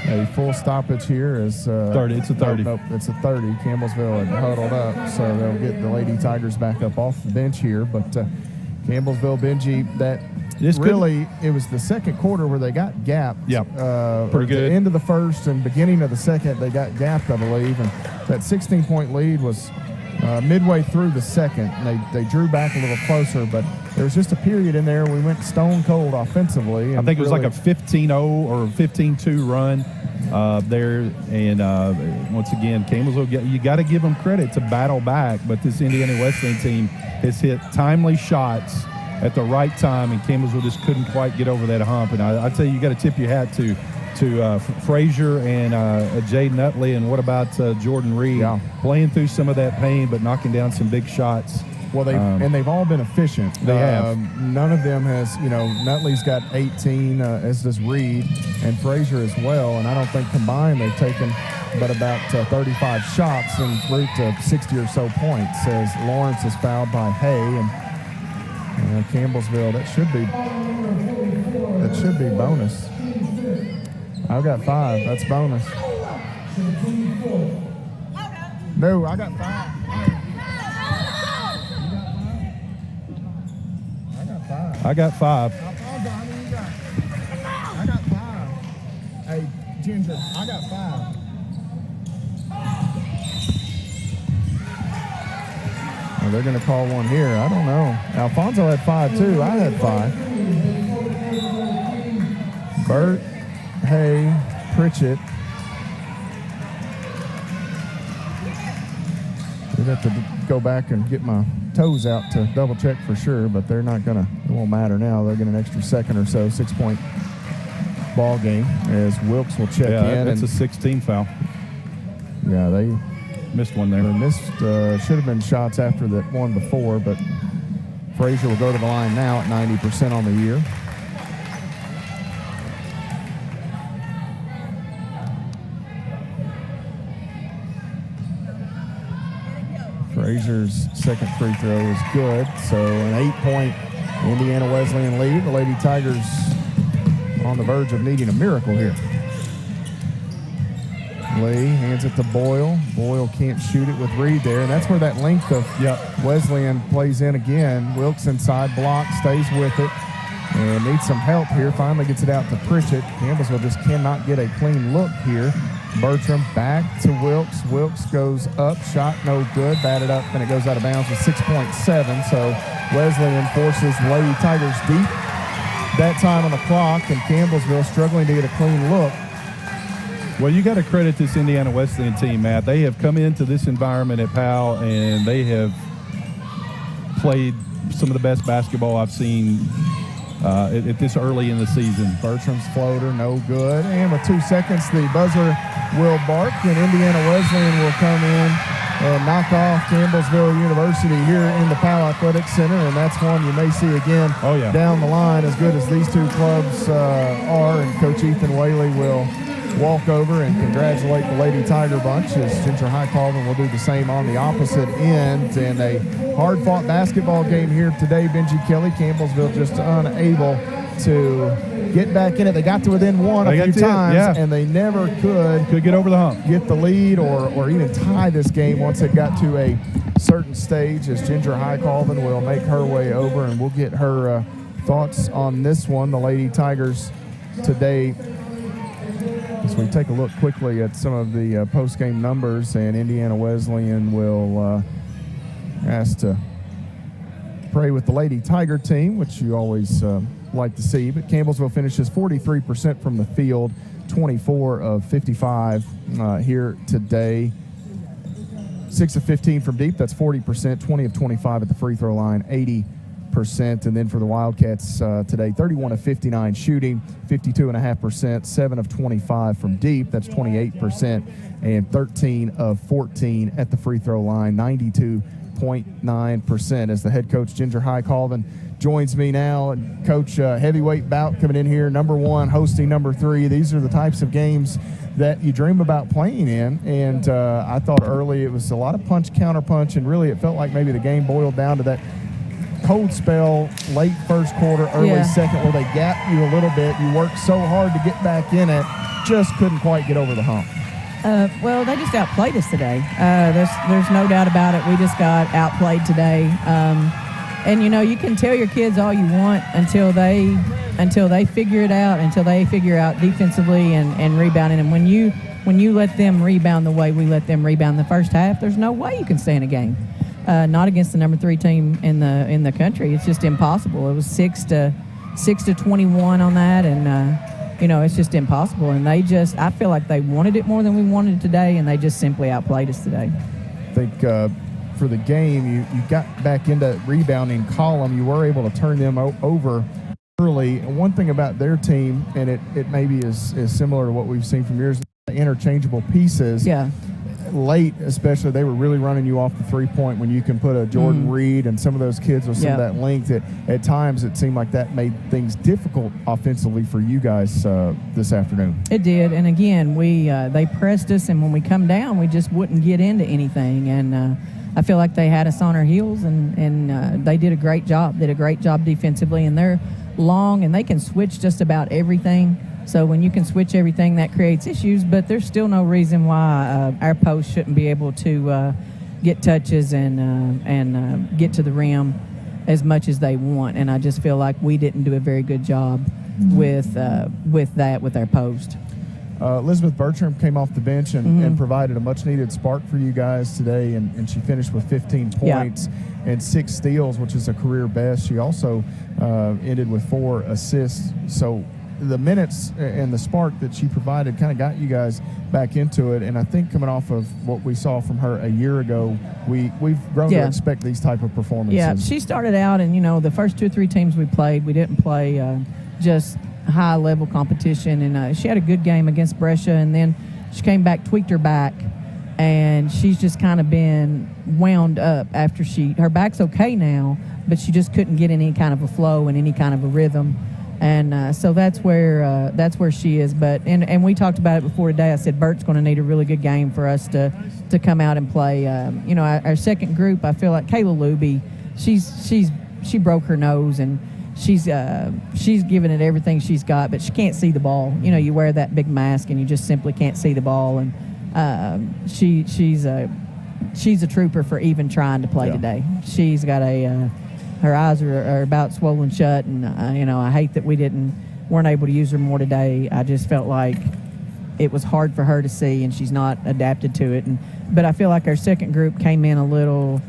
And a full stoppage here is 30. It's a 30. Nope, it's a 30. Campbellsville had huddled up, so they'll get the Lady Tigers back up off the bench here. But Campbellsville, Benji, it was the second quarter where they got gapped. Yep. Pretty good. At the end of the first and beginning of the second, they got gapped, I believe. And that 16-point lead was midway through the second. They drew back a little closer, but there was just a period in there we went stone cold offensively. I think it was like a 15-0 or 15-2 run there. And once again, Campbellsville, you got to give them credit to battle back, but this Indiana Wesleyan team has hit timely shots at the right time, and Campbellsville just couldn't quite get over that hump. And I tell you, you got to tip your hat to to Frazier and Jaden Utley, and what about Jordan Reed? Yeah. Playing through some of that pain, but knocking down some big shots. Well, they've all been efficient. They have. None of them has, Nutley's got 18, as does Reed, and Frazier as well. And I don't think combined they've taken but about 35 shots and route to 60 or so points. As Lawrence is fouled by Hay, and Campbellsville. That should be bonus. I've got 5. That's bonus. No, I got 5. I got 5. I got 5. Hey, Ginger, I got 5. Well, they're going to call one here. I don't know. Alfonso had 5 too. I had 5. Burt, Hay, Pritchett. We'd have to go back and get my toes out to double check for sure, but they're not gonna, it won't matter now. They'll get an extra second or so. 6-point ball game as Wilkes will check in. Yeah, that's a 16 foul. Yeah, they missed one there. They missed, should have been shots after that one before, but Frazier will go to the line now at 90% on the year. Frazier's second free throw is good, so an 8-point Indiana Wesleyan lead. The Lady Tigers on the verge of needing a miracle here. Lee hands it to Boyle. Boyle can't shoot it with Reed there, and that's where that length of Wesleyan plays in again. Wilkes inside block, stays with it, and needs some help here. Finally gets it out to Pritchett. Campbellsville just cannot get a clean look here. Bertram back to Wilkes. Wilkes goes up, shot no good, batted up, and it goes out of bounds with 6.7. So Wesleyan forces Lady Tigers deep that time on the clock, and Campbellsville struggling to get a clean look. Well, you got to credit this Indiana Wesleyan team, Matt. They have come into this environment at Powell, and they have played some of the best basketball I've seen at this early in the season. Bertram's floater, no good. And with 2 seconds, the buzzer will bark, and Indiana Wesleyan will come in and knock off Campbellsville University here in the Powell Athletic Center, and that's one you may see again down the line, as good as these two clubs are. And Coach Ethan Whaley will walk over and congratulate the Lady Tiger bunch, as Ginger High Calvin will do the same on the opposite end. And a hard-fought basketball game here today. Benji Kelly, Campbellsville just unable to get back in it. They got to within one a few times, and they never could get over the hump, get the lead, or even tie this game once it got to a certain stage, as Ginger High Calvin will make her way over, and we'll get her thoughts on this one. The Lady Tigers today, as we take a look quickly at some of the post-game numbers, and Indiana Wesleyan will ask to pray with the Lady Tiger team, which you always like to see. But Campbellsville finishes 43% from the field, 24 of 55 here today. 6 of 15 from deep, that's 40%, 20 of 25 at the free throw line, 80%. And then for the Wildcats today, 31 of 59 shooting, 52.5%, 7 of 25 from deep, that's 28%, and 13 of 14 at the free throw line, 92.9%. As the head coach, Ginger High Calvin, joins me now. And Coach, heavyweight bout coming in here, number 1 hosting number 3. These are the types of games that you dream about playing in, and I thought early it was a lot of punch, counter punch, and really it felt like maybe the game boiled down to that cold spell late first quarter, early second, where they gapped you a little bit. You worked so hard to get back in it, just couldn't quite get over the hump. Well, they just outplayed us today. There's no doubt about it. We just got outplayed today. And you can tell your kids all you want until they figure it out, until they figure out defensively and rebounding. And when you let them rebound the way we let them rebound the first half, there's no way you can stay in a game. Not against the number 3 team in the country. It's just impossible. It was 6 to 21 on that, and it's just impossible. And I feel like they wanted it more than we wanted it today, and they just simply outplayed us today. I think for the game, you got back into rebounding column. You were able to turn them over early. One thing about their team, and it maybe is similar to what we've seen from yours, interchangeable pieces. Yeah. Late, especially, they were really running you off the three-point when you can put a Jordan Reed and some of those kids with some of that length. At times, it seemed like that made things difficult offensively for you guys this afternoon. It did, and again, they pressed us, and when we come down, we just wouldn't get into anything. And I feel like they had us on our heels, and they did a great job. Did a great job defensively, and they're long, and they can switch just about everything. So when you can switch everything, that creates issues, but there's still no reason why our post shouldn't be able to get touches and get to the rim as much as they want. And I just feel like we didn't do a very good job with our post. Elizabeth Bertram came off the bench and provided a much-needed spark for you guys today, and she finished with 15 points and 6 steals, which is a career best. She also ended with 4 assists. So the minutes and the spark that she provided kind of got you guys back into it, and I think coming off of what we saw from her a year ago, we've grown to expect these type of performances. Yeah, she started out, and the first 2 or 3 teams we played, we didn't play just high-level competition, and she had a good game against Brescia, and then she came back, tweaked her back, and she's just kind of been wound up after her back's okay now, but she just couldn't get any kind of a flow and any kind of a rhythm. And so that's where she is. But and we talked about it before today. I said Bert's going to need a really good game for us to come out and play. Our second group, I feel like Kayla Luby, she broke her nose, and she's giving it everything she's got, but she can't see the ball. You wear that big mask and you just simply can't see the ball. And she's a trooper for even trying to play today. She's got her eyes are about swollen shut, and I hate that we weren't able to use her more today. I just felt like it was hard for her to see, and she's not adapted to it. But I feel like our second group came in a little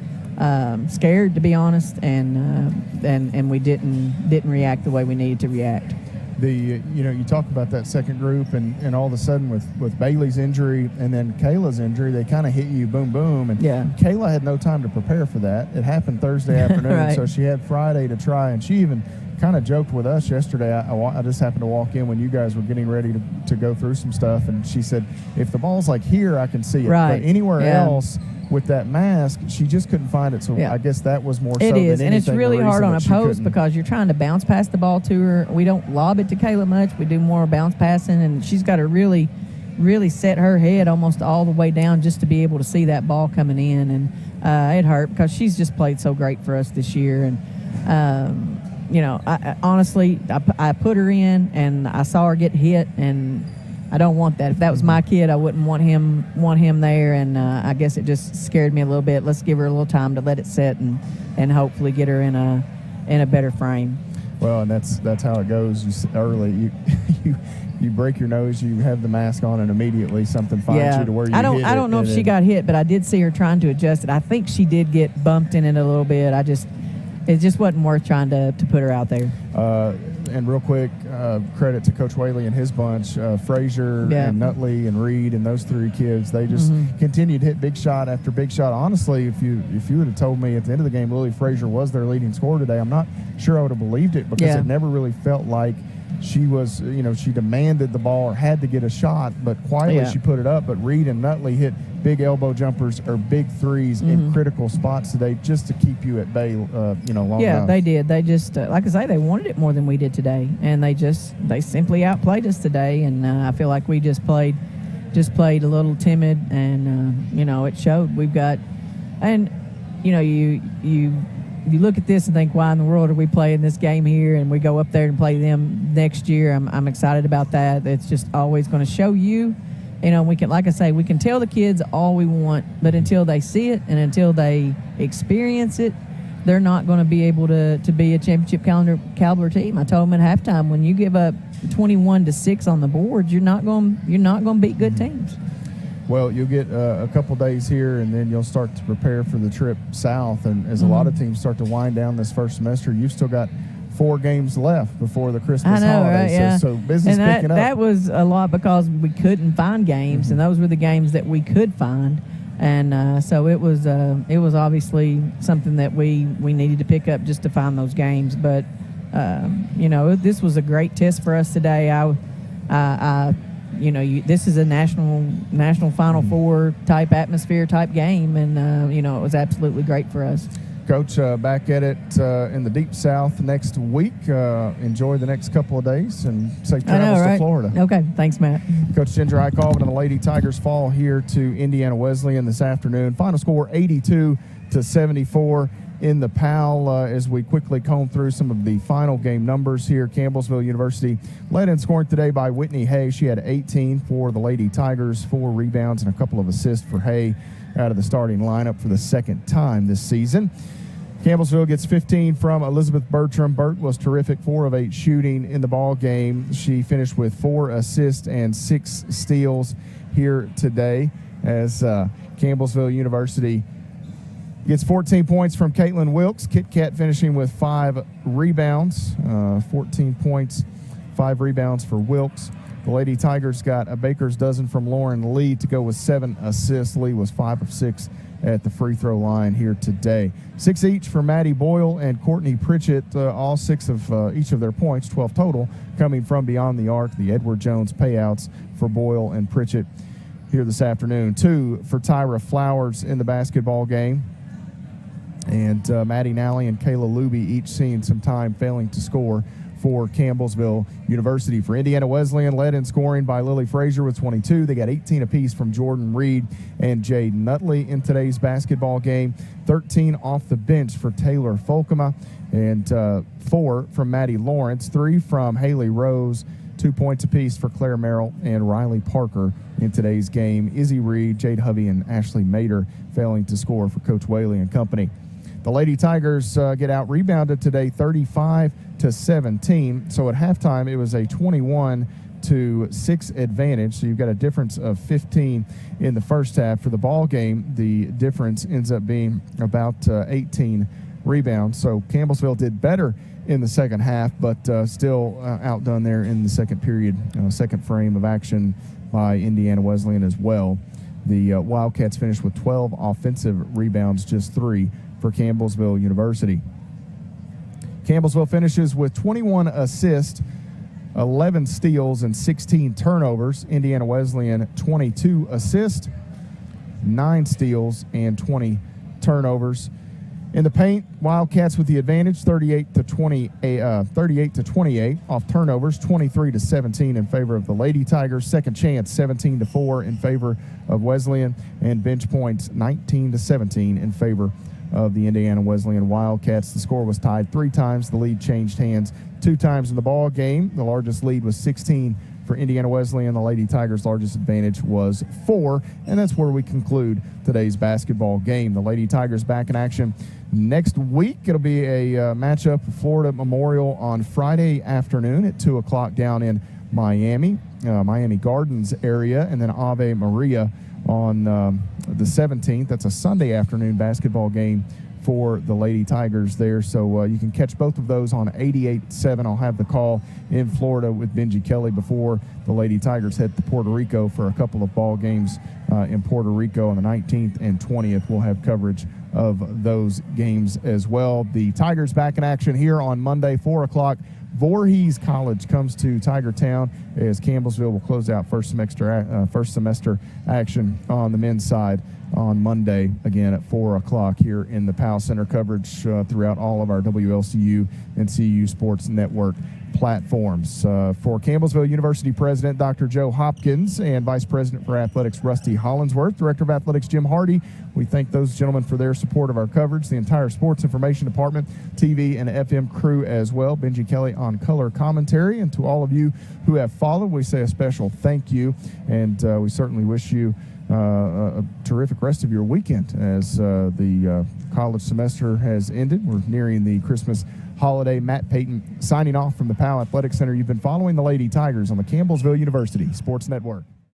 scared, to be honest, and we didn't react the way we needed to react. You talk about that second group, and all of a sudden with Bailey's injury and then Kayla's injury, they kind of hit you boom, boom. And Kayla had no time to prepare for that. It happened Thursday afternoon, right. So she had Friday to try, and she even kind of joked with us yesterday. I just happened to walk in when you guys were getting ready to go through some stuff, and she said, if the ball's like here, I can see it. Right. But anywhere else, with that mask, she just couldn't find it. So I guess that was more so it than is, anything. And it's really hard on a post couldn't. Because you're trying to bounce past the ball to her. We don't lob it to Kayla much. We do more bounce passing, and she's got to really, really set her head almost all the way down just to be able to see that ball coming in. And it hurt because she's just played so great for us this year. And I honestly, I put her in, and I saw her get hit, and I don't want that. If that was my kid, I wouldn't want him there, and I guess it just scared me a little bit. Let's give her a little time to let it set and hopefully get her in a better frame. Well, and that's how it goes. You break your nose, you have the mask on, and immediately something finds you to where you I don't know if she got hit, but I did see her trying to adjust it. I think she did get bumped in it a little bit. It just wasn't worth trying to put her out there. And real quick, credit to Coach Whaley and his bunch, Frazier and Nutley and Reed and those 3 kids. They just continued to hit big shot after big shot. Honestly, if you would have told me at the end of the game Lily Frazier was their leading scorer today, I'm not sure I would have believed it, because it never really felt like she was, she demanded the ball or had to get a shot, but quietly she put it up. But Reed and Nutley hit big elbow jumpers or big threes in critical spots today just to keep you at bay, long enough. Yeah, they did. They just, like I say, they wanted it more than we did today, and they simply outplayed us today. And I feel like we just played a little timid, and it showed. We've got, and you look at this and think, why in the world are we playing this game here? And we go up there and play them next year. I'm excited about that. It's just always going to show you. We can, like I say, we can tell the kids all we want, but until they see it and until they experience it, they're not going to be able to be a championship caliber team. I told them at halftime, when you give up 21-6 on the board, you're not going to beat good teams. Well, you'll get a couple days here, and then you'll start to prepare for the trip south. And as a lot of teams start to wind down this first semester, you've still got 4 games left before the Christmas holiday. Right? Yeah. So business picking up. That was a lot because we couldn't find games, and those were the games that we could find. And so it was obviously something that we needed to pick up just to find those games. But This was a great test for us today. This is a national Final Four type atmosphere type game, and it was absolutely great for us. Coach, back at it in the Deep South next week. Enjoy the next couple of days and safe travels to Florida. Okay, thanks, Matt. Coach Ginger Highcoven and the Lady Tigers fall here to Indiana Wesleyan this afternoon. Final score 82-74 in the PAL as we quickly comb through some of the final game numbers here. Campbellsville University led in scoring today by Whitney Hay. She had 18 for the Lady Tigers, 4 rebounds and a couple of assists for Hay out of the starting lineup for the second time this season. Campbellsville gets 15 from Elizabeth Bertram. Bert was terrific, 4 of 8 shooting in the ball game. She finished with 4 assists and 6 steals here today as Campbellsville University gets 14 points from Caitlin Wilkes. Kit Kat finishing with 5 rebounds, 14 points, 5 rebounds for Wilkes. The Lady Tigers got a baker's dozen from Lauren Lee to go with 7 assists. Lee was 5 of 6 at the free throw line here today. 6 each for Maddie Boyle and Courtney Pritchett, all 6 of each of their points, 12 total, coming from beyond the arc. The Edward Jones payouts for Boyle and Pritchett here this afternoon. 2 for Tyra Flowers in the basketball game. And Maddie Nally and Kayla Luby each seeing some time failing to score for Campbellsville University. For Indiana Wesleyan, led in scoring by Lily Frazier with 22. They got 18 apiece from Jordan Reed and Jade Nutley in today's basketball game. 13 off the bench for Taylor Folkema, and 4 from Maddie Lawrence, 3 from Haley Rose, 2 points apiece for Claire Merrill and Riley Parker in today's game. Izzy Reed, Jade Hovey, and Ashley Mater failing to score for Coach Whaley and company. The Lady Tigers get out-rebounded today 35-17. So at halftime, it was a 21-6 advantage. So you've got a difference of 15 in the first half. For the ball game, the difference ends up being about 18 rebounds. So Campbellsville did better in the second half, but still outdone there in the second period, second frame of action by Indiana Wesleyan as well. The Wildcats finished with 12 offensive rebounds, just 3 for Campbellsville University. Campbellsville finishes with 21 assists, 11 steals, and 16 turnovers. Indiana Wesleyan, 22 assists, 9 steals, and 20 turnovers. In the paint, Wildcats with the advantage, 38-28 off turnovers, 23-17 in favor of the Lady Tigers. Second chance, 17-4 in favor of Wesleyan, and bench points, 19-17 in favor of the Indiana Wesleyan Wildcats. The score was tied 3 times. The lead changed hands 2 times in the ball game. The largest lead was 16 for Indiana Wesleyan. The Lady Tigers' largest advantage was 4, and that's where we conclude today's basketball game. The Lady Tigers back in action next week. It'll be a matchup of Florida Memorial on Friday afternoon at 2 o'clock down in Miami Gardens area, and then Ave Maria on the 17th. That's a Sunday afternoon basketball game for the Lady Tigers there. So you can catch both of those on 88.7. I'll have the call in Florida with Benji Kelly before the Lady Tigers head to Puerto Rico for a couple of ball games in Puerto Rico on the 19th and 20th. We'll have coverage of those games as well. The Tigers back in action here on Monday, 4 o'clock. Voorhees College comes to Tiger Town as Campbellsville will close out first semester action on the men's side on Monday, again at 4 o'clock here in the Powell Center. Coverage throughout all of our WLCU and CU Sports Network platforms. For Campbellsville University President Dr. Joe Hopkins and Vice President for Athletics Rusty Hollinsworth, Director of Athletics Jim Hardy, we thank those gentlemen for their support of our coverage, the entire Sports Information Department, TV and FM crew as well, Benji Kelly on color commentary, and to all of you who have followed, we say a special thank you, and we certainly wish you a terrific rest of your weekend as the college semester has ended. We're nearing the Christmas holiday. Matt Payton signing off from the Powell Athletic Center. You've been following the Lady Tigers on the Campbellsville University Sports Network.